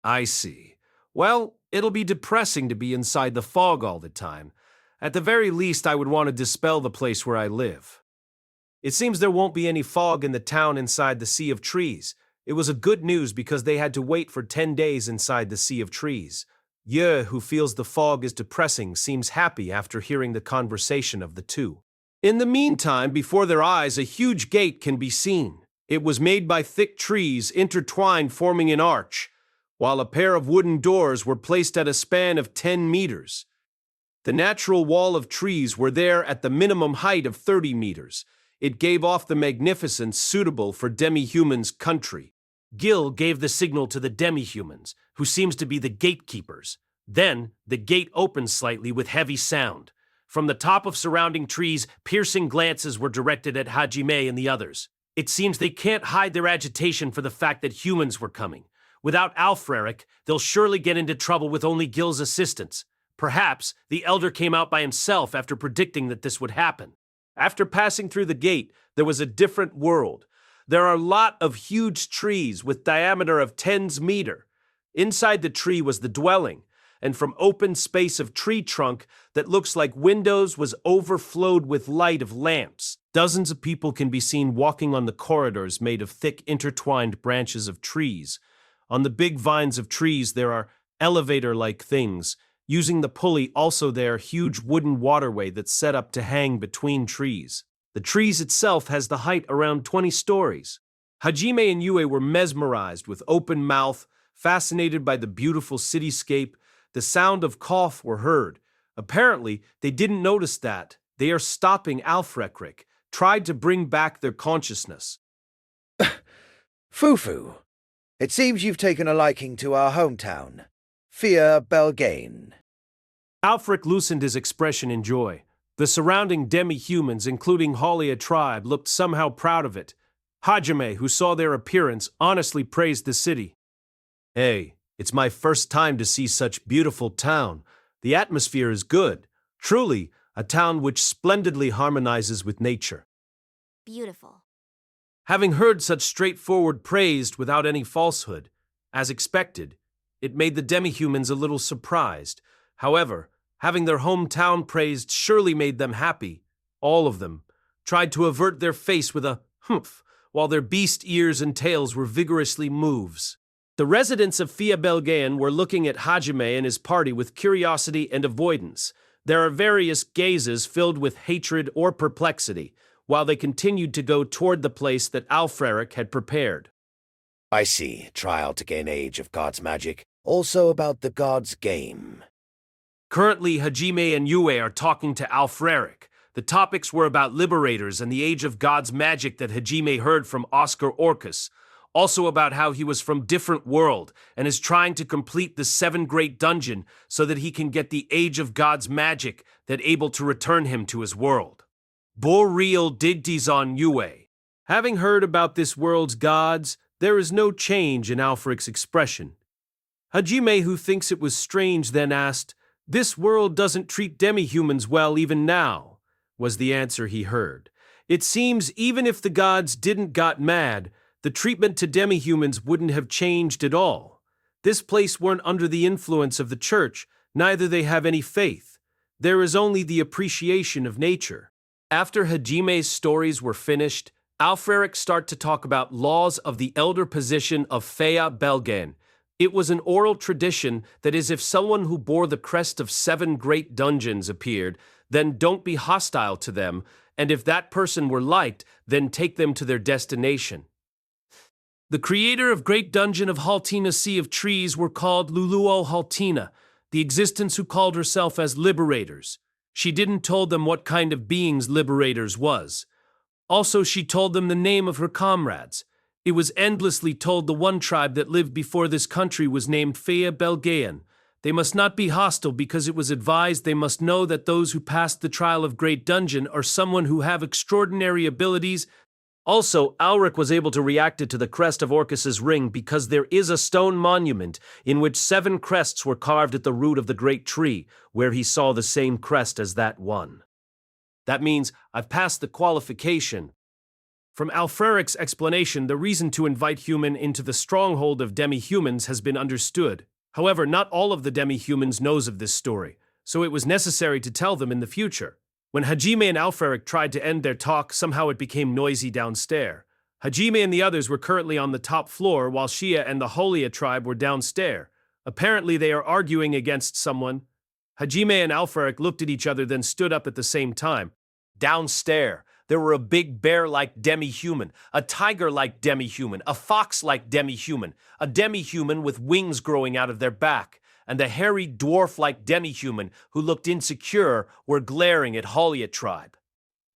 I see. Well, it'll be depressing to be inside the fog all the time. At the very least, I would want to dispel the place where I live. It seems there won't be any fog in the town inside the Sea of Trees. It was a good news because they had to wait for 10 days inside the Sea of Trees. Ye, who feels the fog is depressing, seems happy after hearing the conversation of the two. In the meantime, before their eyes, a huge gate can be seen. It was made by thick trees intertwined forming an arch, while a pair of wooden doors were placed at a span of 10 meters. The natural wall of trees were there at the minimum height of 30 meters. It gave off the magnificence suitable for demi-humans' country. Gil gave the signal to the demi-humans, who seems to be the gatekeepers. Then, the gate opened slightly with heavy sound. From the top of surrounding trees, piercing glances were directed at Hajime and the others. It seems they can't hide their agitation for the fact that humans were coming. Without Alfreric, they'll surely get into trouble with only Gil's assistance. Perhaps the elder came out by himself after predicting that this would happen. After passing through the gate, there was a different world. There are a lot of huge trees with diameter of tens meter. Inside the tree was the dwelling, and from open space of tree trunk that looks like windows was overflowed with light of lamps. Dozens of people can be seen walking on the corridors made of thick intertwined branches of trees. On the big vines of trees there are elevator-like things. Using the pulley also there huge wooden waterway that's set up to hang between trees. The trees itself has the height around 20 stories. Hajime and Yue were mesmerized with open mouth, fascinated by the beautiful cityscape. The sound of cough were heard. Apparently, they didn't notice that. They are stopping Alfrekrik, tried to bring back their consciousness. Fufu, it seems you've taken a liking to our hometown, Fia Belgain. Alfric loosened his expression in joy. The surrounding demi-humans, including Halia tribe, looked somehow proud of it. Hajime, who saw their appearance, honestly praised the city. Hey, it's my first time to see such beautiful town. The atmosphere is good. Truly, a town which splendidly harmonizes with nature. Beautiful. Having heard such straightforward praise without any falsehood, as expected, it made the demi-humans a little surprised. However, having their hometown praised surely made them happy. All of them tried to avert their face with a humph, while their beast ears and tails were vigorously moves. The residents of Fia Belgain were looking at Hajime and his party with curiosity and avoidance. There are various gazes filled with hatred or perplexity, while they continued to go toward the place that Alfreric had prepared. I see. Trial to gain age of God's magic. Also about the God's game. Currently, Hajime and Yue are talking to Alfreric. The topics were about liberators and the age of God's magic that Hajime heard from Oscar Orcus. Also about how he was from different world and is trying to complete the 7 great dungeon so that he can get the age of God's magic that able to return him to his world. Boreal Digdizon Yue. Having heard about this world's gods, there is no change in Alfric's expression. Hajime, who thinks it was strange, then asked, "This world doesn't treat demi-humans well even now," was the answer he heard. It seems even if the gods didn't got mad, the treatment to demi-humans wouldn't have changed at all. This place weren't under the influence of the church, neither they have any faith. There is only the appreciation of nature. After Hajime's stories were finished, Alfreric started to talk about laws of the elder position of Fea Belgain. It was an oral tradition that is, if someone who bore the crest of 7 great dungeons appeared, then don't be hostile to them, and if that person were liked, then take them to their destination. The creator of Great Dungeon of Haltina Sea of Trees were called Luluo Haltina, the existence who called herself as Liberators. She didn't told them what kind of beings Liberators was. Also, she told them the name of her comrades. It was endlessly told the one tribe that lived before this country was named Fea Belgain. They must not be hostile because it was advised they must know that those who passed the trial of Great Dungeon are someone who have extraordinary abilities. Also, Alric was able to react to the crest of Orcus's ring because there is a stone monument in which 7 crests were carved at the root of the great tree, where he saw the same crest as that one. That means I've passed the qualification. From Alfreric's explanation, the reason to invite human into the stronghold of demi-humans has been understood. However, not all of the demi-humans knows of this story, so it was necessary to tell them in the future. When Hajime and Alfreric tried to end their talk, somehow it became noisy downstairs. Hajime and the others were currently on the top floor, while Shia and the Holia tribe were downstairs. Apparently they are arguing against someone. Hajime and Alfreric looked at each other, then stood up at the same time. Downstairs, there were a big bear-like demi-human, a tiger-like demi-human, a fox-like demi-human, a demi-human with wings growing out of their back, and a hairy dwarf-like demi-human who looked insecure were glaring at Holia tribe.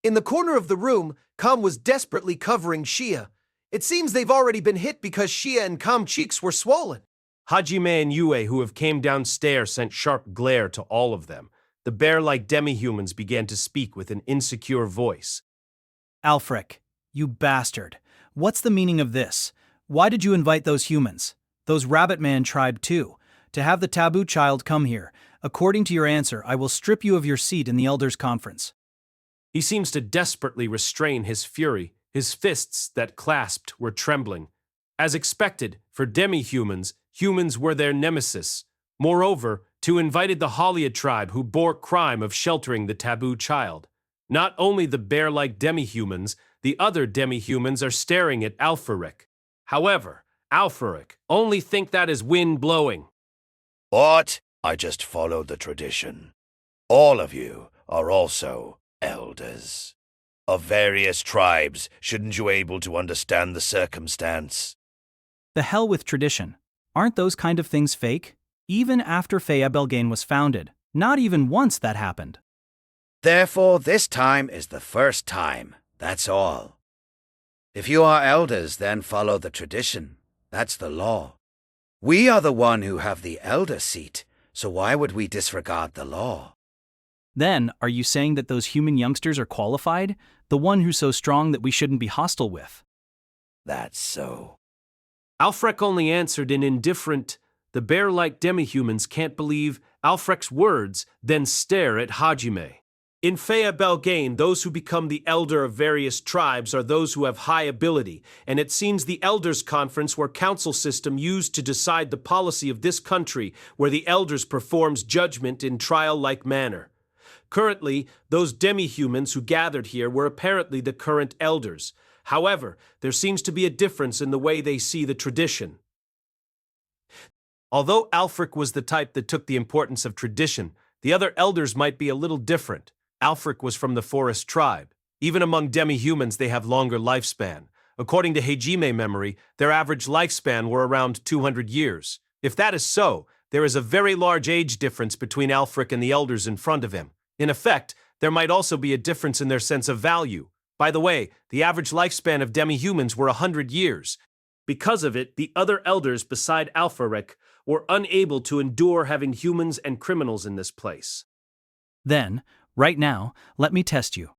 In the corner of the room, Kam was desperately covering Shia. It seems they've already been hit because Shia and Kam cheeks were swollen. Hajime and Yue, who have came downstairs, sent sharp glare to all of them. The bear-like demi-humans began to speak with an insecure voice. Alfric, you bastard. What's the meaning of this? Why did you invite those humans? Those Rabbit Man tribe too. To have the taboo child come here. According to your answer, I will strip you of your seat in the Elders' Conference. He seems to desperately restrain his fury. His fists that clasped were trembling. As expected, for demi-humans, humans were their nemesis. Moreover, Tu invited the Holia tribe who bore crime of sheltering the taboo child. Not only the bear-like demi-humans, the other demi-humans are staring at Alfreric. However, Alfreric only think that is wind blowing. What? I just followed the tradition. All of you are also elders. Of various tribes, shouldn't you able to understand the circumstance? The hell with tradition. Aren't those kind of things fake? Even after Fea Belgain was founded, not even once that happened. Therefore, this time is the first time, that's all. If you are elders, then follow the tradition. That's the law. We are the one who have the elder seat, so why would we disregard the law? Then, are you saying that those human youngsters are qualified? The one who's so strong that we shouldn't be hostile with? That's so. Alfrec only answered in indifferent. The bear-like demi-humans can't believe Alfrec's words, then stare at Hajime. In Fea Belgain, those who become the elder of various tribes are those who have high ability, and it seems the Elders' Conference were council system used to decide the policy of this country, where the elders performs judgment in trial-like manner. Currently, those demi-humans who gathered here were apparently the current elders. However, there seems to be a difference in the way they see the tradition. Although Alfric was the type that took the importance of tradition, the other elders might be a little different. Alfric was from the forest tribe. Even among demi-humans, they have longer lifespan. According to Hajime memory, their average lifespan were around 200 years. If that is so, there is a very large age difference between Alfric and the elders in front of him. In effect, there might also be a difference in their sense of value. By the way, the average lifespan of demi-humans were 100 years. Because of it, the other elders beside Alfreric were unable to endure having humans and criminals in this place. Then, right now, let me test you.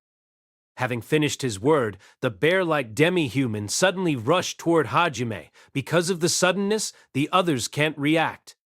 Having finished his word, the bear-like demi-human suddenly rushed toward Hajime. Because of the suddenness, the others can't react.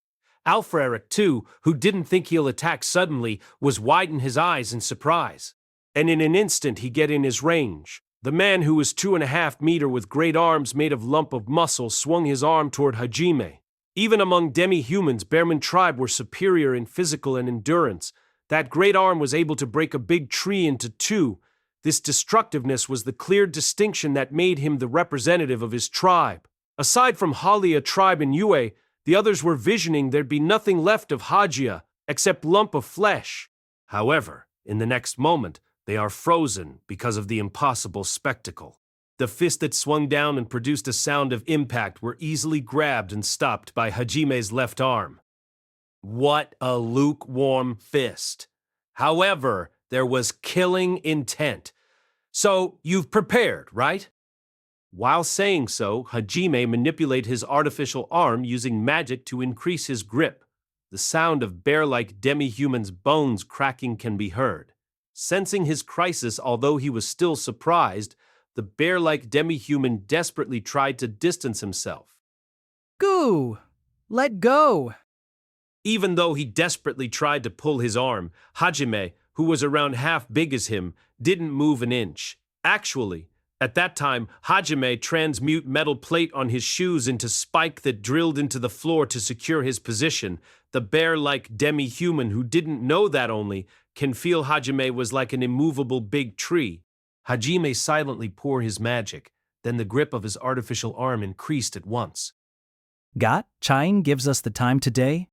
Arifureta, too, who didn't think he'll attack suddenly, was widen his eyes in surprise. And in an instant he get in his range. The man who was 2.5 meters with great arms made of lump of muscle swung his arm toward Hajime. Even among demi-humans, Bearman tribe were superior in physical and endurance. That great arm was able to break a big tree into two. This destructiveness was the clear distinction that made him the representative of his tribe. Aside from Halia tribe and Yue, the others were visioning there'd be nothing left of Hajia except lump of flesh. However, in the next moment, they are frozen because of the impossible spectacle. The fist that swung down and produced a sound of impact were easily grabbed and stopped by Hajime's left arm. What a lukewarm fist. However, there was killing intent. So, you've prepared, right? While saying so, Hajime manipulated his artificial arm using magic to increase his grip. The sound of bear-like demi-human's bones cracking can be heard. Sensing his crisis, although he was still surprised, the bear-like demi-human desperately tried to distance himself. Goo! Let go! Even though he desperately tried to pull his arm, Hajime, who was around half big as him, didn't move an inch. Actually, at that time, Hajime transmute metal plate on his shoes into spike that drilled into the floor to secure his position. The bear-like demi-human who didn't know that only can feel Hajime was like an immovable big tree. Hajime silently poured his magic, then the grip of his artificial arm increased at once. Got? Chain gives us the time today?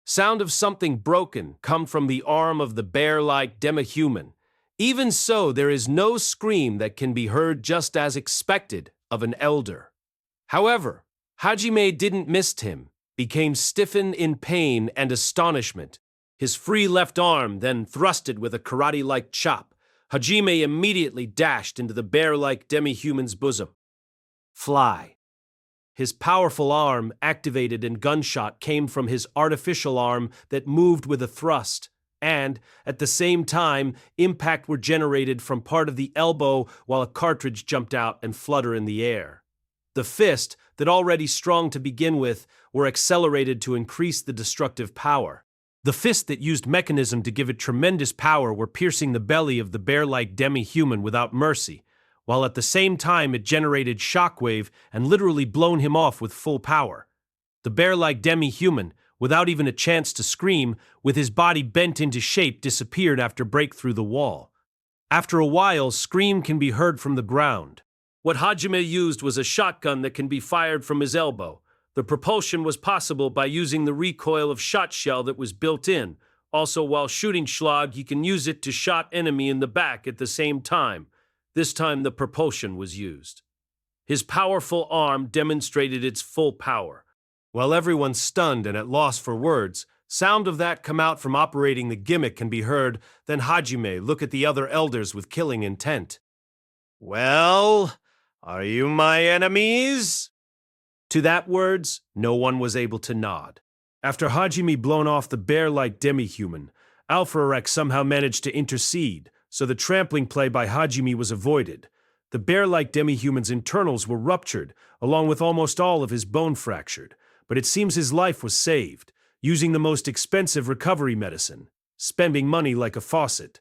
Sound of something broken come from the arm of the bear-like demi-human. Even so, there is no scream that can be heard just as expected of an elder. However, Hajime didn't miss him, became stiffened in pain and astonishment. His free left arm then thrusted with a karate-like chop. Hajime immediately dashed into the bear-like demi-human's bosom. Fly. His powerful arm, activated and gunshot, came from his artificial arm that moved with a thrust, and, at the same time, impact were generated from part of the elbow while a cartridge jumped out and fluttered in the air. The fist, that already strong to begin with, were accelerated to increase the destructive power. The fist that used mechanism to give it tremendous power were piercing the belly of the bear-like demi-human without mercy, while at the same time it generated shockwave and literally blown him off with full power. The bear-like demi-human, without even a chance to scream, with his body bent into shape, disappeared after break through the wall. After a while, scream can be heard from the ground. What Hajime used was a shotgun that can be fired from his elbow. The propulsion was possible by using the recoil of shot shell that was built in. Also, while shooting Schlag, he can use it to shot enemy in the back at the same time. This time the propulsion was used. His powerful arm demonstrated its full power. While everyone's stunned and at loss for words, sound of that come out from operating the gimmick can be heard, then Hajime look at the other elders with killing intent. Well, are you my enemies? To that words, no one was able to nod. After Hajime blown off the bear-like demi-human, Arifureta somehow managed to intercede, so the trampling play by Hajime was avoided. The bear-like demi-human's internals were ruptured, along with almost all of his bone fractured, but it seems his life was saved, using the most expensive recovery medicine, spending money like a faucet.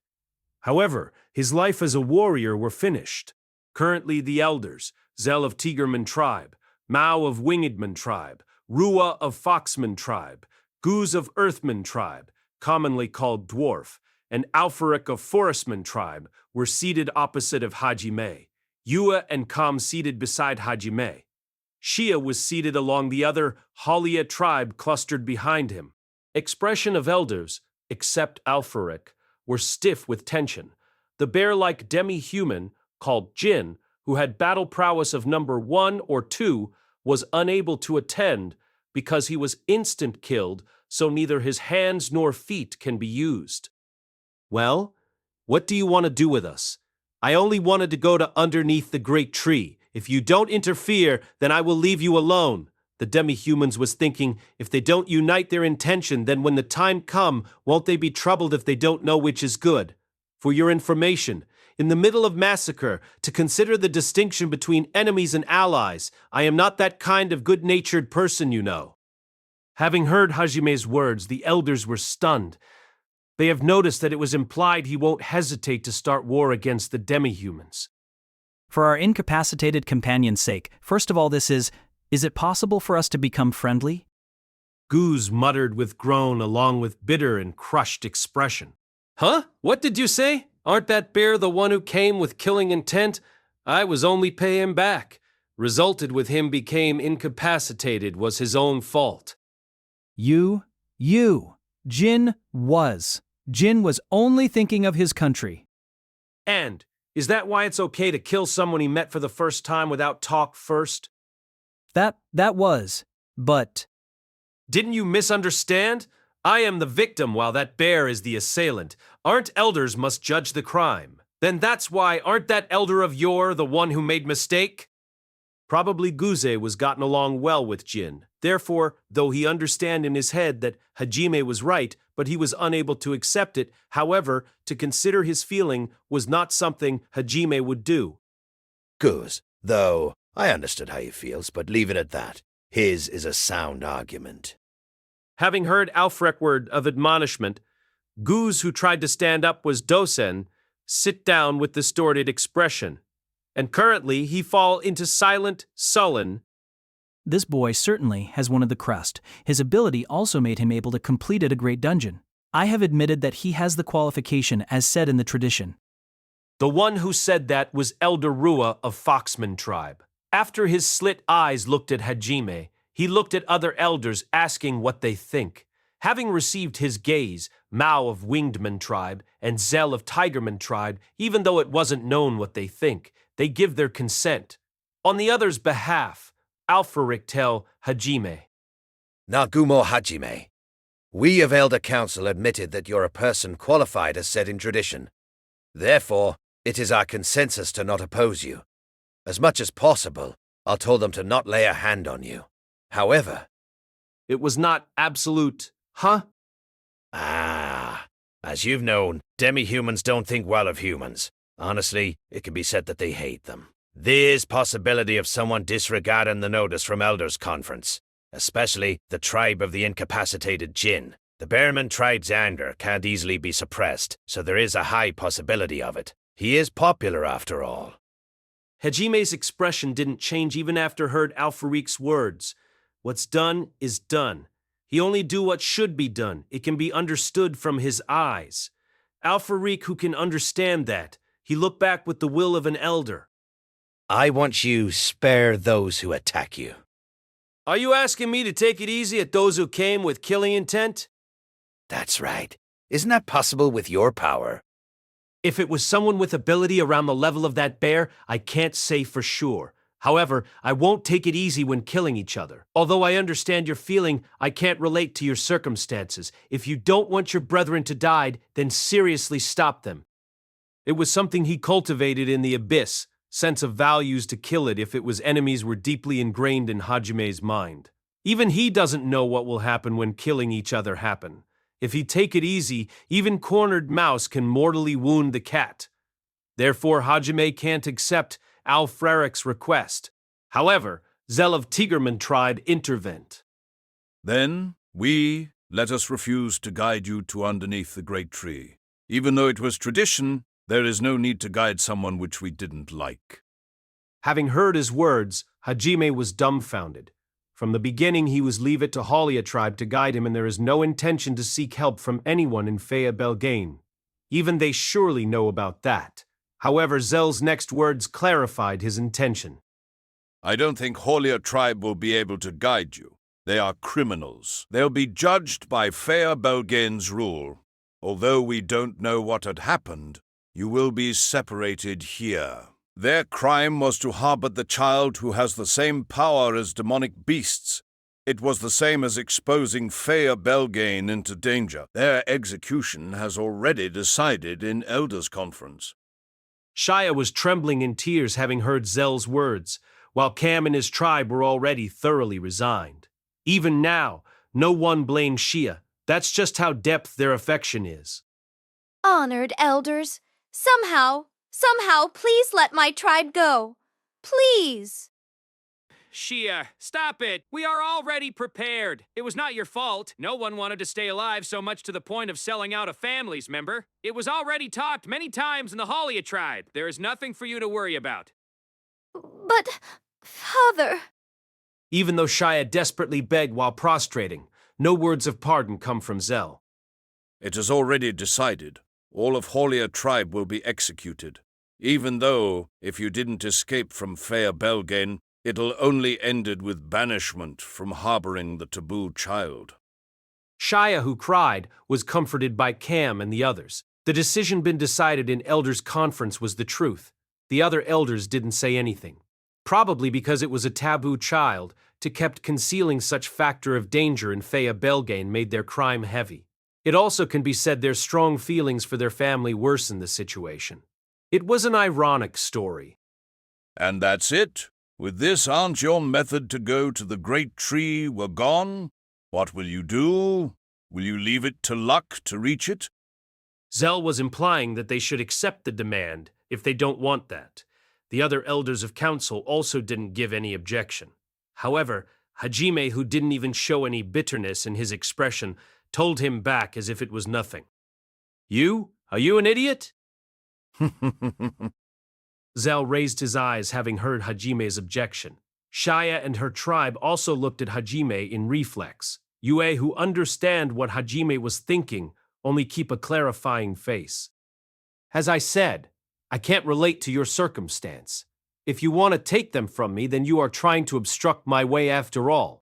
However, his life as a warrior were finished. Currently the elders, Zell of Tigerman tribe, Mao of Wingedman tribe, Rua of Foxman tribe, Goose of Earthman tribe, commonly called Dwarf, and Arifureta of Forestman tribe were seated opposite of Hajime. Yua and Kam seated beside Hajime. Shia was seated along the other Halia tribe clustered behind him. Expression of elders, except Arifureta, were stiff with tension. The bear-like demi-human, called Jin, who had battle prowess of number 1 or 2, was unable to attend because he was instant killed, so neither his hands nor feet can be used. Well, what do you want to do with us? I only wanted to go to underneath the great tree. If you don't interfere, then I will leave you alone. The demi-humans was thinking, if they don't unite their intention, then when the time come, won't they be troubled if they don't know which is good? For your information, in the middle of massacre, to consider the distinction between enemies and allies. I am not that kind of good-natured person, you know. Having heard Hajime's words, the elders were stunned. They have noticed that it was implied he won't hesitate to start war against the demi-humans. For our incapacitated companion's sake, first of all, is it possible for us to become friendly? Goose muttered with groan along with bitter and crushed expression. Huh? What did you say? Aren't that bear the one who came with killing intent? I was only pay him back. Resulted with him became incapacitated was his own fault. You. Jin was. Jin was only thinking of his country. And is that why it's okay to kill someone he met for the first time without talk first? That was. But didn't you misunderstand? I am the victim while that bear is the assailant. Aren't elders must judge the crime? Then that's why aren't that elder of yore the one who made mistake? Probably Guze was gotten along well with Jin. Therefore, though he understand in his head that Hajime was right, but he was unable to accept it, however, to consider his feeling was not something Hajime would do. Goose, though I understood how he feels, but leave it at that. His is a sound argument. Having heard Alfrek's word of admonishment, Goose, who tried to stand up, was Dosen, sit down with distorted expression. And currently he fall into silent, sullen. This boy certainly has one of the crust. His ability also made him able to complete a great dungeon. I have admitted that he has the qualification as said in the tradition. The one who said that was Elder Rua of Foxman tribe. After his slit eyes looked at Hajime, he looked at other elders asking what they think. Having received his gaze, Mao of Wingedman tribe and Zell of Tigerman tribe, even though it wasn't known what they think, they give their consent. On the other's behalf, Alfuric tell Hajime. Nagumo Hajime, we of Elder Council admitted that you're a person qualified as said in tradition. Therefore, it is our consensus to not oppose you. As much as possible, I'll tell them to not lay a hand on you. However, it was not absolute, huh? As you've known, demi-humans don't think well of humans. Honestly, it can be said that they hate them. There's possibility of someone disregarding the notice from Elders Conference, especially the tribe of the incapacitated Jin. The Bearman tribe's anger can't easily be suppressed, so there is a high possibility of it. He is popular after all. Hajime's expression didn't change even after heard Alfaric's words. What's done is done. He only do what should be done. It can be understood from his eyes. Alfaric, who can understand that, he looked back with the will of an elder. I want you spare those who attack you. Are you asking me to take it easy at those who came with killing intent? That's right. Isn't that possible with your power? If it was someone with ability around the level of that bear, I can't say for sure. However, I won't take it easy when killing each other. Although I understand your feeling, I can't relate to your circumstances. If you don't want your brethren to die, then seriously stop them. It was something he cultivated in the abyss, sense of values to kill it if it was enemies were deeply ingrained in Hajime's mind. Even he doesn't know what will happen when killing each other happen. If he take it easy, even cornered mouse can mortally wound the cat. Therefore, Hajime can't accept Alfreric's request. However, Zell of Tigerman tribe intervened. Then, let us refuse to guide you to underneath the great tree. Even though it was tradition, there is no need to guide someone which we didn't like. Having heard his words, Hajime was dumbfounded. From the beginning he was leave it to Halia tribe to guide him, and there is no intention to seek help from anyone in Fea Belgain. Even they surely know about that. However, Zell's next words clarified his intention. I don't think Halia tribe will be able to guide you. They are criminals. They'll be judged by Fea Belgain's rule. Although we don't know what had happened, you will be separated here. Their crime was to harbor the child who has the same power as demonic beasts. It was the same as exposing Fea Belgain into danger. Their execution has already decided in Elders' Conference. Shia was trembling in tears having heard Zell's words, while Cam and his tribe were already thoroughly resigned. Even now, no one blames Shia. That's just how depth their affection is. Honored elders, somehow, Somehow, please let my tribe go. Please. Shia, stop it. We are already prepared. It was not your fault. No one wanted to stay alive so much to the point of selling out a family's member. It was already talked many times in the Halia tribe. There is nothing for you to worry about. But, Father... Even though Shia desperately begged while prostrating, no words of pardon come from Zell. It is already decided. All of Halia tribe will be executed. Even though, if you didn't escape from Fea Belgain, it'll only ended with banishment from harboring the taboo child. Shia, who cried, was comforted by Cam and the others. The decision been decided in Elders' Conference was the truth. The other elders didn't say anything. Probably because it was a taboo child, to kept concealing such factor of danger in Fea Belgain made their crime heavy. It also can be said their strong feelings for their family worsened the situation. It was an ironic story. And that's it? With this, aren't your method to go to the great tree were gone? What will you do? Will you leave it to luck to reach it? Zell was implying that they should accept the demand if they don't want that. The other elders of council also didn't give any objection. However, Hajime, who didn't even show any bitterness in his expression, told him back as if it was nothing. You? Are you an idiot? Zell raised his eyes, having heard Hajime's objection. Shia and her tribe also looked at Hajime in reflex. Yue, who understand what Hajime was thinking, only keep a clarifying face. As I said, I can't relate to your circumstance. If you want to take them from me, then you are trying to obstruct my way after all.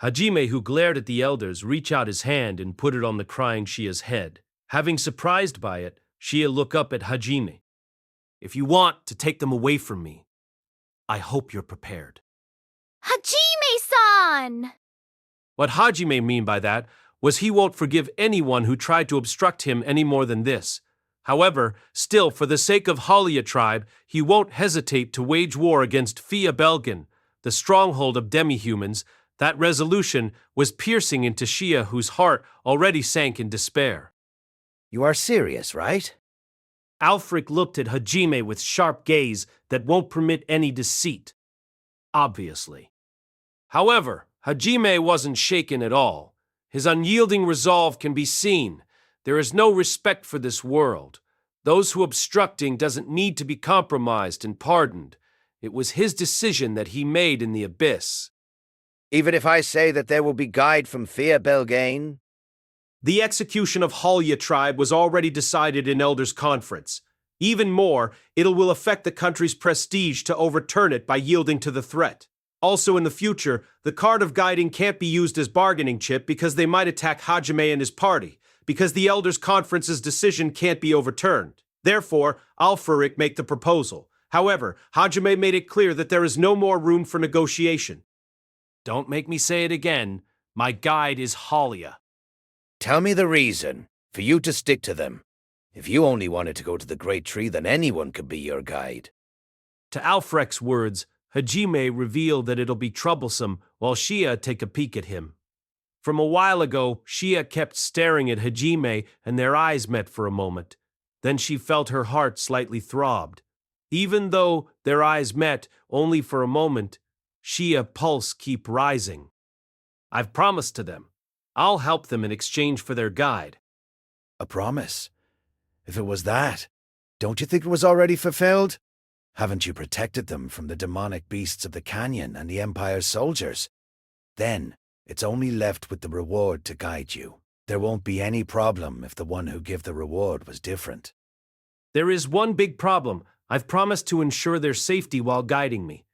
Hajime, who glared at the elders, reached out his hand and put it on the crying Shia's head. Having surprised by it, Shia looked up at Hajime. If you want to take them away from me, I hope you're prepared. Hajime-san! What Hajime mean by that was he won't forgive anyone who tried to obstruct him any more than this. However, still, for the sake of Halia tribe, he won't hesitate to wage war against Fea Belgain, the stronghold of demi-humans. That resolution was piercing into Shia, whose heart already sank in despair. You are serious, right? Alfric looked at Hajime with sharp gaze that won't permit any deceit. Obviously. However, Hajime wasn't shaken at all. His unyielding resolve can be seen. There is no respect for this world. Those who obstructing doesn't need to be compromised and pardoned. It was his decision that he made in the abyss. Even if I say that there will be guide from Fea Belgain? The execution of Halia tribe was already decided in Elders' Conference. Even more, it will affect the country's prestige to overturn it by yielding to the threat. Also in the future, the card of guiding can't be used as bargaining chip because they might attack Hajime and his party, because the Elders' Conference's decision can't be overturned. Therefore, Alfuric make the proposal. However, Hajime made it clear that there is no more room for negotiation. Don't make me say it again. My guide is Halia. Tell me the reason for you to stick to them. If you only wanted to go to the Great Tree, then anyone could be your guide. To Alfrec's words, Hajime revealed that it'll be troublesome while Shia take a peek at him. From a while ago, Shia kept staring at Hajime and their eyes met for a moment. Then she felt her heart slightly throbbed. Even though their eyes met only for a moment, Shia's pulse keep rising. I've promised to them. I'll help them in exchange for their guide. A promise? If it was that, don't you think it was already fulfilled? Haven't you protected them from the demonic beasts of the canyon and the Empire's soldiers? Then, it's only left with the reward to guide you. There won't be any problem if the one who give the reward was different. There is one big problem. I've promised to ensure their safety while guiding me.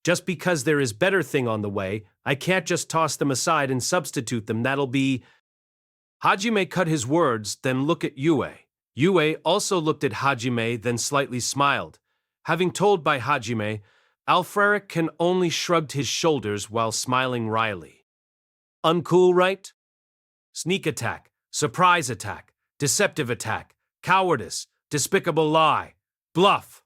Just because there is better thing on the way, I can't just toss them aside and substitute them. That'll be... Hajime cut his words, then looked at Yue. Yue also looked at Hajime, then slightly smiled. Having told by Hajime, Alfric can only shrugged his shoulders while smiling wryly. Uncool, right? Sneak attack, surprise attack, deceptive attack, cowardice, despicable lie, bluff.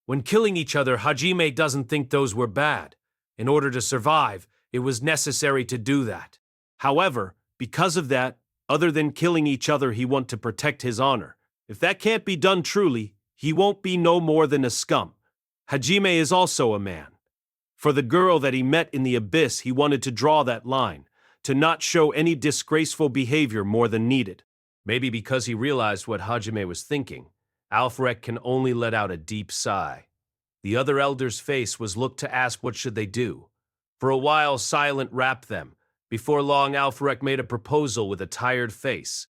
When killing each other, Hajime doesn't think those were bad. In order to survive, it was necessary to do that. However, because of that, other than killing each other, he want to protect his honor. If that can't be done truly, he won't be no more than a scum. Hajime is also a man. For the girl that he met in the abyss, he wanted to draw that line, to not show any disgraceful behavior more than needed. Maybe because he realized what Hajime was thinking, Alfred can only let out a deep sigh. The other elder's face was looked to ask what should they do. For a while, silent wrapped them. Before long, Alfred made a proposal with a tired face.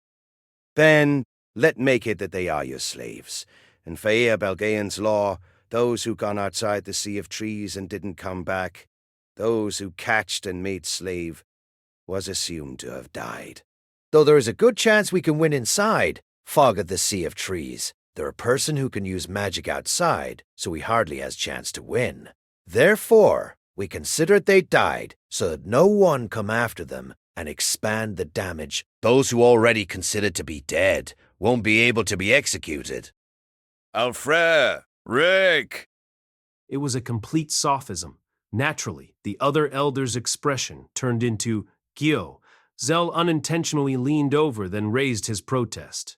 Then let make it that they are your slaves. In Faia Belgaean's law, those who gone outside the Sea of Trees and didn't come back, those who catched and made slave, was assumed to have died. Though there is a good chance we can win inside, fog of the Sea of Trees, there a person who can use magic outside, so he hardly has chance to win. Therefore, we considered they died, so that no one come after them and expand the damage. Those who already considered to be dead won't be able to be executed. Alfred! Rick! It was a complete sophism. Naturally, the other elder's expression turned into Gyo. Zell unintentionally leaned over, then raised his protest.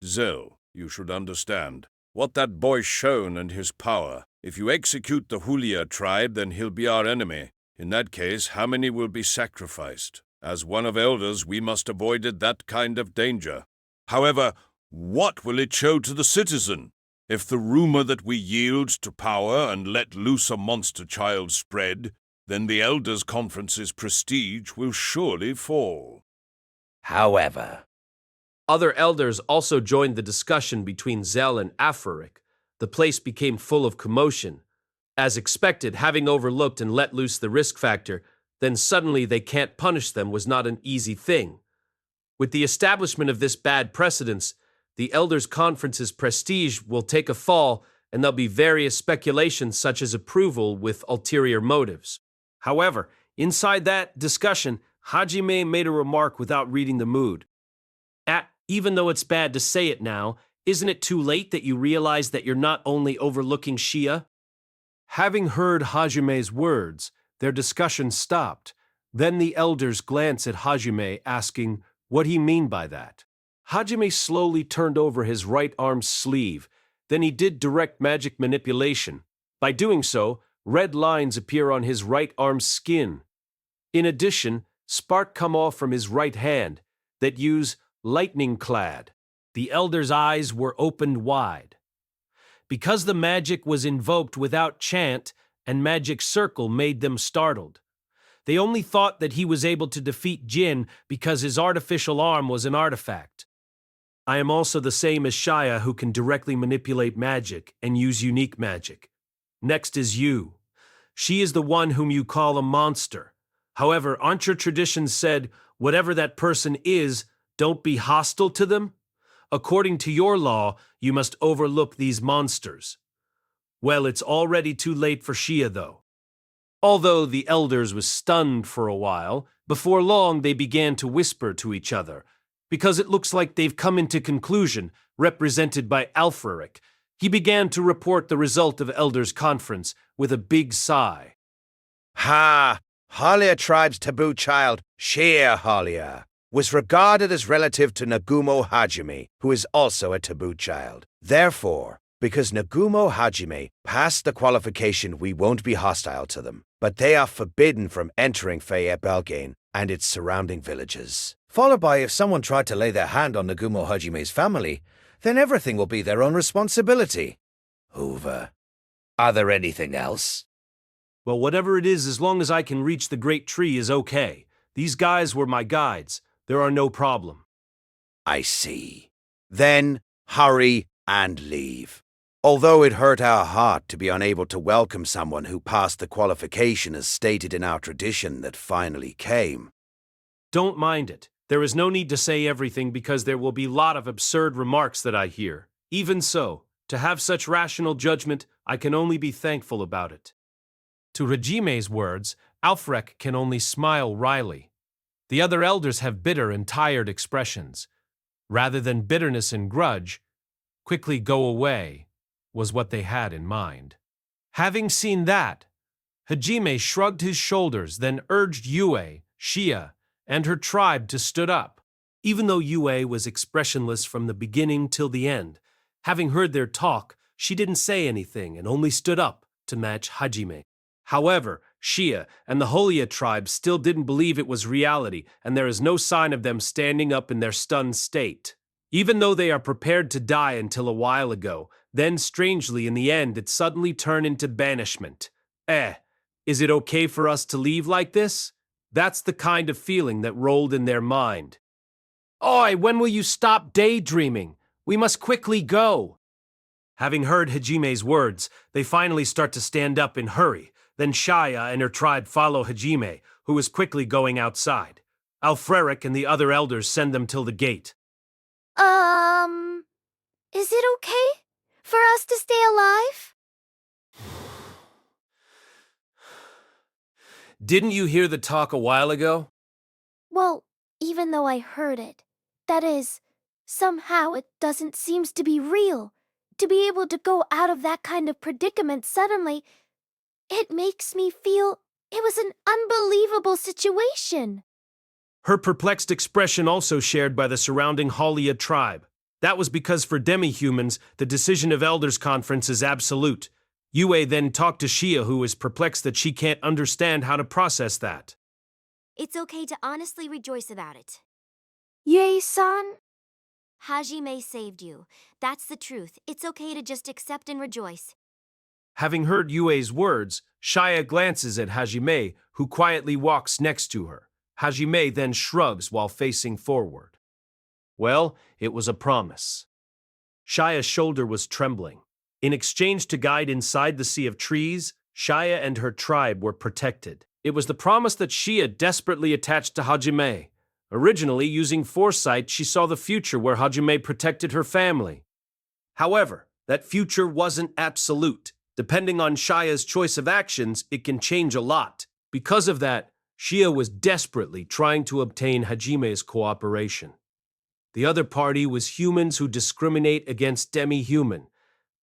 Zell, you should understand. What that boy's shown and his power. If you execute the Hulia tribe, then he'll be our enemy. In that case, how many will be sacrificed? As one of elders, we must avoid that kind of danger. However, what will it show to the citizen? If the rumor that we yield to power and let loose a monster child spread, then the Elders' Conference's prestige will surely fall. However, Other elders also joined the discussion between Zell and Afarik. The place became full of commotion. As expected, having overlooked and let loose the risk factor, then suddenly they can't punish them was not an easy thing. With the establishment of this bad precedence, the Elders' Conference's prestige will take a fall, and there'll be various speculations such as approval with ulterior motives. However, inside that discussion, Hajime made a remark without reading the mood. Even though it's bad to say it now, isn't it too late that you realize that you're not only overlooking Shia? Having heard Hajime's words, their discussion stopped. Then the elders glanced at Hajime, asking what he mean by that. Hajime slowly turned over his right arm's sleeve. Then he did direct magic manipulation. By doing so, red lines appear on his right arm's skin. In addition, spark come off from his right hand that use lightning clad. The elders' eyes were opened wide. Because the magic was invoked without chant and magic circle made them startled. They only thought that he was able to defeat Jin because his artificial arm was an artifact. I am also the same as Shia, who can directly manipulate magic and use unique magic. Next is you. She is the one whom you call a monster. However, aren't your traditions said, whatever that person is, don't be hostile to them? According to your law, you must overlook these monsters. Well, it's already too late for Shia, though. Although the elders was stunned for a while, before long they began to whisper to each other, because it looks like they've come into conclusion, represented by Alfric. He began to report the result of Elders' Conference with a big sigh. Ha! Halia tribe's taboo child, Shia Halia, was regarded as relative to Nagumo Hajime, who is also a taboo child. Therefore, because Nagumo Hajime passed the qualification, we won't be hostile to them, but they are forbidden from entering Faye Belgain and its surrounding villages. Followed by, if someone tried to lay their hand on Nagumo Hajime's family, then everything will be their own responsibility. Hoover, are there anything else? Well, whatever it is, as long as I can reach the great tree is okay. These guys were my guides. There are no problem. I see. Then hurry and leave. Although it hurt our heart to be unable to welcome someone who passed the qualification as stated in our tradition that finally came. Don't mind it. There is no need to say everything because there will be a lot of absurd remarks that I hear. Even so, to have such rational judgment, I can only be thankful about it. To Hajime's words, Alfrek can only smile wryly. The other elders have bitter and tired expressions. Rather than bitterness and grudge, quickly go away was what they had in mind. Having seen that, Hajime shrugged his shoulders, then urged Yue, Shia, and her tribe to stood up. Even though Yue was expressionless from the beginning till the end, Having heard their talk, she didn't say anything and only stood up to match Hajime. However, Shia and the Holia tribe still didn't believe it was reality, and there is no sign of them standing up in their stunned state. Even though they are prepared to die until a while ago, then strangely in the end it suddenly turned into banishment. Is it okay for us to leave like this? That's the kind of feeling that rolled in their mind. Oi, when will you stop daydreaming? We must quickly go. Having heard Hajime's words, they finally start to stand up in hurry. Then Shia and her tribe follow Hajime, who is quickly going outside. Alfreric and the other elders send them till the gate. Is it okay for us to stay alive? Didn't you hear the talk a while ago? Well, even though I heard it, that is, somehow it doesn't seem to be real. To be able to go out of that kind of predicament suddenly, it makes me feel it was an unbelievable situation. Her perplexed expression also shared by the surrounding Halia tribe. That was because for demi-humans, the decision of Elders Conference is absolute. Yue then talked to Shia, who is perplexed that she can't understand how to process that. It's okay to honestly rejoice about it. Yue-san? Hajime saved you. That's the truth. It's okay to just accept and rejoice. Having heard Yue's words, Shia glances at Hajime, who quietly walks next to her. Hajime then shrugs while facing forward. Well, it was a promise. Shia's shoulder was trembling. In exchange to guide inside the sea of trees, Shia and her tribe were protected. It was the promise that Shia desperately attached to Hajime. Originally, using foresight, she saw the future where Hajime protected her family. However, that future wasn't absolute. Depending on Shia's choice of actions, it can change a lot. Because of that, Shia was desperately trying to obtain Hajime's cooperation. The other party was humans who discriminate against demi-human,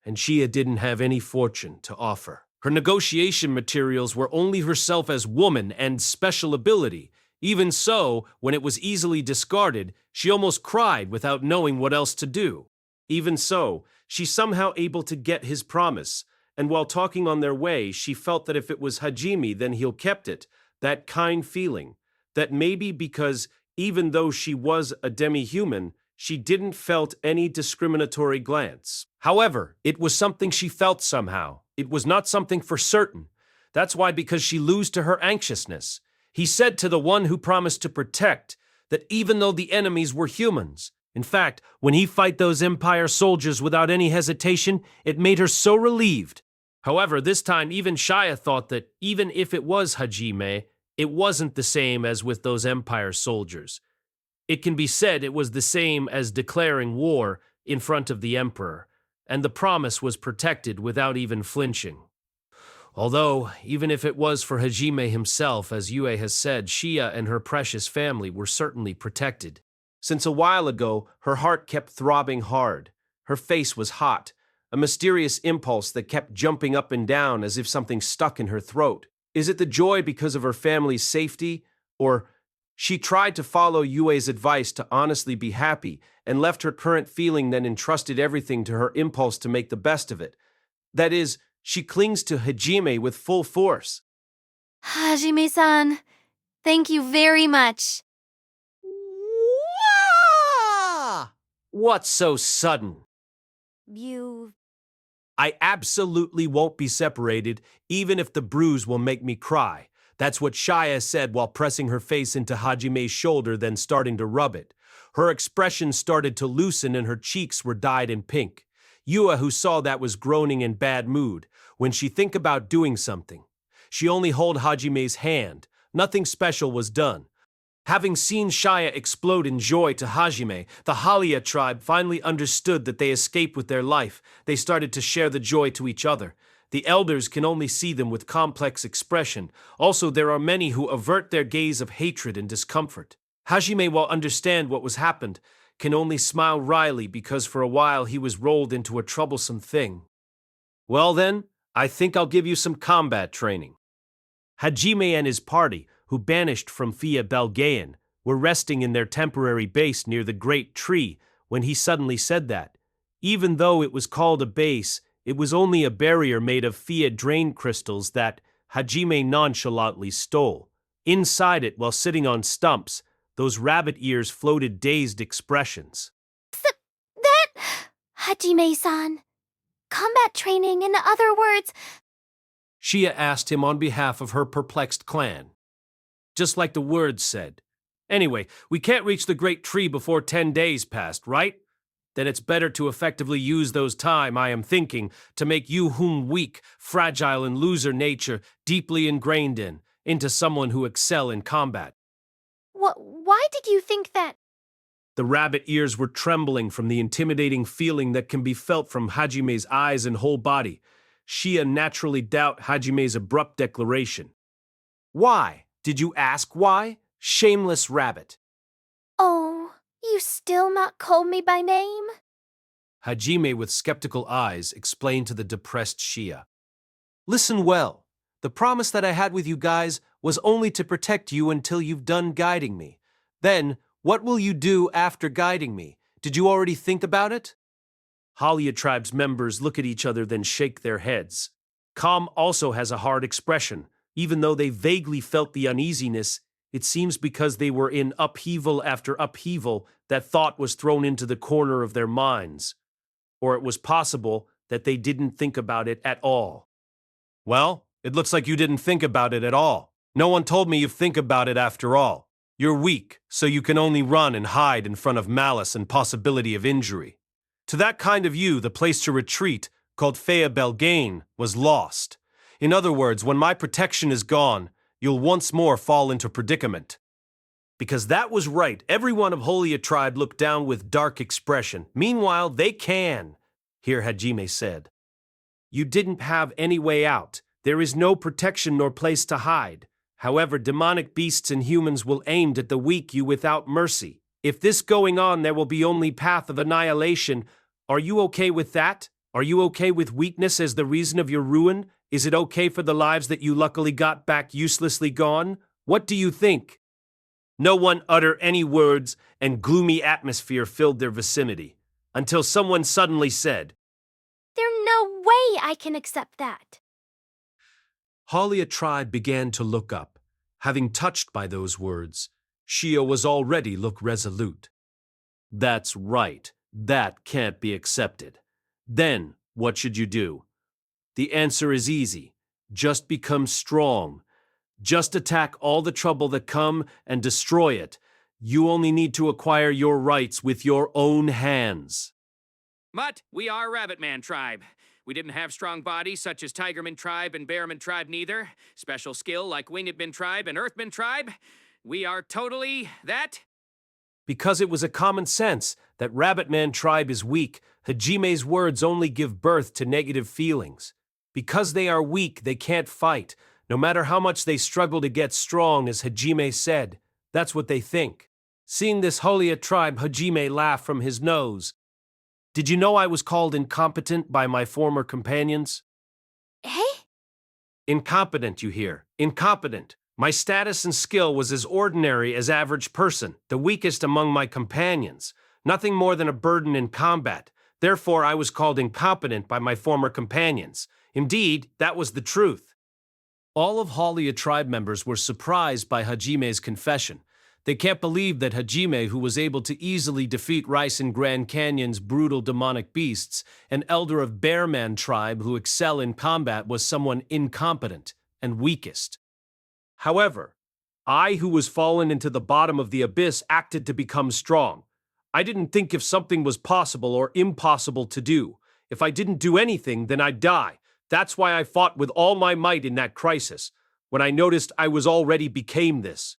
and Shia didn't have any fortune to offer. Her negotiation materials were only herself as woman and special ability. Even so, when it was easily discarded, she almost cried without knowing what else to do. Even so, she's somehow able to get his promise, and while talking on their way, she felt that if it was Hajime, then he'll kept it. That kind feeling, that maybe because even though she was a demi-human, she didn't felt any discriminatory glance. However, it was something she felt somehow. It was not something for certain. That's why, because she lose to her anxiousness. He said to the one who promised to protect that even though the enemies were humans, in fact, when he fight those Empire soldiers without any hesitation, it made her so relieved. However, this time even Shia thought that even if it was Hajime, it wasn't the same as with those Empire soldiers. It can be said it was the same as declaring war in front of the Emperor, and the promise was protected without even flinching. Although, even if it was for Hajime himself, as Yue has said, Shia and her precious family were certainly protected. Since a while ago, her heart kept throbbing hard. Her face was hot, a mysterious impulse that kept jumping up and down as if something stuck in her throat. Is it the joy because of her family's safety? Or she tried to follow Yue's advice to honestly be happy and left her current feeling, then entrusted everything to her impulse to make the best of it. That is, she clings to Hajime with full force. Hajime-san, thank you very much. What's so sudden? I absolutely won't be separated, even if the bruise will make me cry. That's what Shia said while pressing her face into Hajime's shoulder, then starting to rub it. Her expression started to loosen and her cheeks were dyed in pink. Yue, who saw that, was groaning in bad mood. When she think about doing something, she only hold Hajime's hand. Nothing special was done. Having seen Shia explode in joy to Hajime, the Halia tribe finally understood that they escaped with their life. They started to share the joy to each other. The elders can only see them with complex expression. Also, there are many who avert their gaze of hatred and discomfort. Hajime, while understand what was happened, can only smile wryly because for a while he was rolled into a troublesome thing. Well then, I think I'll give you some combat training. Hajime and his party, who banished from Fia Belgaean, were resting in their temporary base near the great tree when he suddenly said that. Even though it was called a base, it was only a barrier made of Fia drain crystals that Hajime nonchalantly stole. Inside it, while sitting on stumps, those rabbit ears floated dazed expressions. That... Hajime-san. Combat training, in other words... Shia asked him on behalf of her perplexed clan. Just like the words said. Anyway, we can't reach the great tree before 10 days passed, right? Then it's better to effectively use those time, I am thinking, to make you whom weak, fragile, and loser nature deeply ingrained into someone who excel in combat. Why did you think that... The rabbit ears were trembling from the intimidating feeling that can be felt from Hajime's eyes and whole body. Shia naturally doubt Hajime's abrupt declaration. Why? Did you ask why? Shameless rabbit. Oh, you still not call me by name? Hajime, with skeptical eyes, explained to the depressed Shia. Listen well. The promise that I had with you guys was only to protect you until you've done guiding me. Then, what will you do after guiding me? Did you already think about it? Halia tribe's members look at each other, then shake their heads. Calm also has a hard expression. Even though they vaguely felt the uneasiness, it seems because they were in upheaval after upheaval that thought was thrown into the corner of their minds. Or it was possible that they didn't think about it at all. Well, it looks like you didn't think about it at all. No one told me you think about it after all. You're weak, so you can only run and hide in front of malice and possibility of injury. To that kind of you, the place to retreat, called Fea Belgain, was lost. In other words, when my protection is gone, you'll once more fall into predicament. Because that was right, everyone of Holia tribe looked down with dark expression. Meanwhile, they can, here Hajime said. You didn't have any way out. There is no protection nor place to hide. However, demonic beasts and humans will aim at the weak you without mercy. If this going on, there will be only path of annihilation. Are you okay with that? Are you okay with weakness as the reason of your ruin? Is it okay for the lives that you luckily got back uselessly gone? What do you think? No one uttered any words, and gloomy atmosphere filled their vicinity, until someone suddenly said, There's no way I can accept that. Halia tribe began to look up. Having touched by those words, Shia was already look resolute. That's right. That can't be accepted. Then, what should you do? The answer is easy. Just become strong. Just attack all the trouble that come and destroy it. You only need to acquire your rights with your own hands. But we are Rabbitman tribe. We didn't have strong bodies such as Tigerman tribe and Bearman tribe neither. Special skill like Wingedman tribe and Earthman tribe. We are totally that. Because it was a common sense that Rabbitman tribe is weak, Hajime's words only give birth to negative feelings. Because they are weak, they can't fight. No matter how much they struggle to get strong, as Hajime said. That's what they think. Seeing this Holia tribe, Hajime laughed from his nose. Did you know I was called incompetent by my former companions? Eh? Incompetent, you hear. Incompetent. My status and skill was as ordinary as average person, the weakest among my companions. Nothing more than a burden in combat. Therefore, I was called incompetent by my former companions. Indeed, that was the truth. All of Halia tribe members were surprised by Hajime's confession. They can't believe that Hajime, who was able to easily defeat Rice and Grand Canyon's brutal demonic beasts, an elder of Bearman tribe who excel in combat, was someone incompetent and weakest. However, I, who was fallen into the bottom of the abyss, acted to become strong. I didn't think if something was possible or impossible to do. If I didn't do anything, then I'd die. That's why I fought with all my might in that crisis, when I noticed I was already became this.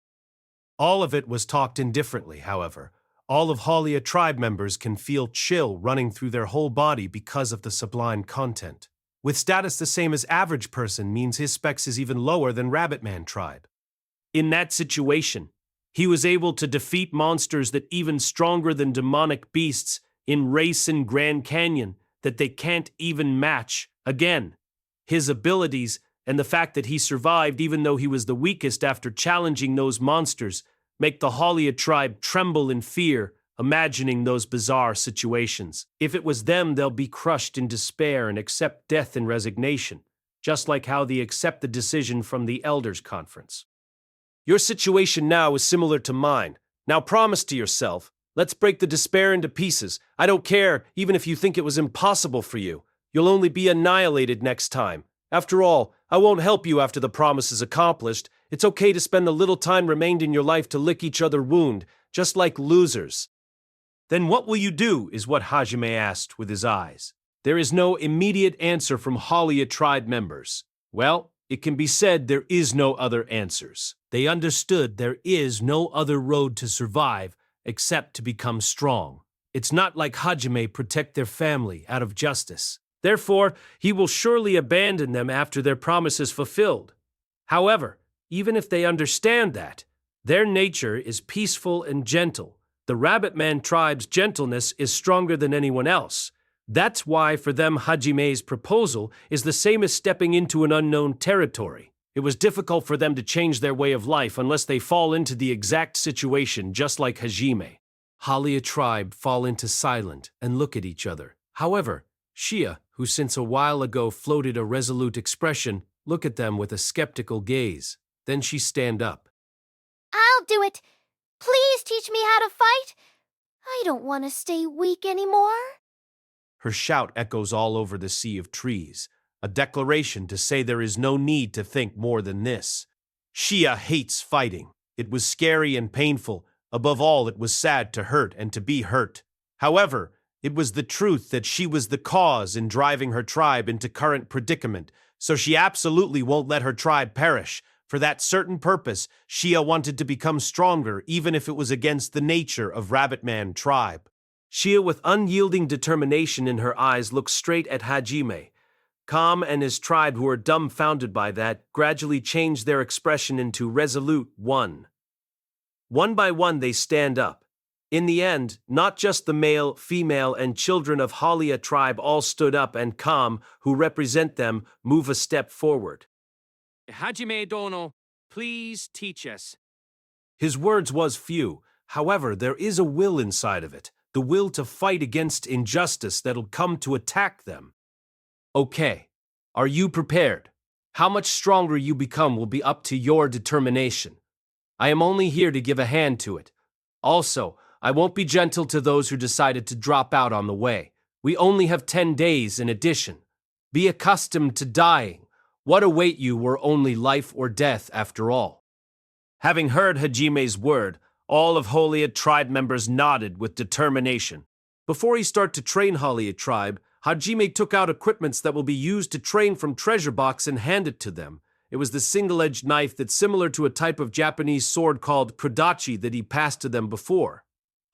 All of it was talked indifferently, however. All of Halia tribe members can feel chill running through their whole body because of the sublime content. With status the same as average person means his specs is even lower than Rabbitman tribe. In that situation, he was able to defeat monsters that even stronger than demonic beasts in Race and Grand Canyon that they can't even match. Again, his abilities and the fact that he survived even though he was the weakest after challenging those monsters make the Halia tribe tremble in fear imagining those bizarre situations. If it was them, they'll be crushed in despair and accept death in resignation, just like how they accept the decision from the Elders' Conference. Your situation now is similar to mine. Now promise to yourself, let's break the despair into pieces. I don't care, even if you think it was impossible for you. You'll only be annihilated next time. After all, I won't help you after the promise is accomplished. It's okay to spend the little time remained in your life to lick each other wound, just like losers. Then what will you do, is what Hajime asked with his eyes. There is no immediate answer from Halia tribe members. Well, it can be said there is no other answers. They understood there is no other road to survive except to become strong. It's not like Hajime protect their family out of justice. Therefore, he will surely abandon them after their promise is fulfilled. However, even if they understand that, their nature is peaceful and gentle. The Rabbit Man tribe's gentleness is stronger than anyone else. That's why for them Hajime's proposal is the same as stepping into an unknown territory. It was difficult for them to change their way of life unless they fall into the exact situation just like Hajime. Halia tribe fall into silent and look at each other. However, Shia, who since a while ago floated a resolute expression, look at them with a skeptical gaze. Then she stand up. I'll do it. Please teach me how to fight. I don't want to stay weak anymore. Her shout echoes all over the sea of trees, a declaration to say there is no need to think more than this. Shia hates fighting. It was scary and painful. Above all, it was sad to hurt and to be hurt. However, it was the truth that she was the cause in driving her tribe into current predicament, so she absolutely won't let her tribe perish. For that certain purpose, Shia wanted to become stronger even if it was against the nature of Rabbit Man tribe. Shia, with unyielding determination in her eyes, looked straight at Hajime. Kam and his tribe, who were dumbfounded by that, gradually changed their expression into resolute one. One by one they stand up. In the end, not just the male, female, and children of Halia tribe all stood up, and Kam, who represent them, move a step forward. Hajime Dono, please teach us. His words was few. However, there is a will inside of it, the will to fight against injustice that'll come to attack them. Okay, are you prepared? How much stronger you become will be up to your determination. I am only here to give a hand to it. Also, I won't be gentle to those who decided to drop out on the way. We only have 10 days in addition. Be accustomed to dying. What await you were only life or death after all. Having heard Hajime's word, all of Halia tribe members nodded with determination. Before he start to train Halia tribe, Hajime took out equipments that will be used to train from treasure box and handed to them. It was the single-edged knife that's similar to a type of Japanese sword called kodachi that he passed to them before.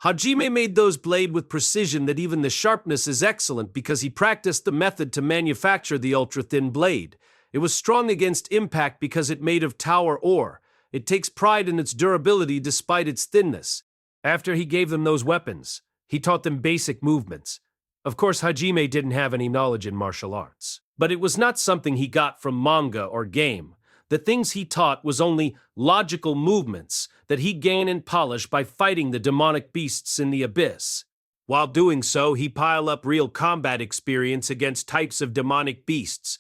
Hajime made those blade with precision that even the sharpness is excellent because he practiced the method to manufacture the ultra-thin blade. It was strong against impact because it made of tower ore. It takes pride in its durability despite its thinness. After he gave them those weapons, he taught them basic movements. Of course, Hajime didn't have any knowledge in martial arts, but it was not something he got from manga or game. The things he taught was only logical movements that he gained and polished by fighting the demonic beasts in the abyss. While doing so, he piled up real combat experience against types of demonic beasts.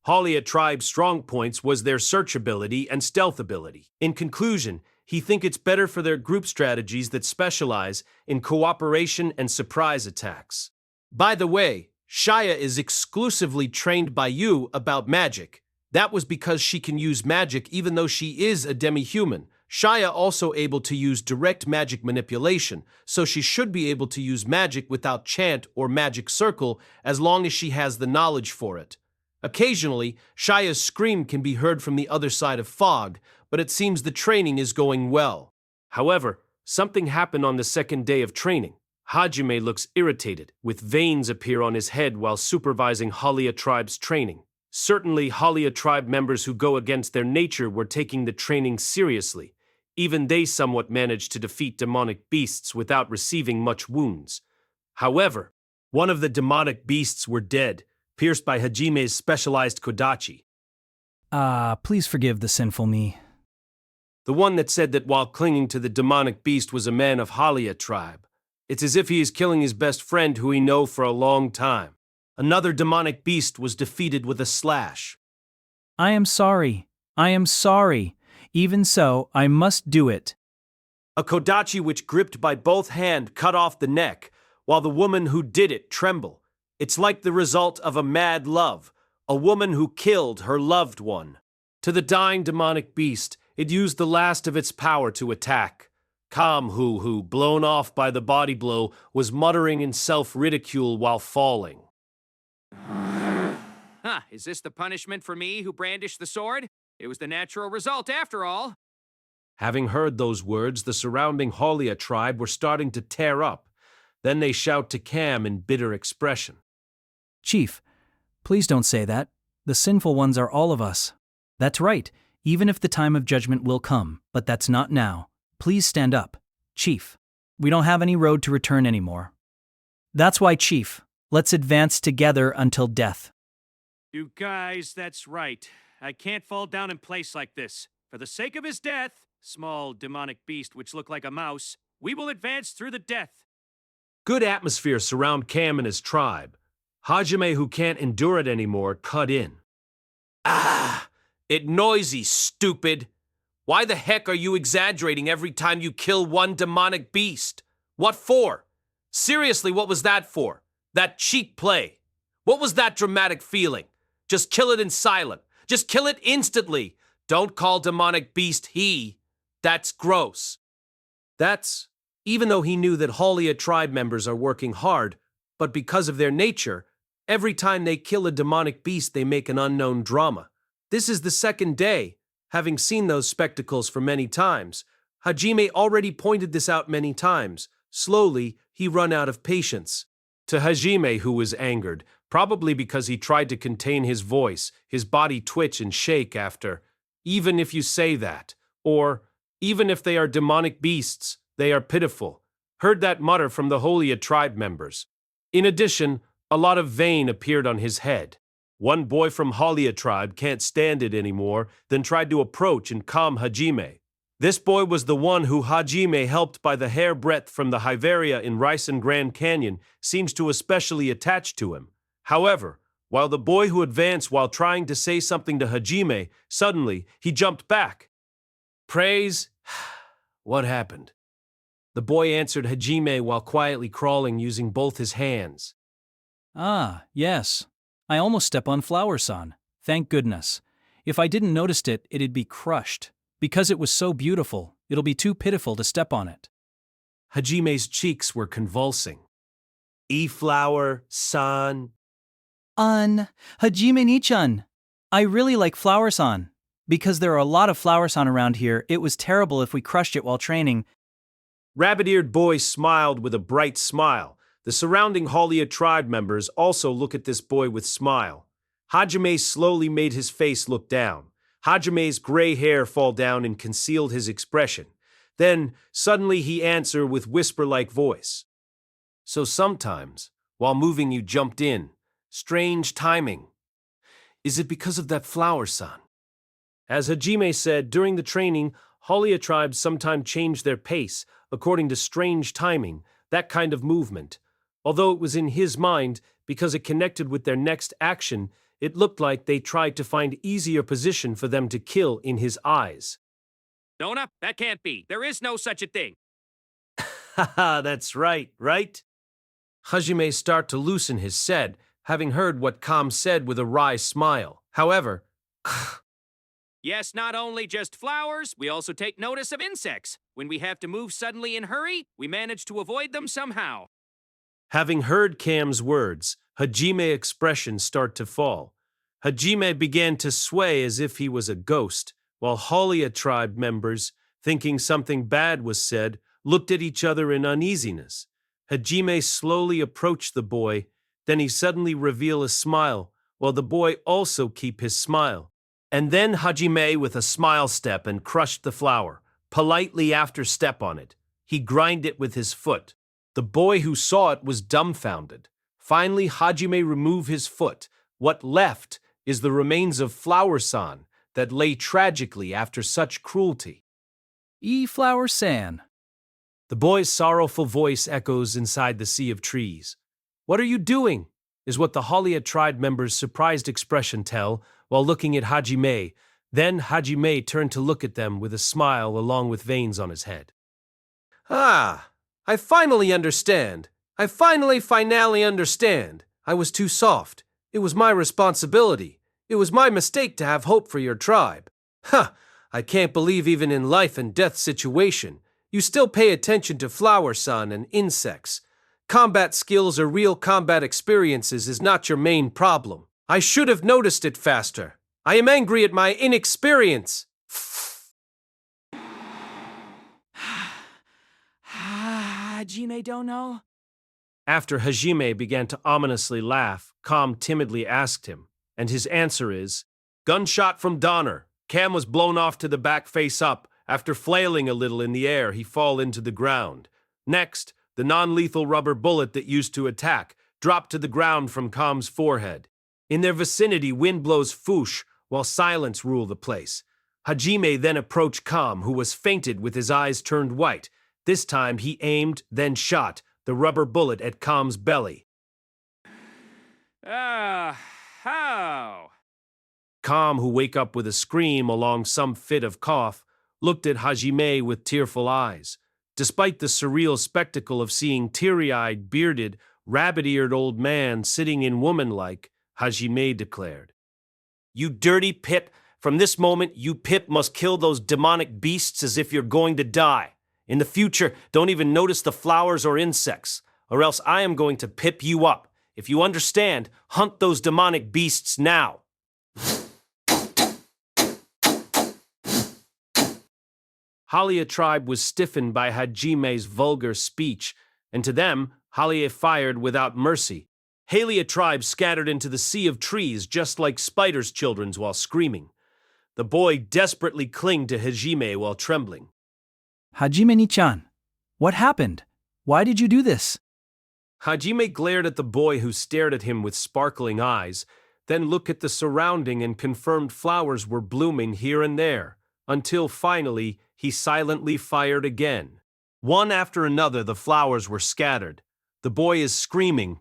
Halia tribe's strong points was their search ability and stealth ability. In conclusion, he think it's better for their group strategies that specialize in cooperation and surprise attacks. By the way, Shia is exclusively trained by you about magic. That was because she can use magic even though she is a demi-human. Shia also able to use direct magic manipulation, so she should be able to use magic without chant or magic circle as long as she has the knowledge for it. Occasionally, Shia's scream can be heard from the other side of fog, but it seems the training is going well. However, something happened on the second day of training. Hajime looks irritated, with veins appear on his head while supervising Halia tribe's training. Certainly, Halia tribe members who go against their nature were taking the training seriously. Even they somewhat managed to defeat demonic beasts without receiving much wounds. However, one of the demonic beasts were dead, pierced by Hajime's specialized kodachi. Please forgive the sinful me. The one that said that while clinging to the demonic beast was a man of Halia tribe. It's as if he is killing his best friend who he know for a long time. Another demonic beast was defeated with a slash. I am sorry. I am sorry. Even so, I must do it. A kodachi which gripped by both hand cut off the neck, while the woman who did it tremble. It's like the result of a mad love, a woman who killed her loved one. To the dying demonic beast, it used the last of its power to attack. Kam, who, blown off by the body blow, was muttering in self-ridicule while falling. Huh, is this the punishment for me who brandished the sword? It was the natural result after all. Having heard those words, the surrounding Halia tribe were starting to tear up. Then they shout to Cam in bitter expression. Chief, please don't say that. The sinful ones are all of us. That's right, even if the time of judgment will come, but that's not now. Please stand up. Chief, we don't have any road to return anymore. That's why, Chief, let's advance together until death. You guys, that's right. I can't fall down in place like this. For the sake of his death, small demonic beast which looked like a mouse, we will advance through the death. Good atmosphere surround Cam and his tribe. Hajime, who can't endure it anymore, cut in. Ah! It noisy, stupid! Why the heck are you exaggerating every time you kill one demonic beast? What for? Seriously, what was that for? That cheap play? What was that dramatic feeling? Just kill it in silent. Just kill it instantly. Don't call demonic beast he. That's gross. That's even though he knew that Halia tribe members are working hard, but because of their nature, every time they kill a demonic beast they make an unknown drama. This is the second day. Having seen those spectacles for many times, Hajime already pointed this out many times. Slowly, he run out of patience. To Hajime, who was angered, probably because he tried to contain his voice, his body twitch and shake after, even if you say that, or even if they are demonic beasts, they are pitiful, heard that mutter from the Halia tribe members. In addition, a lot of vein appeared on his head. One boy from Halia tribe can't stand it anymore, then tried to approach and calm Hajime. This boy was the one who Hajime, helped by the hair breadth from the Hyveria in Rice and Grand Canyon, seems to especially attach to him. However, while the boy who advanced while trying to say something to Hajime, suddenly he jumped back. Praise? What happened? The boy answered Hajime while quietly crawling using both his hands. Ah, yes. I almost stepped on Flower-san. Thank goodness. If I didn't notice it, it'd be crushed. Because it was so beautiful, it'll be too pitiful to step on it. Hajime's cheeks were convulsing. E-Flower-san. Hajime-ni-chan. I really like Flower-san. Because there are a lot of Flower-san around here, it was terrible if we crushed it while training. Rabbit-eared boy smiled with a bright smile. The surrounding Halia tribe members also look at this boy with smile. Hajime slowly made his face look down. Hajime's gray hair fall down and concealed his expression. Then, suddenly he answered with whisper-like voice. So sometimes, while moving you jumped in. Strange timing. Is it because of that Flower-san? As Hajime said, during the training, Halia tribes sometimes change their pace according to strange timing, that kind of movement. Although it was in his mind, because it connected with their next action, it looked like they tried to find easier position for them to kill in his eyes. Dona, that can't be. There is no such a thing. Haha, that's right, right? Hajime started to loosen his said, having heard what Kam said with a wry smile. However, Yes, not only just flowers, we also take notice of insects. When we have to move suddenly and hurry, we manage to avoid them somehow. having heard Cam's words, Hajime's expression start to fall. Hajime began to sway as if he was a ghost, while Halia tribe members, thinking something bad was said, looked at each other in uneasiness. Hajime slowly approached the boy, then he suddenly revealed a smile, while the boy also keep his smile. And then Hajime with a smile step and crushed the flower, politely after step on it. He grind it with his foot. The boy who saw it was dumbfounded. Finally, Hajime removed his foot. What left is the remains of Flower-san that lay tragically after such cruelty. Flower-san. The boy's sorrowful voice echoes inside the sea of trees. "What are you doing?" is what the Halia tribe members' surprised expression tell while looking at Hajime. Then Hajime turned to look at them with a smile along with veins on his head. Ah, I finally understand. I finally understand. I was too soft. It was my responsibility. It was my mistake to have hope for your tribe. Ha! I can't believe even in life and death situation, you still pay attention to flower sun and insects. Combat skills or real combat experiences is not your main problem. I should have noticed it faster. I am angry at my inexperience. Hajime don't know? After Hajime began to ominously laugh, Kam timidly asked him, and his answer is, "Gunshot from Donner. Cam was blown off to the back face up. After flailing a little in the air, he fall into the ground. Next, the non-lethal rubber bullet that used to attack dropped to the ground from Kam's forehead. In their vicinity, wind blows foosh, while silence rule the place. Hajime then approached Kam, who was fainted with his eyes turned white. This time he aimed, then shot, the rubber bullet at Kam's belly. How? Kam, who wake up with a scream along some fit of cough, looked at Hajime with tearful eyes. Despite the surreal spectacle of seeing teary-eyed, bearded, rabbit-eared old man sitting in woman-like, Hajime declared, "You dirty pip, from this moment you pip must kill those demonic beasts as if you're going to die. In the future, don't even notice the flowers or insects, or else I am going to pip you up. If you understand, hunt those demonic beasts now." Halia tribe was stiffened by Hajime's vulgar speech, and to them, Halia fired without mercy. Halia tribe scattered into the sea of trees just like spiders' children's while screaming. The boy desperately clung to Hajime while trembling. Hajime-ni-chan, what happened? Why did you do this? Hajime glared at the boy who stared at him with sparkling eyes, then looked at the surrounding and confirmed flowers were blooming here and there, until finally he silently fired again. One after another the flowers were scattered. The boy is screaming,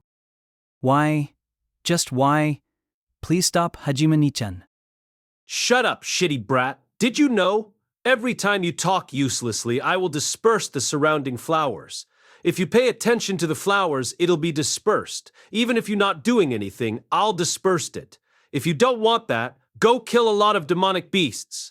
Why? Just why? Please stop, Hajime-ni-chan. "Shut up, shitty brat. Did you know? Every time you talk uselessly, I will disperse the surrounding flowers. If you pay attention to the flowers, it'll be dispersed. Even if you're not doing anything, I'll disperse it. If you don't want that, go kill a lot of demonic beasts."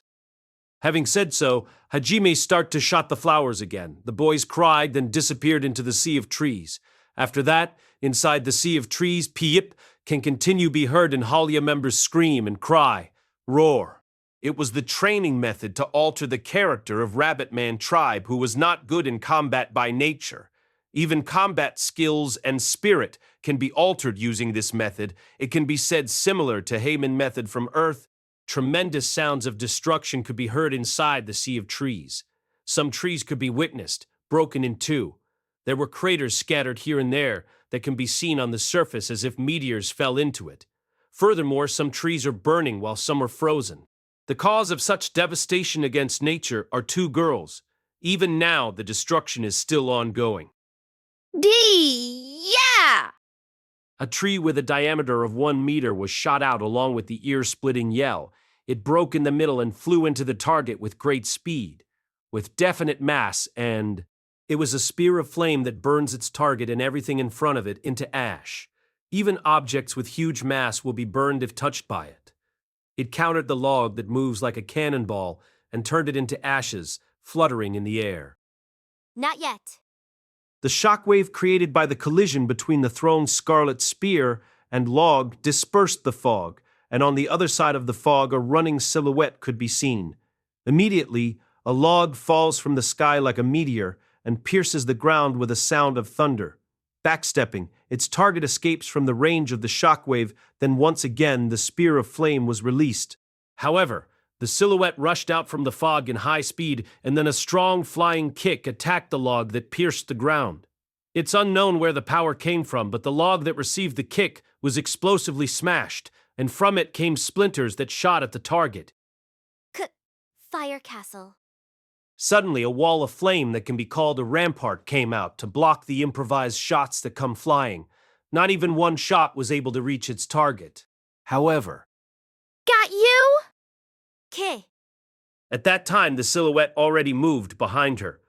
Having said so, Hajime started to shot the flowers again. The boys cried, then disappeared into the sea of trees. After that, inside the sea of trees, Piip can continue be heard and Halia members scream and cry, roar. It was the training method to alter the character of Rabbit Man tribe, who was not good in combat by nature. Even combat skills and spirit can be altered using this method. It can be said similar to Heyman method from Earth. Tremendous sounds of destruction could be heard inside the sea of trees. Some trees could be witnessed, broken in two. There were craters scattered here and there that can be seen on the surface as if meteors fell into it. Furthermore, some trees are burning while some are frozen. The cause of such devastation against nature are two girls. Even now, the destruction is still ongoing. Yeah! A tree with a diameter of 1 meter was shot out along with the ear-splitting yell. It broke in the middle and flew into the target with great speed, with definite mass, and it was a spear of flame that burns its target and everything in front of it into ash. Even objects with huge mass will be burned if touched by it. It countered the log that moves like a cannonball and turned it into ashes, fluttering in the air. Not yet. The shockwave created by the collision between the thrown scarlet spear and log dispersed the fog, and on the other side of the fog a running silhouette could be seen. Immediately, a log falls from the sky like a meteor and pierces the ground with a sound of thunder. Backstepping, its target escapes from the range of the shockwave, then once again the spear of flame was released. However, the silhouette rushed out from the fog in high speed, and then a strong flying kick attacked the log that pierced the ground. It's unknown where the power came from, but the log that received the kick was explosively smashed, and from it came splinters that shot at the target. Fire Castle. Suddenly, a wall of flame that can be called a rampart came out to block the improvised shots that come flying. Not even one shot was able to reach its target. However, Got you? K. at that time, the silhouette already moved behind her.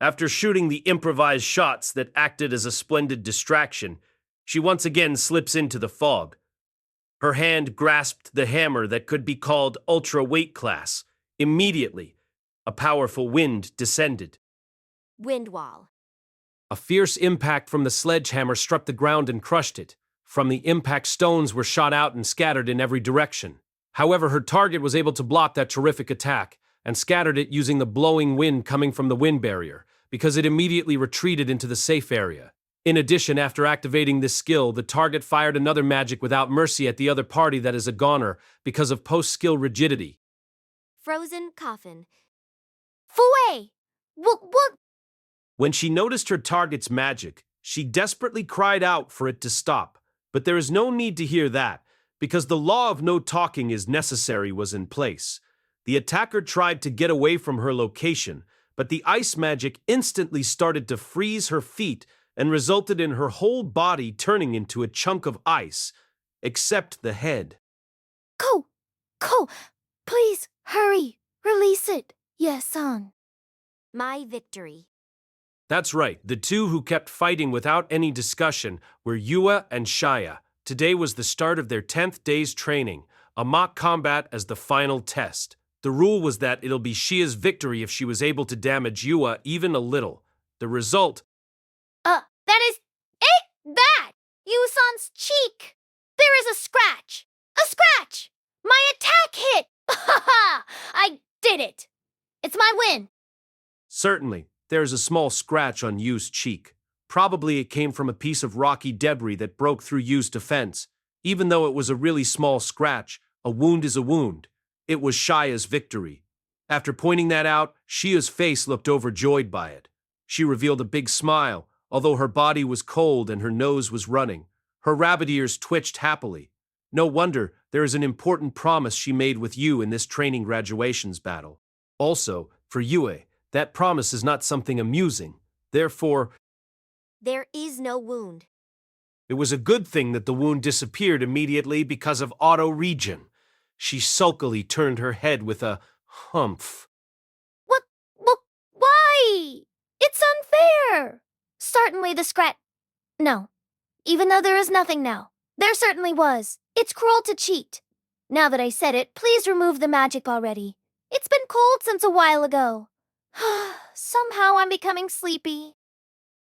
After shooting the improvised shots that acted as a splendid distraction, she once again slips into the fog. Her hand grasped the hammer that could be called ultra-weight class. Immediately, a powerful wind descended. Wind wall. A fierce impact from the sledgehammer struck the ground and crushed it. From the impact, stones were shot out and scattered in every direction. However, her target was able to block that terrific attack and scattered it using the blowing wind coming from the wind barrier, because it immediately retreated into the safe area. In addition, after activating this skill, the target fired another magic without mercy at the other party that is a goner because of post-skill rigidity. Frozen coffin. Fue! What? When she noticed her target's magic, she desperately cried out for it to stop. But there is no need to hear that, because the law of no talking is necessary was in place. The attacker tried to get away from her location, but the ice magic instantly started to freeze her feet and resulted in her whole body turning into a chunk of ice, except the head. Ko! Please, hurry! Release it! Yes, son. My victory. That's right, the two who kept fighting without any discussion were Yua and Shia. Today was the start of their 10th day's training, a mock combat as the final test. The rule was that it'll be Shia's victory if she was able to damage Yua even a little. The result... That is... that! Yusan's cheek! There is a scratch! A scratch! My attack hit! Ha ha! I did it! It's my win! Certainly, there is a small scratch on Yu's cheek. Probably it came from a piece of rocky debris that broke through Yu's defense. Even though it was a really small scratch, a wound is a wound. It was Shia's victory. After pointing that out, Shia's face looked overjoyed by it. She revealed a big smile, although her body was cold and her nose was running. Her rabbit ears twitched happily. No wonder there is an important promise she made with you in this training graduations battle. Also, for Yue, that promise is not something amusing. Therefore, There is no wound. it was a good thing that the wound disappeared immediately because of auto-regen. She sulkily turned her head with a humph. What? Why? It's unfair! Certainly the scratch... No. Even though there is nothing now. There certainly was. It's cruel to cheat. Now that I said it, please remove the magic already. It's been cold since a while ago. Somehow I'm becoming sleepy.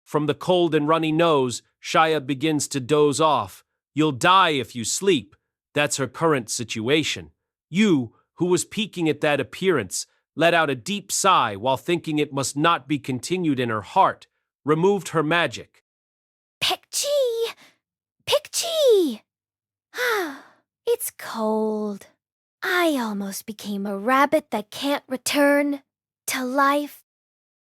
From the cold and runny nose, Shia begins to doze off. You'll die if you sleep. That's her current situation. You, who was peeking at that appearance, let out a deep sigh while thinking it must not be continued in her heart, removed her magic. Pick-chee! Pick-chee! It's cold. I almost became a rabbit that can't return to life.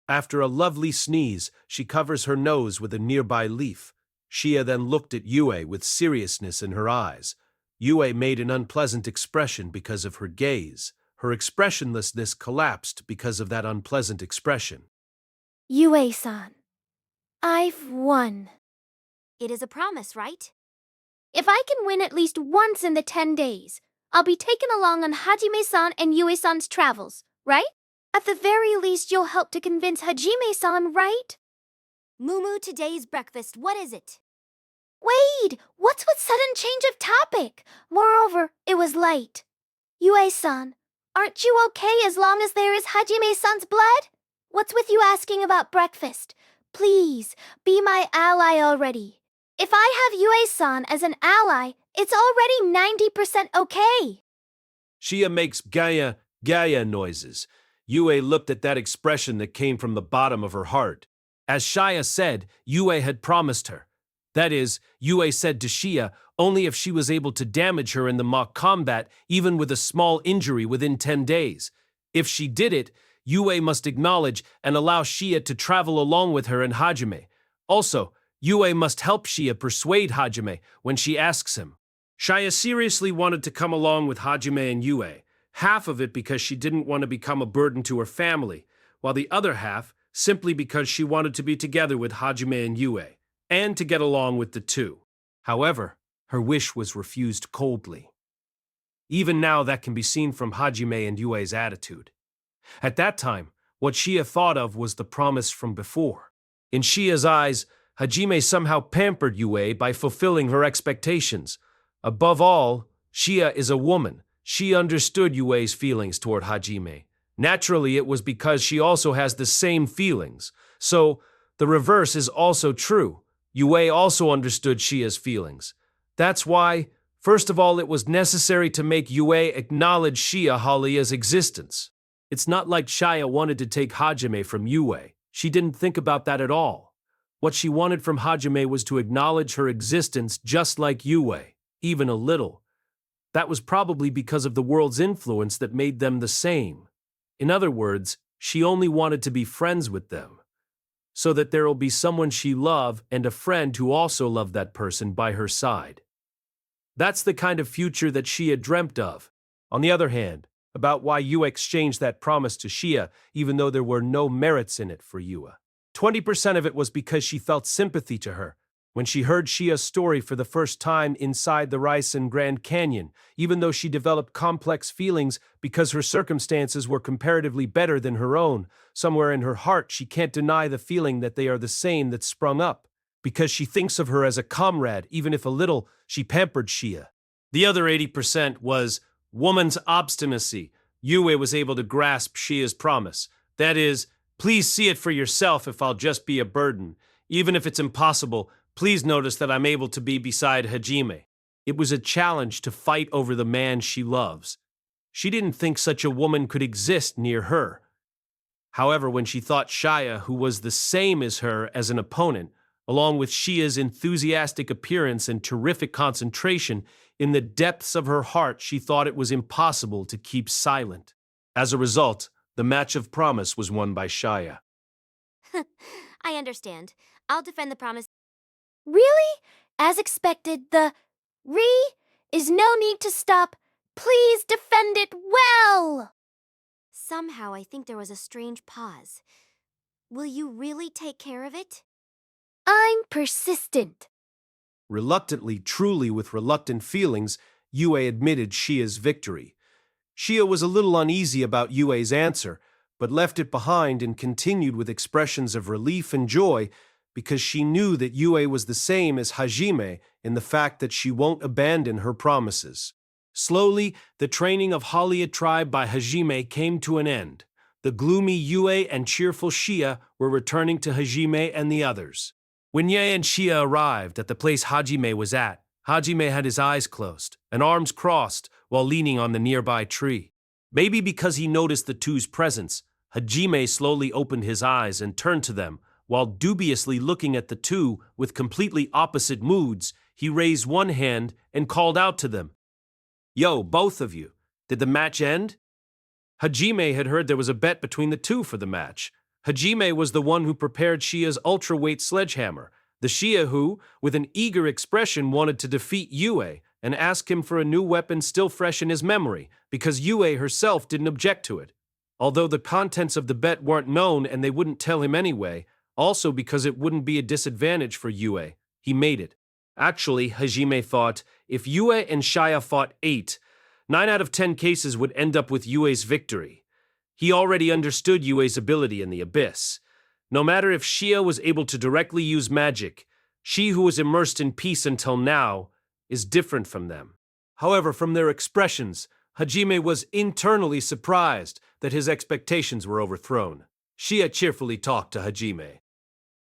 After a lovely sneeze, she covers her nose with a nearby leaf. Shia then looked at Yue with seriousness in her eyes. Yue made an unpleasant expression because of her gaze. Her expressionlessness collapsed because of that unpleasant expression. Yue-san, I've won. It is a promise, right? If I can win at least once in the 10 days, I'll be taken along on Hajime-san and Yue-san's travels, right? At the very least, you'll help to convince Hajime-san, right? Mumu, today's breakfast, what is it? Wait, what's with sudden change of topic? Moreover, it was light. Yue-san, aren't you okay as long as there is Hajime-san's blood? What's with you asking about breakfast? Please, be my ally already. If I have Yue-san as an ally, it's already 90% okay. Shia makes Gaia noises. Yue looked at that expression that came from the bottom of her heart. As Shia said, Yue had promised her. That is, Yue said to Shia only if she was able to damage her in the mock combat, even with a small injury within 10 days. If she did it, Yue must acknowledge and allow Shia to travel along with her and Hajime. Also, Yue must help Shia persuade Hajime when she asks him. Shia seriously wanted to come along with Hajime and Yue. half of it because she didn't want to become a burden to her family, while the other half simply because she wanted to be together with Hajime and Yue, and to get along with the two. However, her wish was refused coldly. Even now that can be seen from Hajime and Yue's attitude. At that time, what Shia thought of was the promise from before. In Shia's eyes, Hajime somehow pampered Yue by fulfilling her expectations. Above all, Shia is a woman. She understood Yue's feelings toward Hajime. Naturally, it was because she also has the same feelings. So, the reverse is also true. Yue also understood Shia's feelings. That's why, first of all, it was necessary to make Yue acknowledge Shia Halia's existence. It's not like Shia wanted to take Hajime from Yue. She didn't think about that at all. What she wanted from Hajime was to acknowledge her existence just like Yue, even a little. That was probably because of the world's influence that made them the same. In other words, she only wanted to be friends with them, so that there will be someone she loves and a friend who also loved that person by her side. That's the kind of future that Shia dreamt of. On the other hand, about why Yue exchanged that promise to Shia, even though there were no merits in it for Yue. 20% of it was because she felt sympathy to her. When she heard Shia's story for the first time inside the Ryzen Grand Canyon, even though she developed complex feelings because her circumstances were comparatively better than her own, somewhere in her heart she can't deny the feeling that they are the same that sprung up. Because she thinks of her as a comrade, even if a little, she pampered Shia. The other 80% was woman's obstinacy. Yue was able to grasp Shia's promise. That is, please see it for yourself if I'll just be a burden. Even if it's impossible, please notice that I'm able to be beside Hajime. It was a challenge to fight over the man she loves. She didn't think such a woman could exist near her. However, when she thought Shia, who was the same as her, as an opponent, along with Shia's enthusiastic appearance and terrific concentration, in the depths of her heart she thought it was impossible to keep silent. As a result, the match of promise was won by Shia. I understand. I'll defend the promise. Really? As expected, the is no need to stop. Please defend it well. Somehow I think there was a strange pause. Will you really take care of it? I'm persistent. Reluctantly, truly with reluctant feelings, Yue admitted Shia's victory. Shia was a little uneasy about Yue's answer, but left it behind and continued with expressions of relief and joy because she knew that Yue was the same as Hajime in the fact that she won't abandon her promises. Slowly, the training of Halia tribe by Hajime came to an end. The gloomy Yue and cheerful Shia were returning to Hajime and the others. When Ye and Shia arrived at the place Hajime was at, Hajime had his eyes closed and arms crossed while leaning on the nearby tree. Maybe because he noticed the two's presence, Hajime slowly opened his eyes and turned to them. While dubiously looking at the two with completely opposite moods, he raised one hand and called out to them. Yo, both of you, did the match end? Hajime had heard there was a bet between the two for the match. Hajime was the one who prepared Shia's ultra-weight sledgehammer, the Shia who, with an eager expression, wanted to defeat Yue and ask him for a new weapon still fresh in his memory, because Yue herself didn't object to it. Although the contents of the bet weren't known and they wouldn't tell him anyway, also because it wouldn't be a disadvantage for Yue, he made it. Actually, Hajime thought, if Yue and Shia fought 9 out of 10 cases would end up with Yue's victory. He already understood Yue's ability in the abyss. No matter if Shia was able to directly use magic, she who was immersed in peace until now is different from them. However, from their expressions, Hajime was internally surprised that his expectations were overthrown. Shia cheerfully talked to Hajime.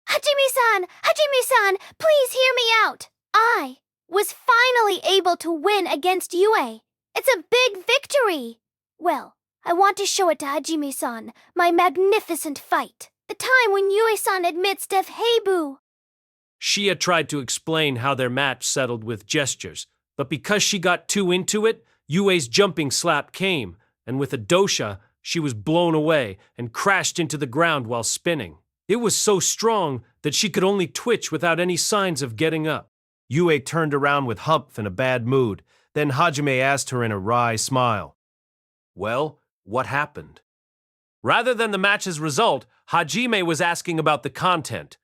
Hajime-san, please hear me out. I was finally able to win against Yue. It's a big victory. Well, I want to show it to Hajime-san, my magnificent fight. The time when Yue-san admits to Heibu. Shia tried to explain how their match settled with gestures, but because she got too into it, Yue's jumping slap came, and with a dosha, she was blown away and crashed into the ground while spinning. It was so strong that she could only twitch without any signs of getting up. Yue turned around with Humph in a bad mood. Then Hajime asked her in a wry smile, Well, what happened? Rather than the match's result, Hajime was asking about the content.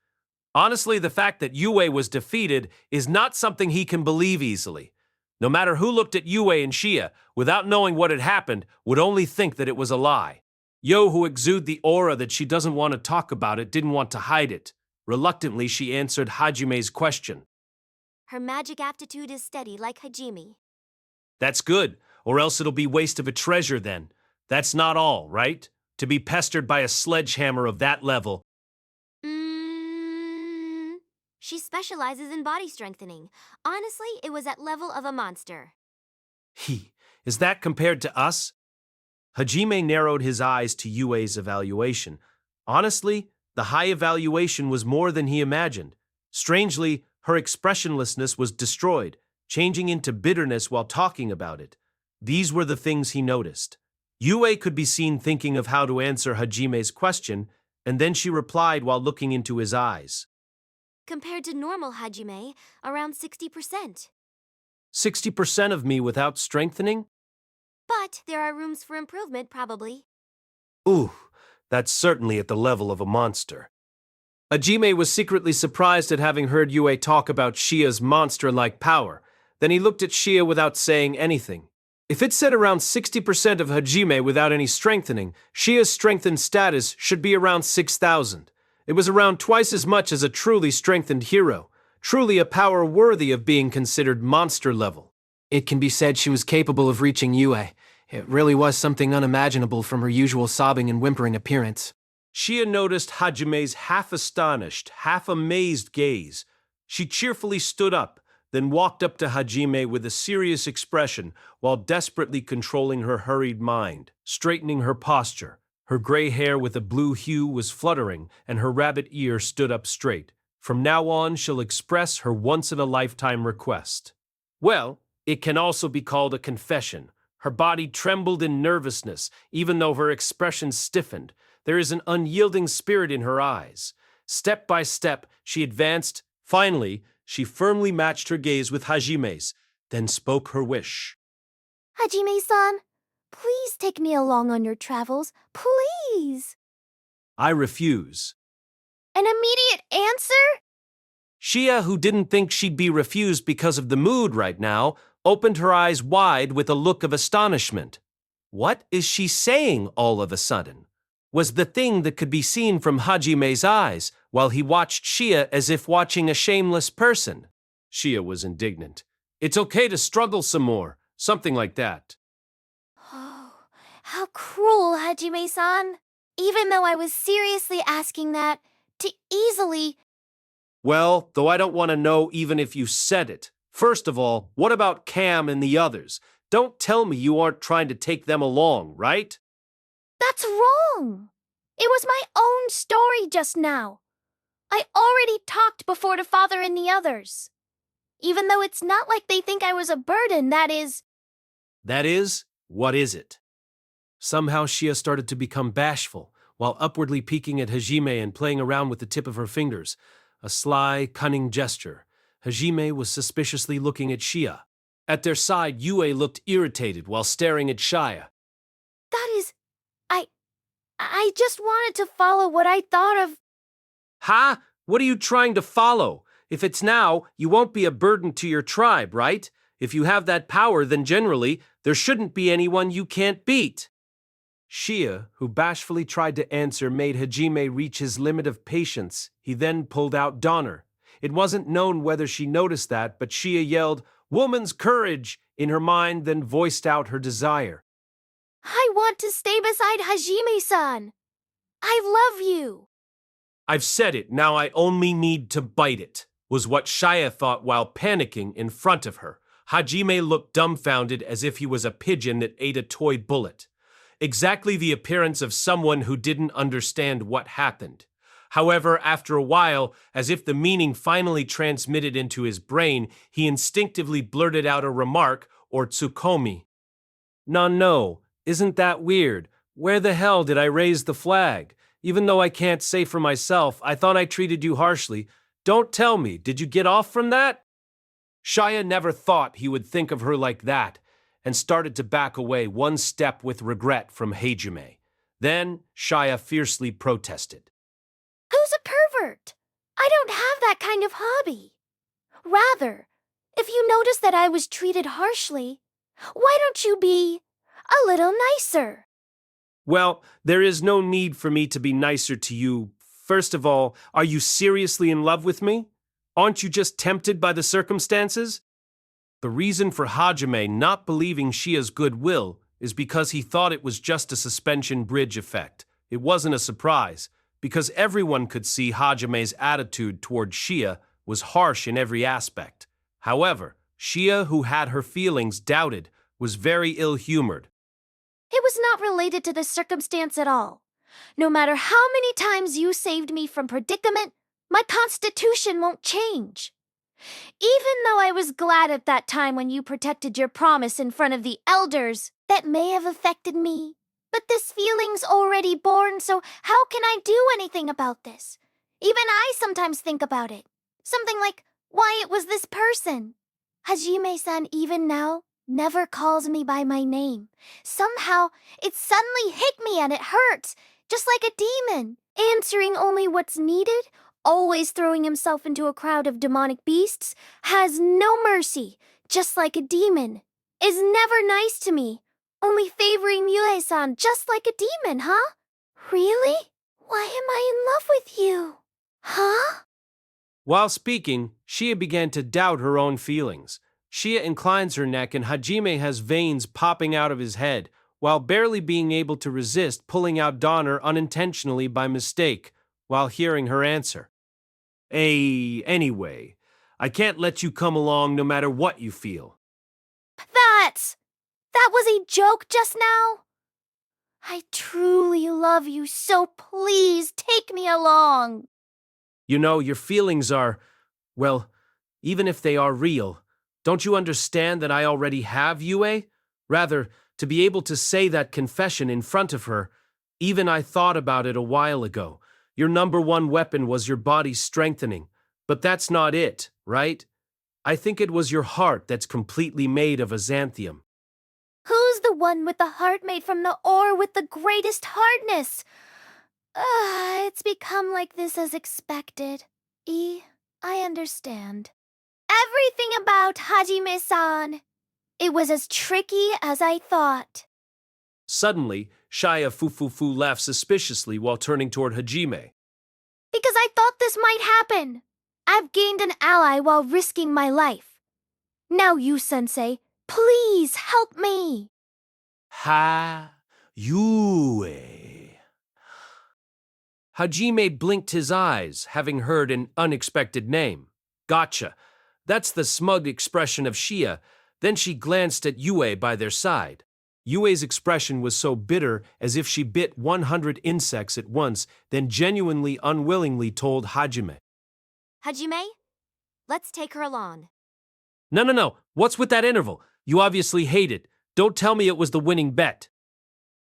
Honestly, the fact that Yue was defeated is not something he can believe easily. No matter who looked at Yue and Shia, without knowing what had happened, would only think that it was a lie. Yo, who exuded the aura that she doesn't want to talk about it, didn't want to hide it. Reluctantly, she answered Hajime's question. Her magic aptitude is steady like Hajime. That's good, or else it'll be waste of a treasure then. That's not all, right? To be pestered by a sledgehammer of that level. She specializes in body strengthening. Honestly, it was at level of a monster. Is that compared to us? Hajime narrowed his eyes to Yue's evaluation. Honestly, the high evaluation was more than he imagined. Strangely, her expressionlessness was destroyed, changing into bitterness while talking about it. These were the things he noticed. Yue could be seen thinking of how to answer Hajime's question, and then she replied while looking into his eyes. Compared to normal Hajime, around 60%. 60% of me without strengthening? But there are rooms for improvement, probably. Ooh, that's certainly at the level of a monster. Hajime was secretly surprised at having heard Yue talk about Shia's monster-like power. Then he looked at Shia without saying anything. If it said around 60% of Hajime without any strengthening, Shia's strengthened status should be around 6,000. It was around twice as much as a truly strengthened hero, truly a power worthy of being considered monster level. It can be said she was capable of reaching Yue. It really was something unimaginable from her usual sobbing and whimpering appearance. Shia noticed Hajime's half-astonished, half-amazed gaze. She cheerfully stood up, then walked up to Hajime with a serious expression while desperately controlling her hurried mind, straightening her posture. Her gray hair with a blue hue was fluttering, and her rabbit ear stood up straight. From now on, she'll express her once-in-a-lifetime request. Well, it can also be called a confession. Her body trembled in nervousness, even though her expression stiffened. There is an unyielding spirit in her eyes. Step by step, she advanced. Finally, she firmly matched her gaze with Hajime's, then spoke her wish. Hajime-san, please take me along on your travels, please. I refuse. An immediate answer? Shia, who didn't think she'd be refused because of the mood right now, opened her eyes wide with a look of astonishment. What is she saying all of a sudden? Was the thing that could be seen from Hajime's eyes, while he watched Shia as if watching a shameless person. Shia was indignant. It's okay to struggle some more, something like that. Oh, how cruel, Hajime-san. Even though I was seriously asking that, to easily... Well, though I don't want to know even if you said it. First of all, what about Cam and the others? Don't tell me you aren't trying to take them along, right? That's wrong. It was my own story just now. I already talked before to Father and the others. Even though it's not like they think I was a burden, that is... That is? What is it? Somehow Shia started to become bashful, while upwardly peeking at Hajime and playing around with the tip of her fingers. A sly, cunning gesture. Hajime was suspiciously looking at Shia. At their side, Yue looked irritated while staring at Shia. That is... I just wanted to follow what I thought of... Ha? What are you trying to follow? If it's now, you won't be a burden to your tribe, right? If you have that power, then generally, there shouldn't be anyone you can't beat. Shia, who bashfully tried to answer, made Hajime reach his limit of patience. He then pulled out Donner. It wasn't known whether she noticed that, but Shia yelled, "Woman's courage!" in her mind, then voiced out her desire. I want to stay beside Hajime-san. I love you. I've said it, now I only need to bite it, was what Shia thought while panicking in front of her. Hajime looked dumbfounded as if he was a pigeon that ate a toy bullet. Exactly the appearance of someone who didn't understand what happened. However, after a while, as if the meaning finally transmitted into his brain, he instinctively blurted out a remark, or tsukomi. No, isn't that weird? Where the hell did I raise the flag? Even though I can't say for myself, I thought I treated you harshly. Don't tell me, did you get off from that? Shia never thought he would think of her like that, and started to back away one step with regret from Hajime. Then Shia fiercely protested. Who's a pervert? I don't have that kind of hobby. Rather, if you notice that I was treated harshly, why don't you be a little nicer? Well, there is no need for me to be nicer to you. First of all, are you seriously in love with me? Aren't you just tempted by the circumstances? The reason for Hajime not believing Shia's goodwill is because he thought it was just a suspension bridge effect. It wasn't a surprise, because everyone could see Hajime's attitude toward Shia was harsh in every aspect. However, Shia, who had her feelings doubted, was very ill-humored. It was not related to the circumstance at all. No matter how many times you saved me from predicament, my constitution won't change. Even though I was glad at that time when you protected your promise in front of the elders, that may have affected me. But this feeling's already born, so how can I do anything about this? Even I sometimes think about it. Something like why it was this person. Hajime-san even now never calls me by my name. Somehow, it suddenly hit me and it hurts, just like a demon, answering only what's needed, always throwing himself into a crowd of demonic beasts, has no mercy, just like a demon, is never nice to me, only favoring Yue-san just like a demon, huh? Really? Why am I in love with you? Huh? While speaking, Shia began to doubt her own feelings. Shia inclines her neck and Hajime has veins popping out of his head, while barely being able to resist pulling out Donner unintentionally by mistake, while hearing her answer. Anyway, I can't let you come along no matter what you feel. That was a joke just now? I truly love you, so please take me along. You know, your feelings are, well, even if they are real, don't you understand that I already have Yue? Rather, to be able to say that confession in front of her, even I thought about it a while ago. Your number one weapon was your body's strengthening, but that's not it, right? I think it was your heart that's completely made of azanthium. Who's the one with the heart made from the ore with the greatest hardness? It's become like this as expected. I understand. Everything about Hajime-san. It was as tricky as I thought. Suddenly, Shia Fufufu laughed suspiciously while turning toward Hajime. Because I thought this might happen. I've gained an ally while risking my life. Now you, Sensei, please help me. Yue. Hajime blinked his eyes, having heard an unexpected name. Gotcha. That's the smug expression of Shia. Then she glanced at Yue by their side. Yue's expression was so bitter as if she bit 100 insects at once, then genuinely unwillingly told Hajime. Hajime, let's take her along. No. What's with that interval? You obviously hate it. Don't tell me it was the winning bet.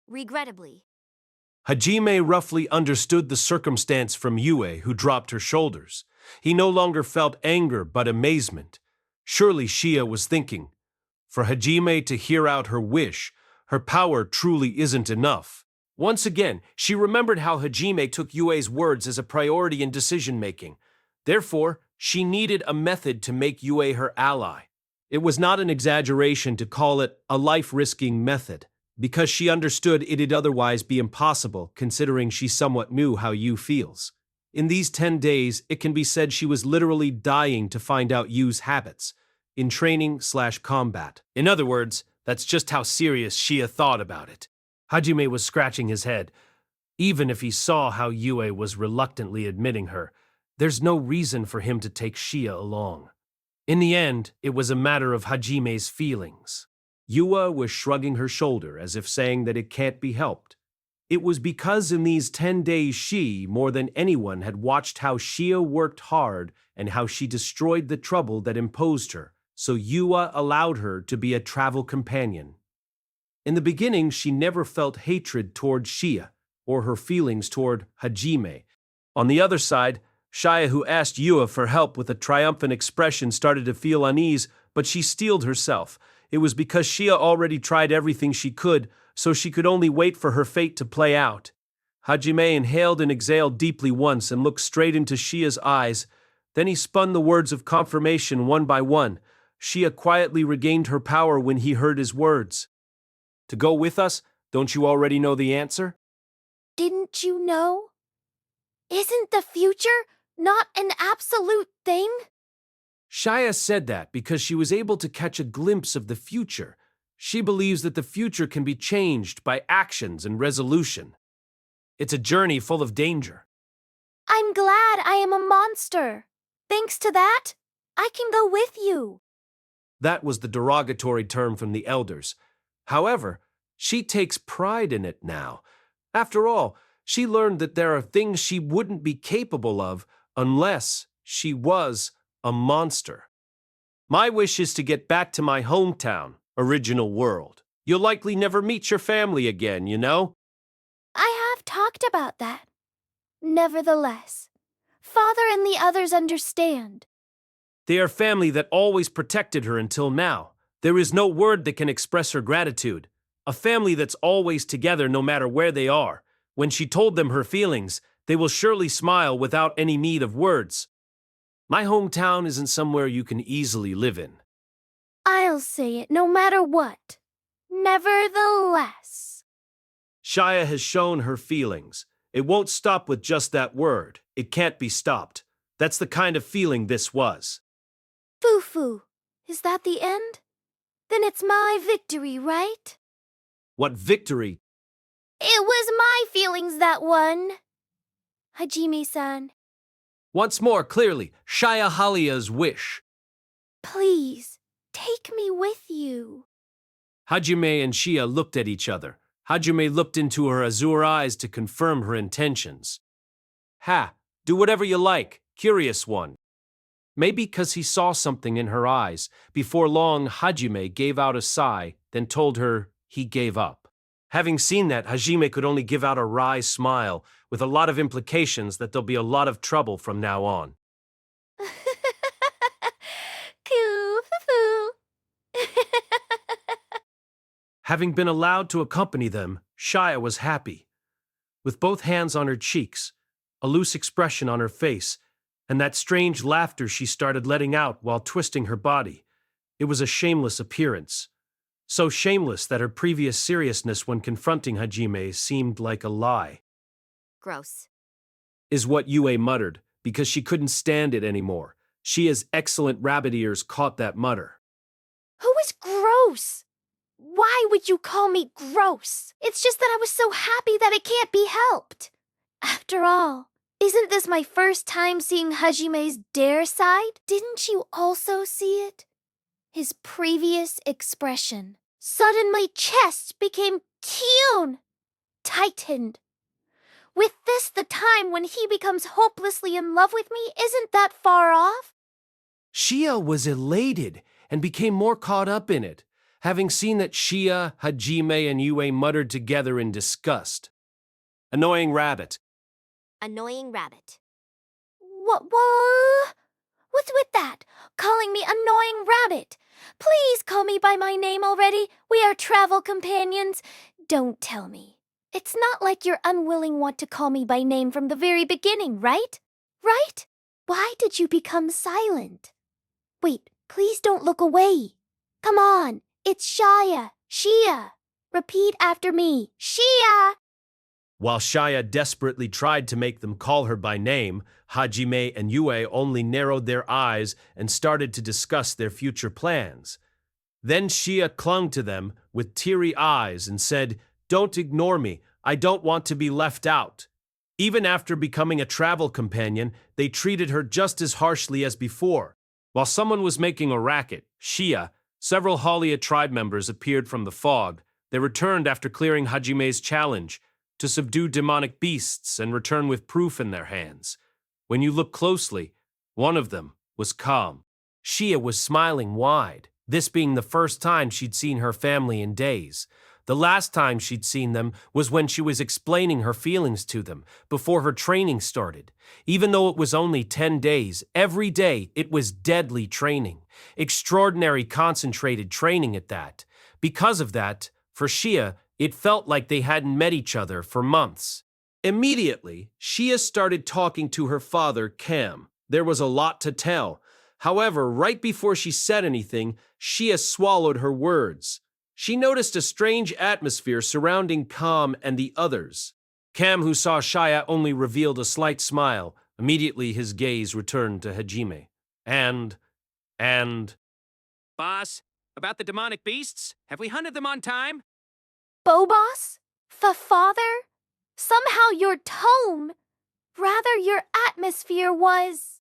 Regrettably. Hajime roughly understood the circumstance from Yue, who dropped her shoulders. He no longer felt anger but amazement. Surely Shia was thinking, for Hajime to hear out her wish, her power truly isn't enough. Once again, she remembered how Hajime took Yue's words as a priority in decision-making. Therefore, she needed a method to make Yue her ally. It was not an exaggeration to call it a life-risking method, because she understood it'd otherwise be impossible considering she somewhat knew how Yu feels. In these 10 days, it can be said she was literally dying to find out Yu's habits, in training/combat. In other words, that's just how serious Shia thought about it. Hajime was scratching his head. Even if he saw how Yue was reluctantly admitting her, there's no reason for him to take Shia along. In the end, it was a matter of Hajime's feelings. Yue was shrugging her shoulder as if saying that it can't be helped. It was because in these 10 days she, more than anyone, had watched how Shia worked hard and how she destroyed the trouble that imposed her, so Yue allowed her to be a travel companion. In the beginning, she never felt hatred toward Shia or her feelings toward Hajime. On the other side, Shia, who asked Yue for help with a triumphant expression, started to feel unease, but she steeled herself. It was because Shia already tried everything she could, so she could only wait for her fate to play out. Hajime inhaled and exhaled deeply once and looked straight into Shia's eyes. Then he spun the words of confirmation one by one. Shia quietly regained her power when he heard his words. To go with us? Don't you already know the answer? Didn't you know? Isn't the future not an absolute thing? Shia said that because she was able to catch a glimpse of the future. She believes that the future can be changed by actions and resolution. It's a journey full of danger. I'm glad I am a monster. Thanks to that, I can go with you. That was the derogatory term from the elders. However, she takes pride in it now. After all, she learned that there are things she wouldn't be capable of unless she was a monster. My wish is to get back to my hometown, original world. You'll likely never meet your family again, you know? I have talked about that. Nevertheless, Father and the others understand. They are family that always protected her until now. There is no word that can express her gratitude. A family that's always together no matter where they are. When she told them her feelings, they will surely smile without any need of words. My hometown isn't somewhere you can easily live in. I'll say it no matter what. Nevertheless. Shia has shown her feelings. It won't stop with just that word. It can't be stopped. That's the kind of feeling this was. Foo-foo, is that the end? Then it's my victory, right? What victory? It was my feelings that won. Hajime-san, Once more, clearly, Shia Halia's wish. please, take me with you. Hajime and Shia looked at each other. Hajime looked into her azure eyes to confirm her intentions. Ha, do whatever you like, curious one. Maybe because he saw something in her eyes. Before long, Hajime gave out a sigh, then told her he gave up. Having seen that, Hajime could only give out a wry smile, with a lot of implications that there'll be a lot of trouble from now on. Coo-foo-foo. Having been allowed to accompany them, Shia was happy. With both hands on her cheeks, a loose expression on her face, and that strange laughter she started letting out while twisting her body. It was a shameless appearance. So shameless that her previous seriousness when confronting Hajime seemed like a lie. Gross. Is what Yue muttered, because she couldn't stand it anymore. Shia's excellent rabbit ears caught that mutter. Who is gross? Why would you call me gross? It's just that I was so happy that it can't be helped. After all, isn't this my first time seeing Hajime's dare side? Didn't you also see it? His previous expression. Suddenly my chest became tightened. With this the time when he becomes hopelessly in love with me isn't that far off? Shia was elated and became more caught up in it, having seen that Shia, Hajime, and Yue muttered together in disgust. Annoying rabbit. Annoying rabbit. What? What's with that? Calling me annoying rabbit. Please call me by my name already. We are travel companions. Don't tell me. It's not like you're unwilling want to call me by name from the very beginning, right? Right? Why did you become silent? Wait, please don't look away. Come on, it's Shia. Shia. Repeat after me. Shia. While Shia desperately tried to make them call her by name, Hajime and Yue only narrowed their eyes and started to discuss their future plans. Then Shia clung to them with teary eyes and said, "Don't ignore me. I don't want to be left out." Even after becoming a travel companion, they treated her just as harshly as before. While someone was making a racket, Shia, several Halia tribe members appeared from the fog. They returned after clearing Hajime's challenge to subdue demonic beasts and return with proof in their hands. When you look closely, one of them was calm. Shia was smiling wide, this being the first time she'd seen her family in days. The last time she'd seen them was when she was explaining her feelings to them, before her training started. Even though it was only 10 days, every day it was deadly training. Extraordinary concentrated training at that. Because of that, for Shia, it felt like they hadn't met each other for months. Immediately, Shia started talking to her father, Cam. There was a lot to tell. However, right before she said anything, Shia swallowed her words. She noticed a strange atmosphere surrounding Cam and the others. Cam, who saw Shia, only revealed a slight smile. Immediately, his gaze returned to Hajime. And... Boss, about the demonic beasts? Have we hunted them on time? Boboss? Father? Somehow your tone, rather your atmosphere was...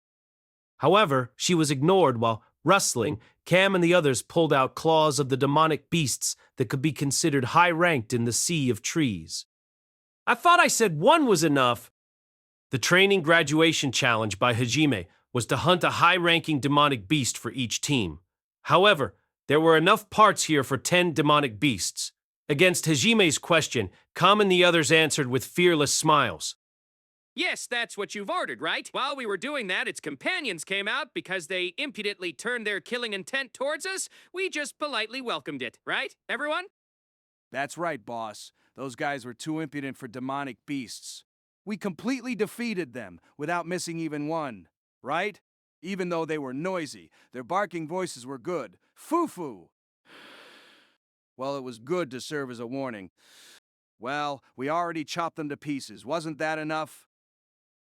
However, she was ignored while, rustling, Cam and the others pulled out claws of the demonic beasts that could be considered high-ranked in the sea of trees. I thought I said one was enough. The training graduation challenge by Hajime was to hunt a high-ranking demonic beast for each team. However, there were enough parts here for 10 demonic beasts. Against Hajime's question, Cam and the others answered with fearless smiles. Yes, that's what you've ordered, right? While we were doing that, its companions came out because they impudently turned their killing intent towards us. We just politely welcomed it, right, everyone? That's right, boss. Those guys were too impudent for demonic beasts. We completely defeated them without missing even one, right? Even though they were noisy, their barking voices were good. Foo-foo! Well, it was good to serve as a warning. Well, we already chopped them to pieces. Wasn't that enough?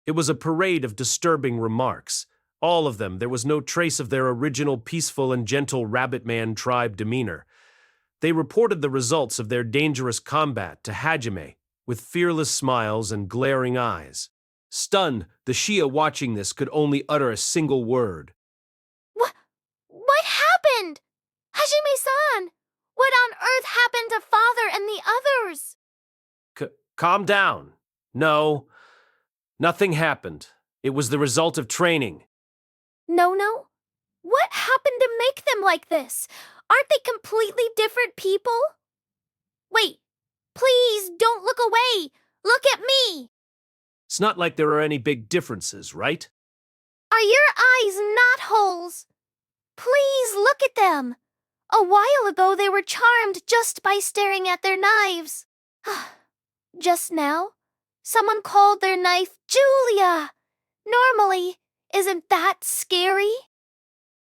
It was a parade of disturbing remarks. All of them, there was no trace of their original peaceful and gentle Rabbit Man tribe demeanor. They reported the results of their dangerous combat to Hajime with fearless smiles and glaring eyes. Stunned, the Shia watching this could only utter a single word. What happened? Hajime-san! What on earth happened to Father and the others? Calm down. No, nothing happened. It was the result of training. No. What happened to make them like this? Aren't they completely different people? Wait, please don't look away. Look at me. It's not like there are any big differences, right? Are your eyes not holes? Please look at them. A while ago they were charmed just by staring at their knives. Just now, someone called their knife Julia. Normally, isn't that scary?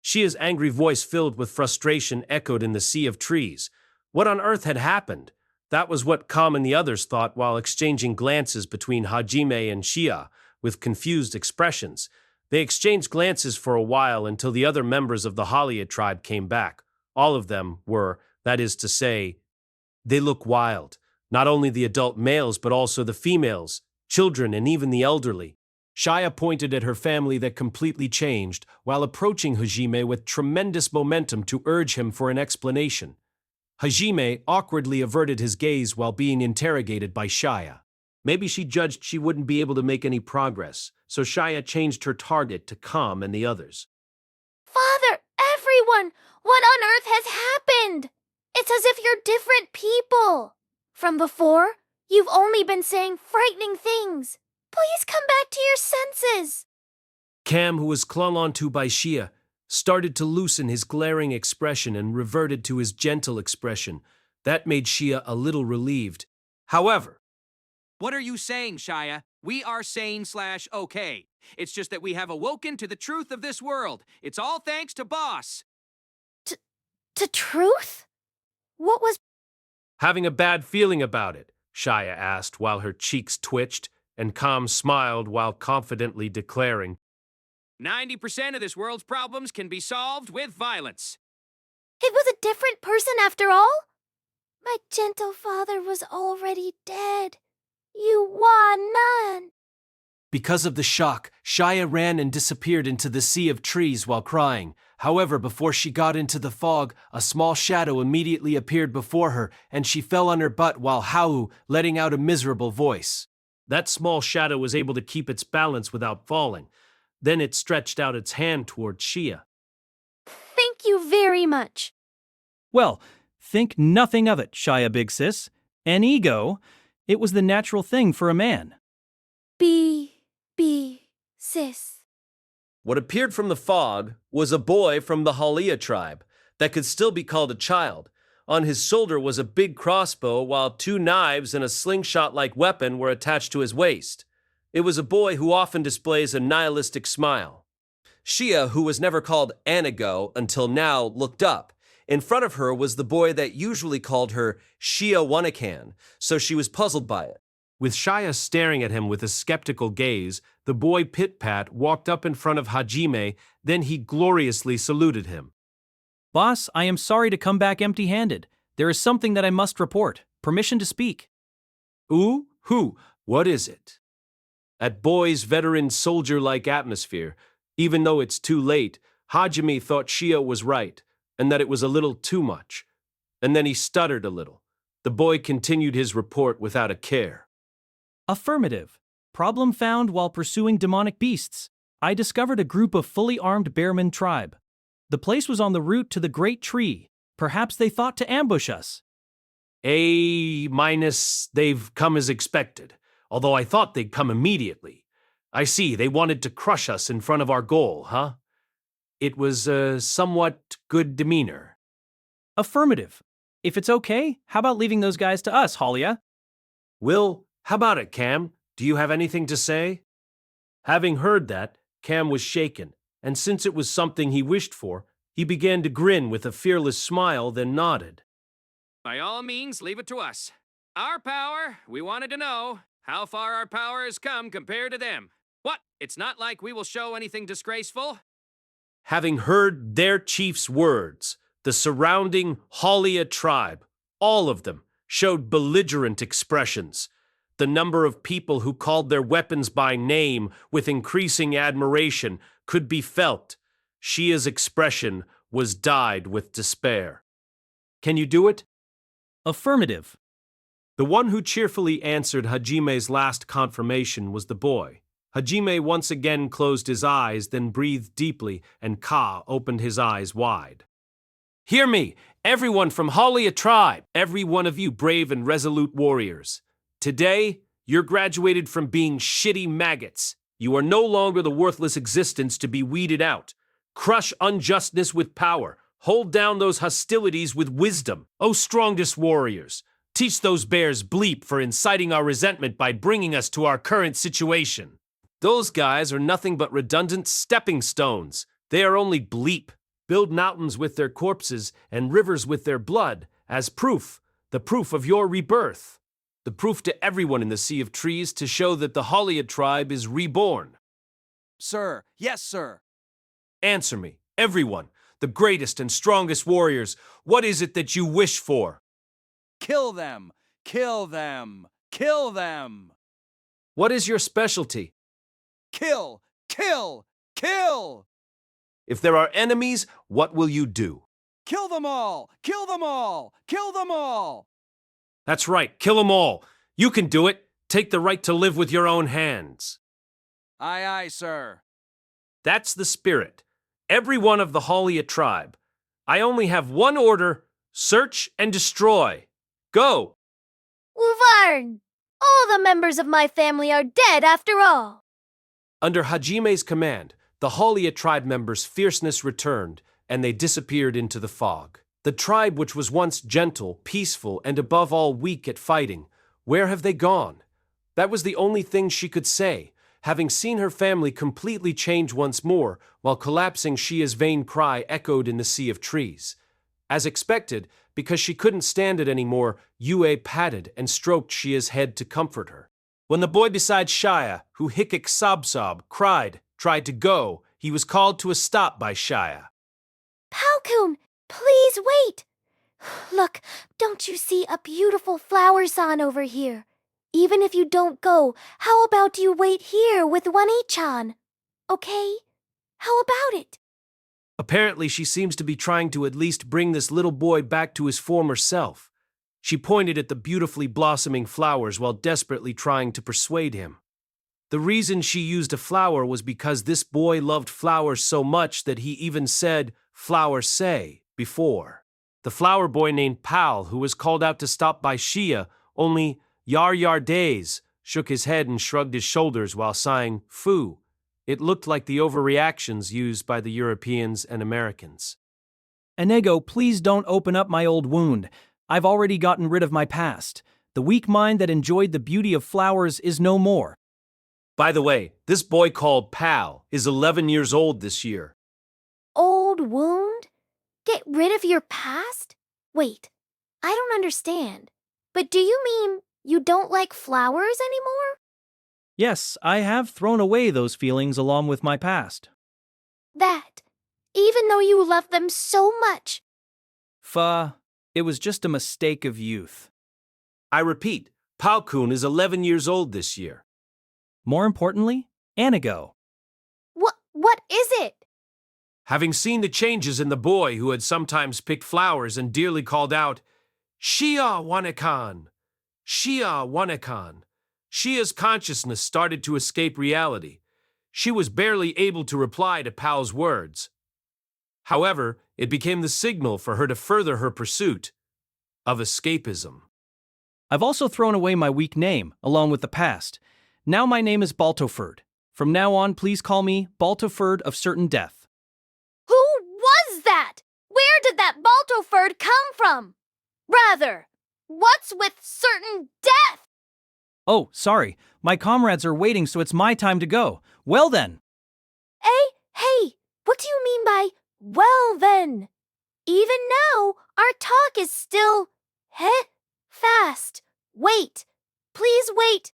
Shia's angry voice filled with frustration echoed in the sea of trees. What on earth had happened? That was what Cam and the others thought while exchanging glances between Hajime and Shia with confused expressions. They exchanged glances for a while until the other members of the Halia tribe came back. All of them were, that is to say, they look wild. Not only the adult males, but also the females, children, and even the elderly. Shia pointed at her family that completely changed, while approaching Hajime with tremendous momentum to urge him for an explanation. Hajime awkwardly averted his gaze while being interrogated by Shia. Maybe she judged she wouldn't be able to make any progress, so Shia changed her target to Cam and the others. Father, everyone, what on earth has happened? It's as if you're different people. From before, you've only been saying frightening things. Please come back to your senses. Cam, who was clung onto by Shia, started to loosen his glaring expression and reverted to his gentle expression. That made Shia a little relieved. However, What are you saying, Shia? We are sane/okay. It's just that we have awoken to the truth of this world. It's all thanks to Boss. To truth? What was... having a bad feeling about it, Shia asked while her cheeks twitched, and Cam smiled while confidently declaring, 90% of this world's problems can be solved with violence. It was a different person after all? My gentle father was already dead. You won none. Because of the shock, Shia ran and disappeared into the sea of trees while crying. However, before she got into the fog, a small shadow immediately appeared before her, and she fell on her butt while letting out a miserable voice. That small shadow was able to keep its balance without falling. Then it stretched out its hand toward Shia. Thank you very much. Well, Think nothing of it, Shia Big Sis. An ego, it was the natural thing for a man. Sis. What appeared from the fog was a boy from the Halia tribe that could still be called a child. On his shoulder was a big crossbow, while 2 knives and a slingshot-like weapon were attached to his waist. It was a boy who often displays a nihilistic smile. Shia, who was never called Anago until now, looked up. In front of her was the boy that usually called her Shia Wanakan, so she was puzzled by it. With Shia staring at him with a skeptical gaze, the boy Pit-Pat walked up in front of Hajime, then he gloriously saluted him. Boss, I am sorry to come back empty-handed. There is something that I must report. Permission to speak. Ooh, who? What is it? At Boy's veteran soldier-like atmosphere, even though it's too late, Hajime thought Shia was right, and that it was a little too much. And then he stuttered a little. The boy continued his report without a care. Affirmative. Problem found while pursuing demonic beasts. I discovered a group of fully armed Bearman tribe. The place was on the route to the Great Tree. Perhaps they thought to ambush us. A-, they've come as expected, although I thought they'd come immediately. I see, they wanted to crush us in front of our goal, huh? It was a somewhat good demeanor. Affirmative. If it's okay, how about leaving those guys to us, Halia? Will, how about it, Cam? Do you have anything to say? Having heard that, Cam was shaken, and since it was something he wished for, he began to grin with a fearless smile, then nodded. By all means, leave it to us. Our power, we wanted to know how far our power has come compared to them. What? It's not like we will show anything disgraceful? Having heard their chief's words, the surrounding Halia tribe, all of them, showed belligerent expressions. The number of people who called their weapons by name with increasing admiration could be felt. Shia's expression was dyed with despair. Can you do it? Affirmative. The one who cheerfully answered Hajime's last confirmation was the boy. Hajime once again closed his eyes, then breathed deeply, and Ka opened his eyes wide. Hear me, everyone from Halia tribe, every one of you brave and resolute warriors. Today, you're graduated from being shitty maggots. You are no longer the worthless existence to be weeded out. Crush unjustness with power. Hold down those hostilities with wisdom. O strongest warriors, teach those bears bleep for inciting our resentment by bringing us to our current situation. Those guys are nothing but redundant stepping stones. They are only bleep. Build mountains with their corpses and rivers with their blood as proof, the proof of your rebirth. The proof to everyone in the Sea of Trees to show that the Halia tribe is reborn. Sir, yes, sir. Answer me, everyone, the greatest and strongest warriors, what is it that you wish for? Kill them! Kill them! Kill them! What is your specialty? Kill! Kill! Kill! If there are enemies, what will you do? Kill them all! Kill them all! Kill them all! That's right, kill them all. You can do it. Take the right to live with your own hands. Aye, aye, sir. That's the spirit. Every one of the Halia tribe. I only have one order: search and destroy. Go! Uvarn! All the members of my family are dead after all. Under Hajime's command, the Halia tribe members' fierceness returned, and they disappeared into the fog. The tribe which was once gentle, peaceful, and above all weak at fighting, where have they gone? That was the only thing she could say, having seen her family completely change once more, while collapsing Shia's vain cry echoed in the Sea of Trees. As expected, because she couldn't stand it anymore, Yue patted and stroked Shia's head to comfort her. When the boy beside Shia, who hickok sob, cried, tried to go, he was called to a stop by Shia. Palkun, please wait. Look, don't you see a beautiful flower san over here? Even if you don't go, how about you wait here with Wani-chan? Okay? How about it? Apparently, she seems to be trying to at least bring this little boy back to his former self. She pointed at the beautifully blossoming flowers while desperately trying to persuade him. The reason she used a flower was because this boy loved flowers so much that he even said, "flower say," before. the flower boy named Pal, who was called out to stop by Shia, only Yar Days shook his head and shrugged his shoulders while sighing, "Foo." It looked like the overreactions used by the Europeans and Americans. Inigo, please don't open up my old wound. I've already gotten rid of my past. The weak mind that enjoyed the beauty of flowers is no more. By the way, this boy called Pal is 11 years old this year. Old wound? Get rid of your past? Wait, I don't understand. But do you mean you don't like flowers anymore? Yes, I have thrown away those feelings along with my past. That, even though you love them so much. It was just a mistake of youth. I repeat, Palkun is 11 years old this year. More importantly, Inigo. What is it? Having seen the changes in the boy who had sometimes picked flowers and dearly called out, "Shia Wanekan! Shia Wanekan!" Shia's consciousness started to escape reality. She was barely able to reply to Pal's words. However, it became the signal for her to further her pursuit of escapism. I've also thrown away my weak name, along with the past. Now my name is Baltoferd. From now on, please call me Baltoferd of Certain Death. Who was that? Where did that Baltoferd come from? Rather, what's with certain death? Oh, sorry. My comrades are waiting, so it's my time to go. Well then. Hey, what do you mean by, well then? Even now, our talk is still, fast. Wait. Please wait.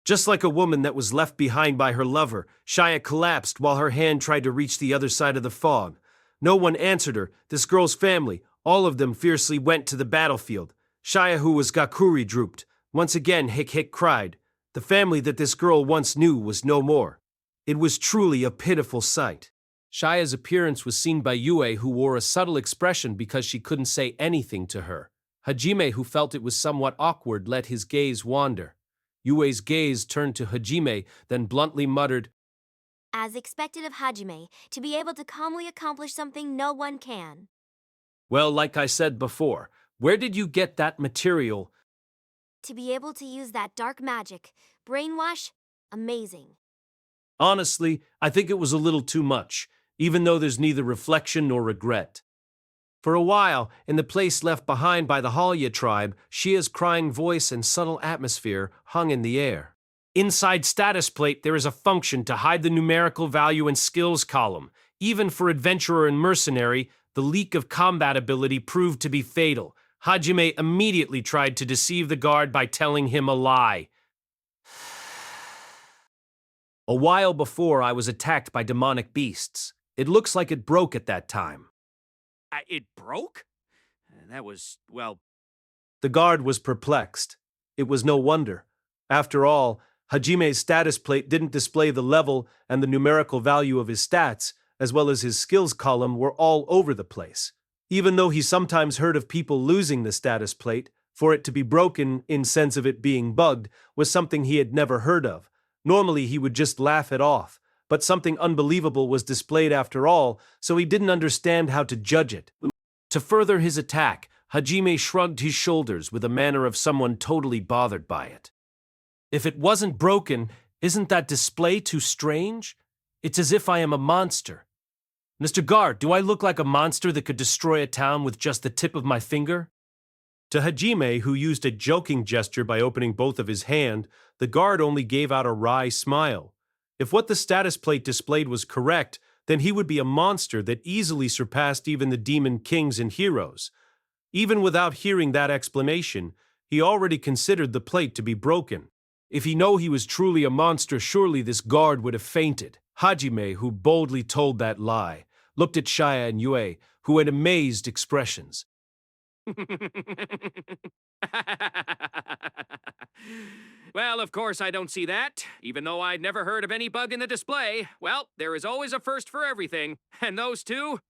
Just like a woman that was left behind by her lover, Shia collapsed while her hand tried to reach the other side of the fog. No one answered her. This girl's family, all of them fiercely went to the battlefield. Shia, who was Gakuri, drooped. Once again, Hick cried. The family that this girl once knew was no more. It was truly a pitiful sight. Shia's appearance was seen by Yue, who wore a subtle expression because she couldn't say anything to her. Hajime, who felt it was somewhat awkward, let his gaze wander. Yue's gaze turned to Hajime, then bluntly muttered, As expected of Hajime, to be able to calmly accomplish something no one can. "Well, like I said before, where did you get that material?" To be able to use that dark magic, brainwash, amazing. Honestly, I think it was a little too much, even though there's neither reflection nor regret. For a while, in the place left behind by the Halya tribe, Shia's crying voice and subtle atmosphere hung in the air. Inside status plate, there is a function to hide the numerical value and skills column. Even for adventurer and mercenary, the leak of combat ability proved to be fatal. Hajime immediately tried to deceive the guard by telling him a lie. A while before, I was attacked by demonic beasts. It looks like it broke at that time. It broke? That was, well... The guard was perplexed. It was no wonder. After all, Hajime's status plate didn't display the level and the numerical value of his stats, as well as his skills column were all over the place. Even though he sometimes heard of people losing the status plate, for it to be broken in sense of it being bugged was something he had never heard of. Normally he would just laugh it off, but something unbelievable was displayed after all, so he didn't understand how to judge it. To further his attack, Hajime shrugged his shoulders with a manner of someone totally bothered by it. If it wasn't broken, isn't that display too strange? It's as if I am a monster. Mr. Guard, do I look like a monster that could destroy a town with just the tip of my finger? To Hajime, who used a joking gesture by opening both of his hand, the guard only gave out a wry smile. If what the status plate displayed was correct, then he would be a monster that easily surpassed even the demon kings and heroes. Even without hearing that explanation, he already considered the plate to be broken. If he knew he was truly a monster, surely this guard would have fainted. Hajime, who boldly told that lie, looked at Shia and Yue, who had amazed expressions. Well, of course I don't see that. Even though I'd never heard of any bug in the display, well, there is always a first for everything. And those two?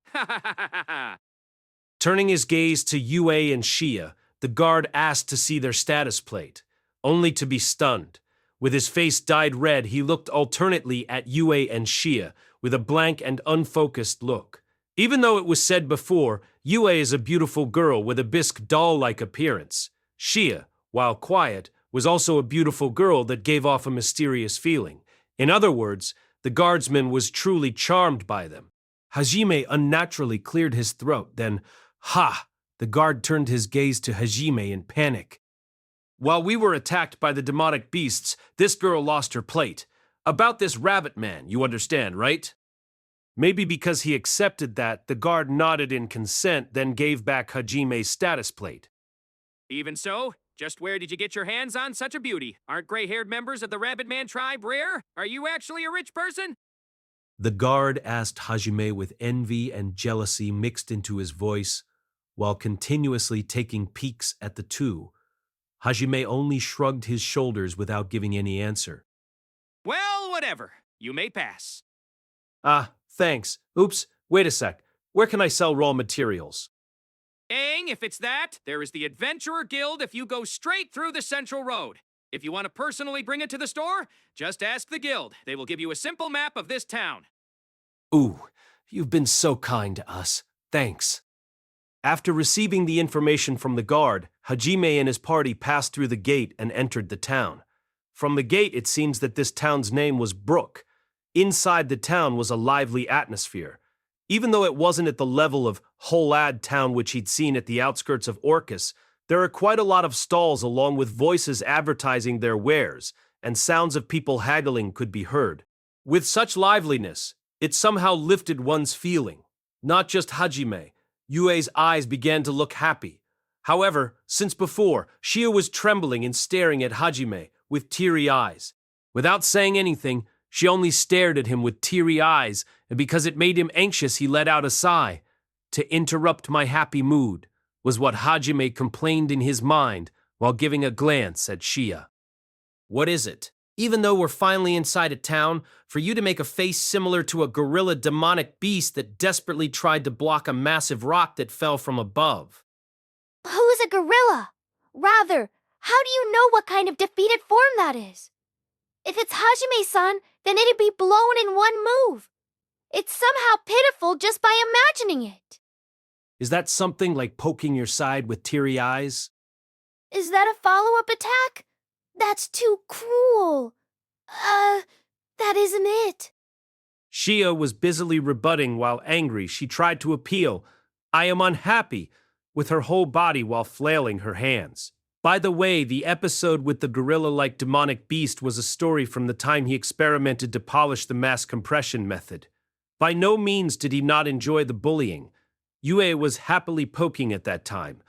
Turning his gaze to Yue and Shia, the guard asked to see their status plate, only to be stunned. With his face dyed red, he looked alternately at Yue and Shia with a blank and unfocused look. Even though it was said before, Yue is a beautiful girl with a bisque doll-like appearance. Shia, while quiet, was also a beautiful girl that gave off a mysterious feeling. In other words, the guardsman was truly charmed by them. Hajime unnaturally cleared his throat, then, ha! The guard turned his gaze to Hajime in panic. While we were attacked by the demonic beasts, this girl lost her plate. About this rabbit man, you understand, right? Maybe because he accepted that, the guard nodded in consent, then gave back Hajime's status plate. Even so, just where did you get your hands on such a beauty? Aren't gray-haired members of the Rabbit Man tribe rare? Are you actually a rich person? The guard asked Hajime with envy and jealousy mixed into his voice, while continuously taking peeks at the two. Hajime only shrugged his shoulders without giving any answer. Well, whatever. You may pass. Ah, thanks. Oops, wait a sec. Where can I sell raw materials? Aang, if it's that, there is the Adventurer Guild if you go straight through the Central Road. If you want to personally bring it to the store, just ask the guild. They will give you a simple map of this town. Ooh, you've been so kind to us. Thanks. After receiving the information from the guard, Hajime and his party passed through the gate and entered the town. From the gate, it seems that this town's name was Brook. Inside the town was a lively atmosphere. Even though it wasn't at the level of Holad Town which he'd seen at the outskirts of Orcus, there are quite a lot of stalls along with voices advertising their wares, and sounds of people haggling could be heard. With such liveliness, it somehow lifted one's feeling. Not just Hajime. Yue's eyes began to look happy. However, since before, Shia was trembling and staring at Hajime with teary eyes. Without saying anything, she only stared at him with teary eyes, and because it made him anxious, he let out a sigh. To interrupt my happy mood, was what Hajime complained in his mind while giving a glance at Shia. What is it? Even though we're finally inside a town, for you to make a face similar to a gorilla demonic beast that desperately tried to block a massive rock that fell from above. Who's a gorilla? Rather, how do you know what kind of defeated form that is? If it's Hajime-san, then it'd be blown in one move. It's somehow pitiful just by imagining it. Is that something like poking your side with teary eyes? Is that a follow-up attack? That's too cruel. That isn't it. Shia was busily rebutting while angry. She tried to appeal, I am unhappy, with her whole body while flailing her hands. By the way, the episode with the gorilla-like demonic beast was a story from the time he experimented to polish the mass compression method. By no means did he not enjoy the bullying. Yue was happily poking at that time.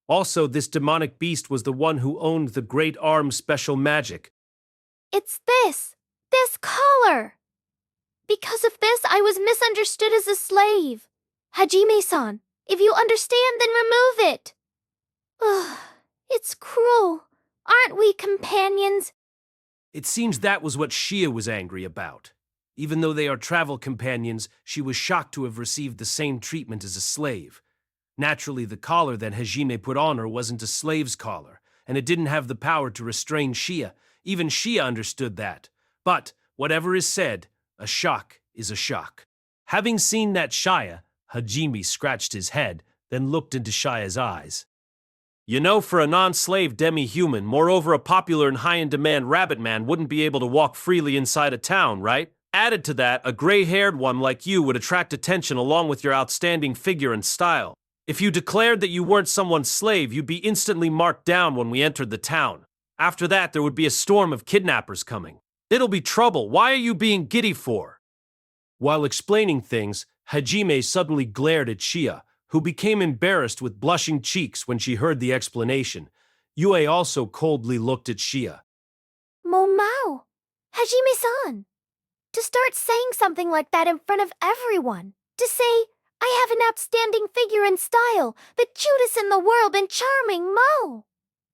Also, this demonic beast was the one who owned the Great Arm special magic. It's this collar. Because of this, I was misunderstood as a slave. Hajime-san, if you understand, then remove it. Ugh, it's cruel. Aren't we companions? It seems that was what Shia was angry about. Even though they are travel companions, she was shocked to have received the same treatment as a slave. Naturally, the collar that Hajime put on her wasn't a slave's collar, and it didn't have the power to restrain Shia. Even Shia understood that. But, whatever is said, a shock is a shock. Having seen that Shia, Hajime scratched his head, then looked into Shia's eyes. You know, for a non-slave demi-human, moreover a popular and high-in-demand rabbit man wouldn't be able to walk freely inside a town, right? Added to that, a gray-haired one like you would attract attention along with your outstanding figure and style. If you declared that you weren't someone's slave, you'd be instantly marked down when we entered the town. After that, there would be a storm of kidnappers coming. It'll be trouble. Why are you being giddy for? While explaining things, Hajime suddenly glared at Shia, who became embarrassed with blushing cheeks when she heard the explanation. Yue also coldly looked at Shia. Momao, Hajime-san. To start saying something like that in front of everyone. To say, I have an outstanding figure and style, the cutest in the world and charming Mo.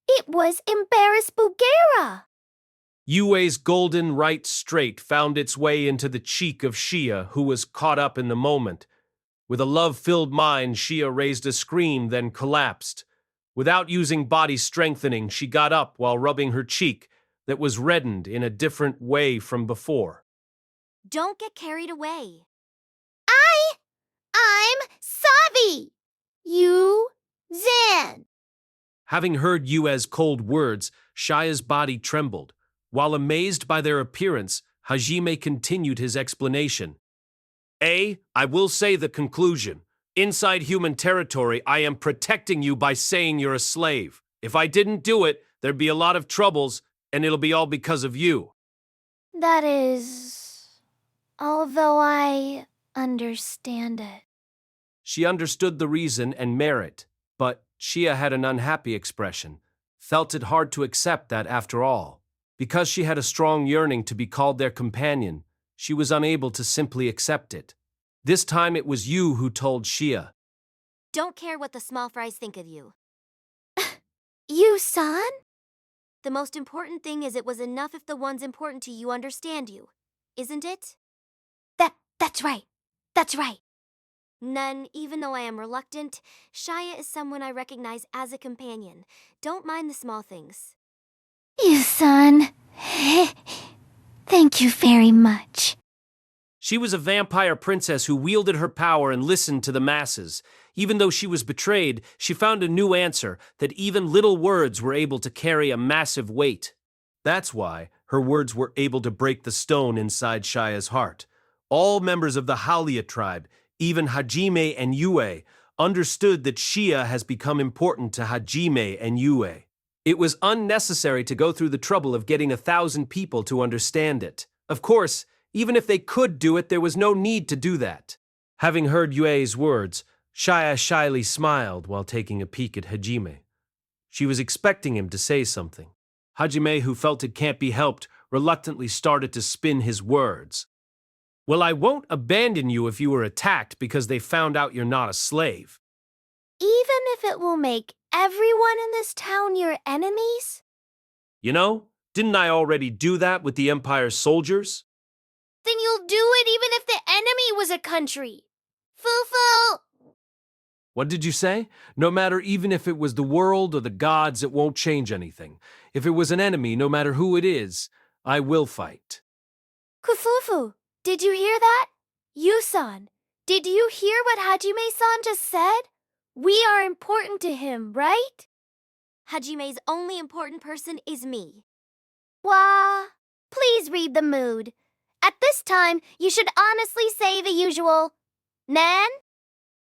It was embarrassed Bugera. Yue's golden right straight found its way into the cheek of Shia, who was caught up in the moment. With a love-filled mind, Shia raised a scream, then collapsed. Without using body strengthening, she got up while rubbing her cheek that was reddened in a different way from before. Don't get carried away. I'm Having heard Yue's cold words, Shia's body trembled. While amazed by their appearance, Hajime continued his explanation. I will say the conclusion. Inside human territory, I am protecting you by saying you're a slave. If I didn't do it, there'd be a lot of troubles, and it'll be all because of you. That is... although I understand it. She understood the reason and merit, but Shia had an unhappy expression, felt it hard to accept that after all. Because she had a strong yearning to be called their companion, she was unable to simply accept it. This time it was you who told Shia. Don't care what the small fries think of you. You-san? The most important thing is it was enough if the ones important to you understand you. Isn't it? That's right. That's right. None, even though I am reluctant, Shia is someone I recognize as a companion. Don't mind the small things. You-san. Thank you very much. She was a vampire princess who wielded her power and listened to the masses. Even though she was betrayed, she found a new answer, that even little words were able to carry a massive weight. That's why her words were able to break the stone inside Shia's heart. All members of the Halia tribe, even Hajime and Yue, understood that Shia has become important to Hajime and Yue. It was unnecessary to go through the trouble of getting 1,000 people to understand it. Of course, even if they could do it, there was no need to do that. Having heard Yue's words, Shia shyly smiled while taking a peek at Hajime. She was expecting him to say something. Hajime, who felt it can't be helped, reluctantly started to spin his words. Well, I won't abandon you if you were attacked because they found out you're not a slave. Even if it will make everyone in this town your enemies? You know, didn't I already do that with the Empire's soldiers? Then you'll do it even if the enemy was a country. Foo-foo! What did you say? No matter even if it was the world or the gods, it won't change anything. If it was an enemy, no matter who it is, I will fight. Kufufu, did you hear that? You-san, did you hear what Hajime-san just said? We are important to him, right? Hajime's only important person is me. Wah, please read the mood. At this time, you should honestly say the usual, Nan?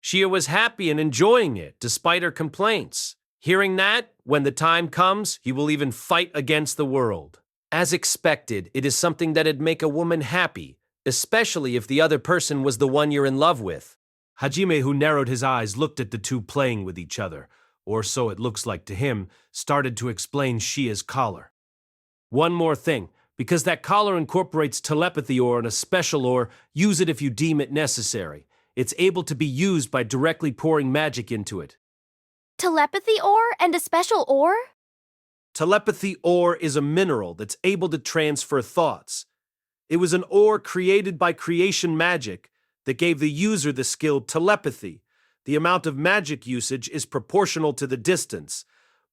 Shia was happy and enjoying it, despite her complaints. Hearing that, when the time comes, he will even fight against the world. As expected, it is something that'd make a woman happy, especially if the other person was the one you're in love with. Hajime, who narrowed his eyes, looked at the two playing with each other, or so it looks like to him, started to explain Shia's collar. One more thing, because that collar incorporates telepathy ore and a special ore, use it if you deem it necessary. It's able to be used by directly pouring magic into it. Telepathy ore and a special ore? Telepathy ore is a mineral that's able to transfer thoughts. It was an ore created by creation magic that gave the user the skill telepathy. The amount of magic usage is proportional to the distance.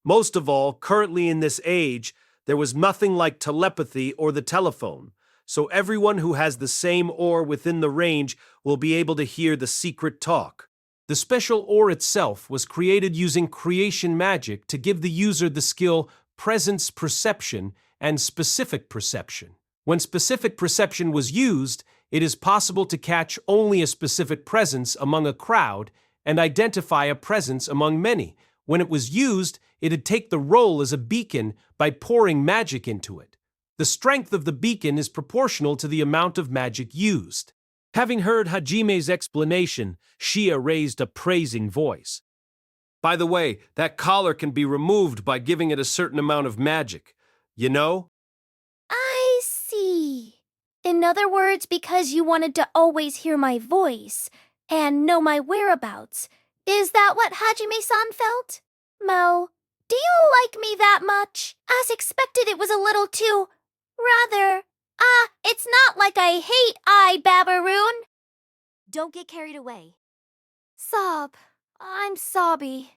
Most of all, currently in this age, there was nothing like telepathy or the telephone, so everyone who has the same ore within the range will be able to hear the secret talk. The special ore itself was created using creation magic to give the user the skill presence perception and specific perception. When specific perception was used, it is possible to catch only a specific presence among a crowd and identify a presence among many. When it was used, it'd take the role as a beacon by pouring magic into it. The strength of the beacon is proportional to the amount of magic used. Having heard Hajime's explanation, Shia raised a praising voice. By the way, that collar can be removed by giving it a certain amount of magic. You know? I see. In other words, because you wanted to always hear my voice and know my whereabouts. Is that what Hajime-san felt? Mo, do you like me that much? As expected, it was a little too... rather... it's not like I hate Babaroon. Don't get carried away. Sob. I'm sobby.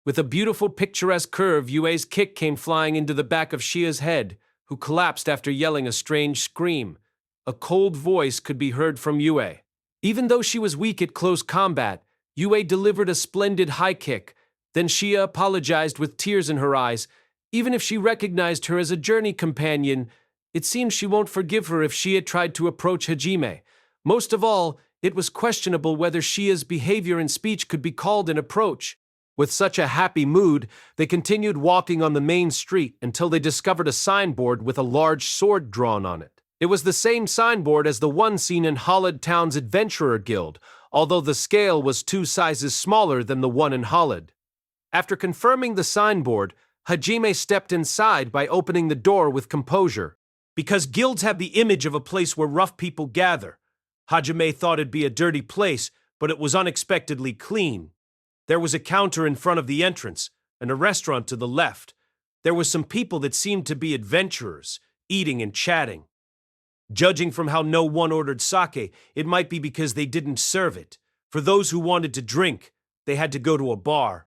With a beautiful picturesque curve, Yue's kick came flying into the back of Shia's head, who collapsed after yelling a strange scream. A cold voice could be heard from Yue. Even though she was weak at close combat, Yue delivered a splendid high kick, Then Shia apologized with tears in her eyes. Even if she recognized her as a journey companion, it seems she won't forgive her if Shia tried to approach Hajime. Most of all, it was questionable whether Shia's behavior and speech could be called an approach. With such a happy mood, they continued walking on the main street until they discovered a signboard with a large sword drawn on it. It was the same signboard as the one seen in Hollid Town's Adventurer Guild, although the scale was 2 sizes smaller than the one in Hollid. After confirming the signboard, Hajime stepped inside by opening the door with composure. Because guilds have the image of a place where rough people gather. Hajime thought it'd be a dirty place, but it was unexpectedly clean. There was a counter in front of the entrance, and a restaurant to the left. There was some people that seemed to be adventurers, eating and chatting. Judging from how no one ordered sake, it might be because they didn't serve it. For those who wanted to drink, they had to go to a bar.